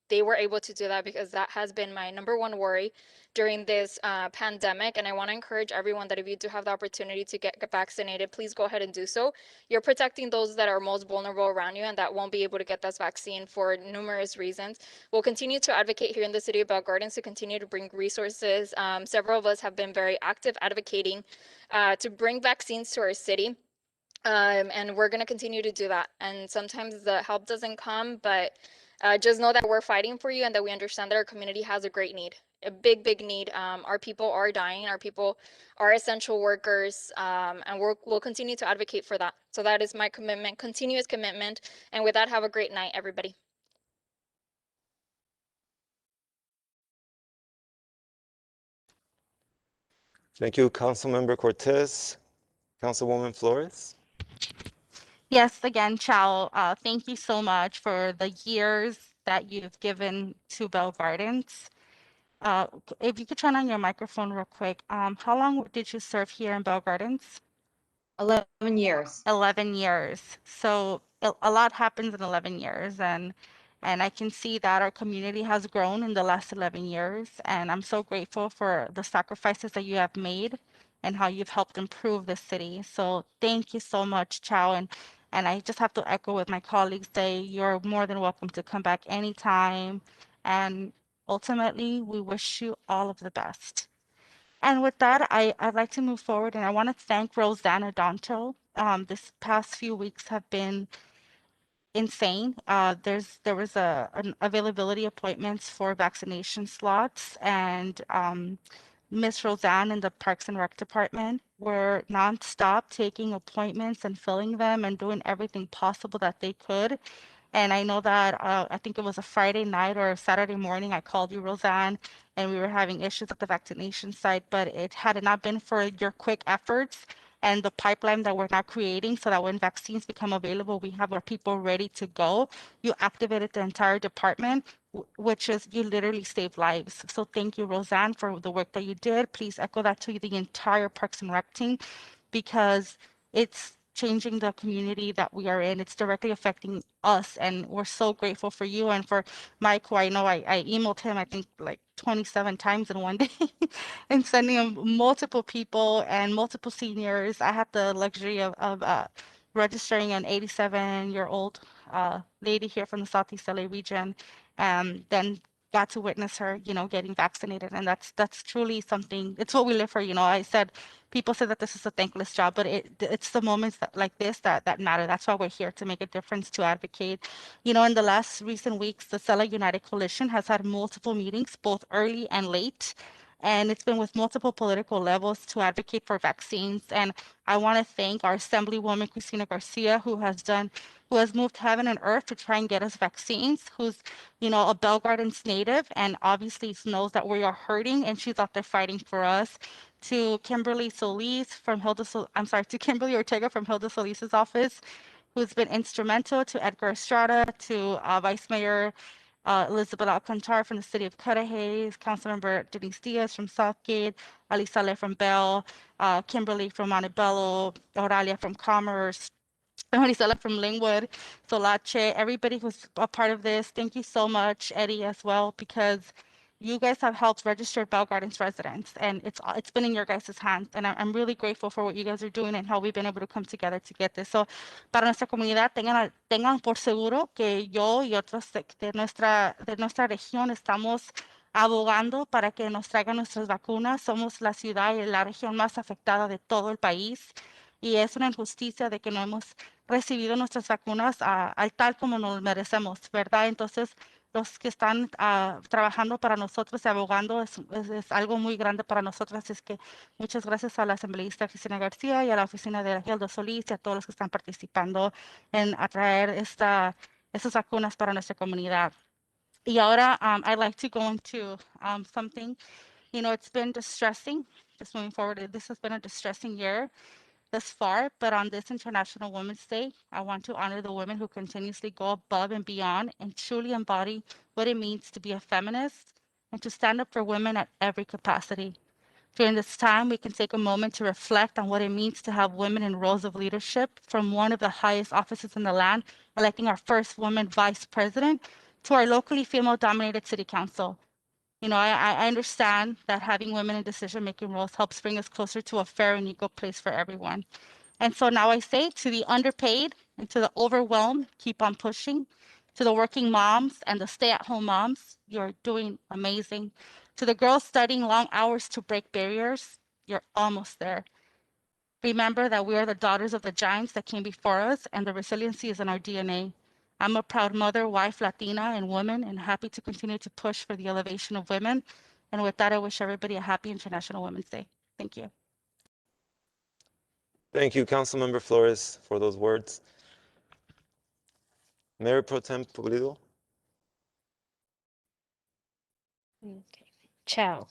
D: they were able to do that because that has been my number one worry during this pandemic. And I want to encourage everyone that if you do have the opportunity to get vaccinated, please go ahead and do so. You're protecting those that are most vulnerable around you and that won't be able to get this vaccine for numerous reasons. We'll continue to advocate here in the city of Bell Gardens to continue to bring resources. Several of us have been very active advocating to bring vaccines to our city. And we're going to continue to do that. And sometimes the help doesn't come, but just know that we're fighting for you and that we understand that our community has a great need, a big, big need. Our people are dying. Our people are essential workers, and we'll continue to advocate for that. So that is my commitment, continuous commitment. And with that, have a great night, everybody.
A: Thank you, Councilmember Cortez. Councilwoman Flores.
J: Yes, again, Chow, thank you so much for the years that you've given to Bell Gardens. If you could turn on your microphone real quick, how long did you serve here in Bell Gardens?
L: 11 years.
J: 11 years. So a lot happens in 11 years, and I can see that our community has grown in the last 11 years, and I'm so grateful for the sacrifices that you have made and how you've helped improve the city. So thank you so much, Chow, and I just have to echo with my colleagues, say you're more than welcome to come back anytime, and ultimately, we wish you all of the best. And with that, I'd like to move forward, and I want to thank Rosanna Donto. This past few weeks have been insane. There was an availability appointments for vaccination slots, and Miss Roseanne in the Parks and Rec department were nonstop taking appointments and filling them and doing everything possible that they could. And I know that I think it was a Friday night or a Saturday morning, I called you, Roseanne, and we were having issues at the vaccination site, but it had it not been for your quick efforts and the pipeline that we're now creating so that when vaccines become available, we have our people ready to go. You activated the entire department, which is you literally saved lives. So thank you, Roseanne, for the work that you did. Please echo that to the entire Parks and Rec team because it's changing the community that we are in. It's directly affecting us, and we're so grateful for you and for Mike, who I know I emailed him, I think like 27 times in one day and sending him multiple people and multiple seniors. I had the luxury of registering an 87-year-old lady here from the Southeast LA region, and then got to witness her, getting vaccinated. And that's truly something, it's what we live for. I said, people say that this is a thankless job, but it's the moments like this that matter. That's why we're here, to make a difference, to advocate. In the last recent weeks, the Sela United Coalition has had multiple meetings, both early and late. And it's been with multiple political levels to advocate for vaccines. And I want to thank our Assemblywoman, Cristina Garcia, who has moved heaven and earth to try and get us vaccines, who's, a Bell Gardens native and obviously knows that we are hurting, and she's out there fighting for us. To Kimberly Solis from to Kimberly Ortega from Hilda Solis's office, who's been instrumental, to Edgar Estrada, to Vice Mayor Elizabeth Alcantar from the city of Cudahy, Councilmember Denise Diaz from Southgate, Alisale from Bell, Kimberly from Montebello, Oralia from Commerce, Marisela from Lingwood, Solache, everybody who's a part of this. Thank you so much, Eddie, as well, because you guys have helped register Bell Gardens residents, and it's been in your guys' hands. And I'm really grateful for what you guys are doing and how we've been able to come together to get this. So, para nuestra comunidad, tengan por seguro que yo y otros de nuestra región estamos abogando para que nos traigan nuestras vacunas. Somos la ciudad y la región más afectada de todo el país. Y es una injusticia de que no hemos recibido nuestras vacunas al tal como nos merecemos, ¿verdad? Entonces, los que están trabajando para nosotros y abogando es algo muy grande para nosotros. Es que muchas gracias a la asambleísta Cristina García y a la oficina de Gildo Solís y a todos los que están participando en atraer estas vacunas para nuestra comunidad. Y ahora, I'd like to go into something, it's been distressing, just moving forward, this has been a distressing year thus far, but on this International Women's Day, I want to honor the women who continuously go above and beyond and truly embody what it means to be a feminist and to stand up for women at every capacity. During this time, we can take a moment to reflect on what it means to have women in roles of leadership, from one of the highest offices in the land, electing our first woman vice president, to our locally female-dominated city council. I understand that having women in decision-making roles helps bring us closer to a fair and equal place for everyone. And so now I say, to the underpaid and to the overwhelmed, keep on pushing. To the working moms and the stay-at-home moms, you're doing amazing. To the girls studying long hours to break barriers, you're almost there. Remember that we are the daughters of the giants that came before us, and the resiliency is in our DNA. I'm a proud mother, wife, Latina, and woman, and happy to continue to push for the elevation of women. And with that, I wish everybody a happy International Women's Day. Thank you.
A: Thank you, Councilmember Flores, for those words. Mayor Pro Tem Pulido.
K: Okay. Ciao.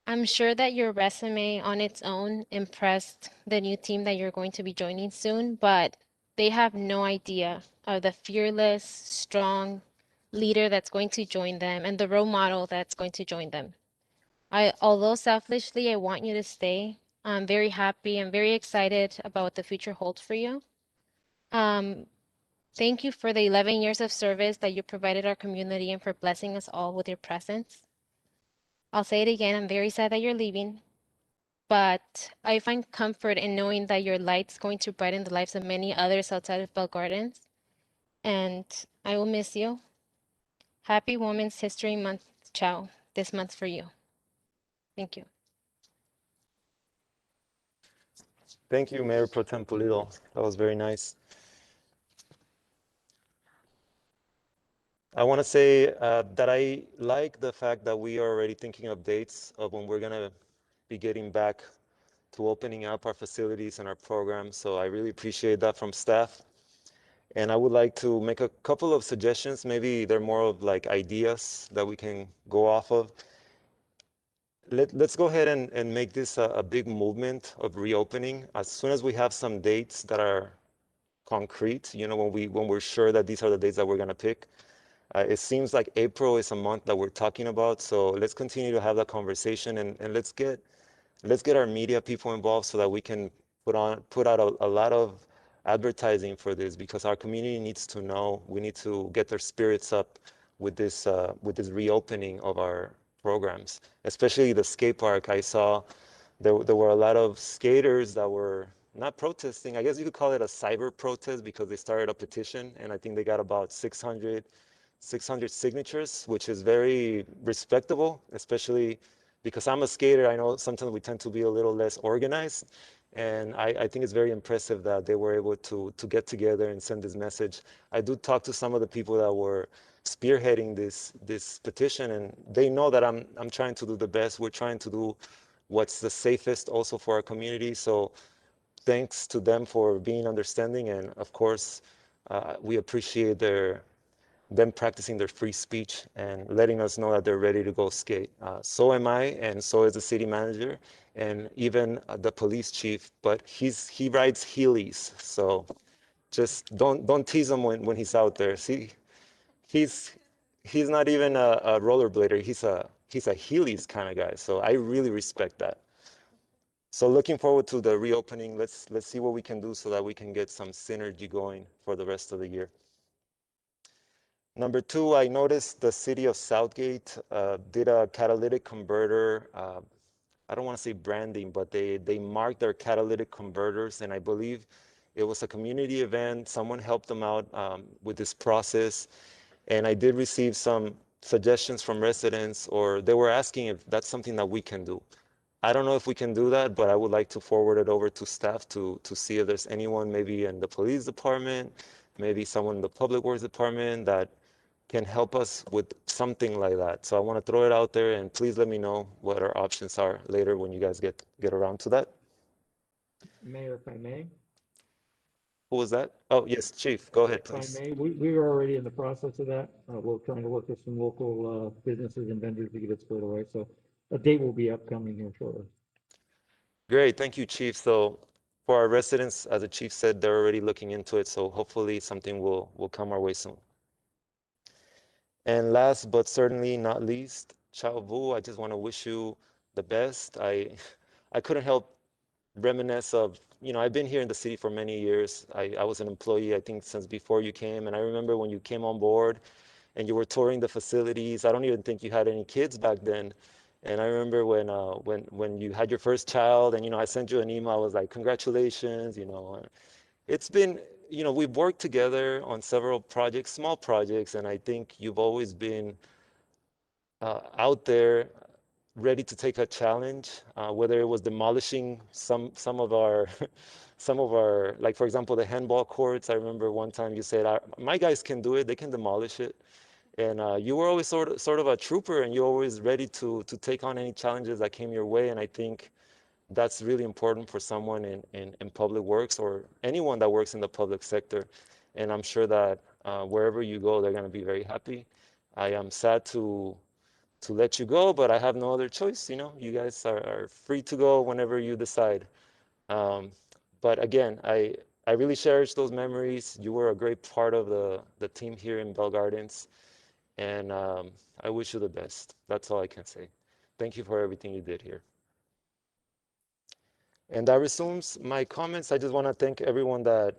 K: I'm sure that your resume on its own impressed the new team that you're going to be joining soon, but they have no idea of the fearless, strong leader that's going to join them and the role model that's going to join them. Although selfishly, I want you to stay. I'm very happy. I'm very excited about what the future holds for you. Thank you for the 11 years of service that you provided our community and for blessing us all with your presence. I'll say it again, I'm very sad that you're leaving, but I find comfort in knowing that your light's going to brighten the lives of many others outside of Bell Gardens, and I will miss you. Happy Women's History Month, ciao, this month for you. Thank you.
A: Thank you, Mayor Pro Tem Pulido. That was very nice. I want to say that I like the fact that we are already thinking of dates of when we're going to be getting back to opening up our facilities and our programs. So I really appreciate that from staff. And I would like to make a couple of suggestions. Maybe they're more of like ideas that we can go off of. Let's go ahead and make this a big movement of reopening. As soon as we have some dates that are concrete, when we're sure that these are the dates that we're going to pick. It seems like April is a month that we're talking about, so let's continue to have that conversation and let's get our media people involved so that we can put out a lot of advertising for this, because our community needs to know. We need to get their spirits up with this reopening of our programs, especially the skate park. I saw there were a lot of skaters that were not protesting. I guess you could call it a cyber protest, because they started a petition, and I think they got about 600 signatures, which is very respectable, especially because I'm a skater. I know sometimes we tend to be a little less organized, and I think it's very impressive that they were able to get together and send this message. I do talk to some of the people that were spearheading this petition, and they know that I'm trying to do the best. We're trying to do what's the safest also for our community. So thanks to them for being understanding, and of course, we appreciate them practicing their free speech and letting us know that they're ready to go skate. So am I, and so is the city manager, and even the police chief, but he rides Heelys. So Just don't tease him when he's out there. See, he's not even a rollerblader. He's a Heelys kind of guy. So I really respect that. So looking forward to the reopening. Let's see what we can do so that we can get some synergy going for the rest of the year. Number two, I noticed the city of Southgate did a catalytic converter. I don't want to say branding, but they marked their catalytic converters, and I believe it was a community event. Someone helped them out with this process, and I did receive some suggestions from residents, or they were asking if that's something that we can do. I don't know if we can do that, but I would like to forward it over to staff to see if there's anyone maybe in the police department, maybe someone in the public works department that can help us with something like that. So I want to throw it out there, and please let me know what our options are later when you guys get around to that.
Q: Mayor, if I may.
A: Who was that? Oh, yes, Chief, go ahead,
Q: If I
A: please.
Q: may, we are already in the process of that. We're trying to work with some local businesses and vendors to get it squared away. So a date will be upcoming here shortly.
A: Great, thank you, Chief. So for our residents, as the Chief said, they're already looking into it. So hopefully something will come our way soon. And last but certainly not least, Chao Vu, I just want to wish you the best. I couldn't help reminisce of, I've been here in the city for many years. I was an employee, I think, since before you came. And I remember when you came on board and you were touring the facilities. I don't even think you had any kids back then. And I remember when you had your first child, and I sent you an email. I was like, congratulations. It's been, we've worked together on several projects, small projects, and I think you've always been out there ready to take a challenge, whether it was demolishing some of our like, for example, the handball courts. I remember one time you said, my guys can do it, they can demolish it. And you were always sort of a trooper, and you're always ready to take on any challenges that came your way. And I think that's really important for someone in public works, or anyone that works in the public sector. And I'm sure that wherever you go, they're going to be very happy. I am sad to let you go, but I have no other choice. You guys are free to go whenever you decide. But again, I really cherish those memories. You were a great part of the team here in Bell Gardens, and I wish you the best. That's all I can say. Thank you for everything you did here. And that resumes my comments. I just want to thank everyone that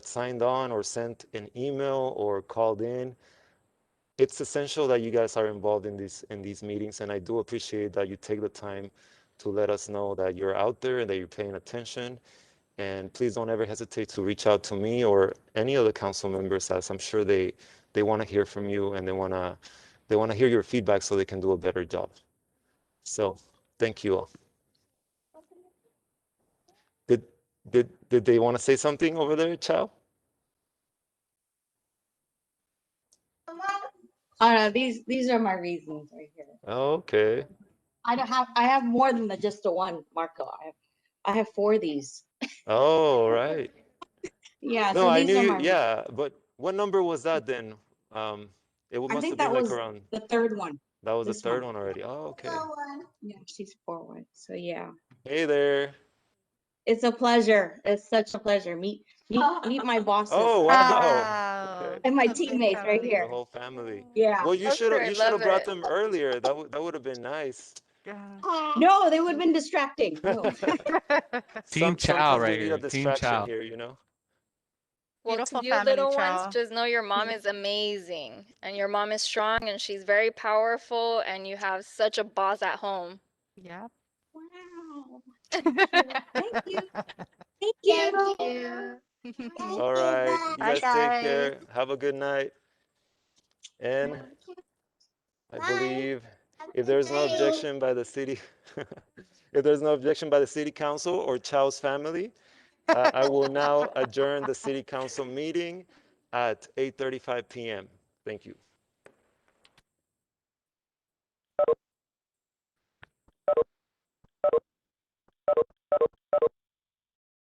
A: signed on or sent an email or called in. It's essential that you guys are involved in these meetings, and I do appreciate that you take the time to let us know that you're out there and that you're paying attention. And please don't ever hesitate to reach out to me or any other council members, as I'm sure they want to hear from you, and they want to hear your feedback so they can do a better job. So thank you all. Did they want to say something over there, Chow?
R: These are my reasons right here.
A: Okay.
R: I have more than just the one, Marco. I have 4 of these.
A: Oh, right.
R: Yeah,
A: No,
R: so
A: I
R: these
A: knew
R: are
A: you,
R: my
A: yeah, but what number was that then? It
R: I
A: must
R: think
A: have
R: that
A: been like
R: was
A: around,
R: the 3rd one.
A: that was the
R: This
A: third
R: one.
A: one already. Oh, okay.
R: Yeah, she's 4 1. So yeah.
A: Hey there.
R: It's a pleasure. It's such a pleasure. Meet my bosses.
A: Oh, wow. Okay.
R: And my
J: A big
R: teammates right
J: family.
A: The
R: here.
A: whole family.
R: Yeah.
A: Well, you
D: That's
A: should have
D: great. Love
A: brought
D: it.
A: them earlier. That would have been nice.
J: Yeah.
R: No, they would have been distracting. No.
G: Team Chow
A: Sometimes we
G: right
A: need a
G: here. Team
A: distraction
G: Chow.
A: here,
D: Well, to
J: Beautiful
D: you
J: family,
D: little ones,
J: child.
D: just know your mom is amazing, and your mom is strong, and she's very powerful, and you have such a boss at home.
J: Yeah.
R: Wow. Thank you. Thank you.
D: Thank you.
A: All right. You
J: Bye,
A: guys take
J: guys.
A: care. Have a good night. And I believe if there's no objection by the city, if there's no objection by the city council or Chow's family, I will now adjourn the city council meeting at 8:35 p.m. Thank you.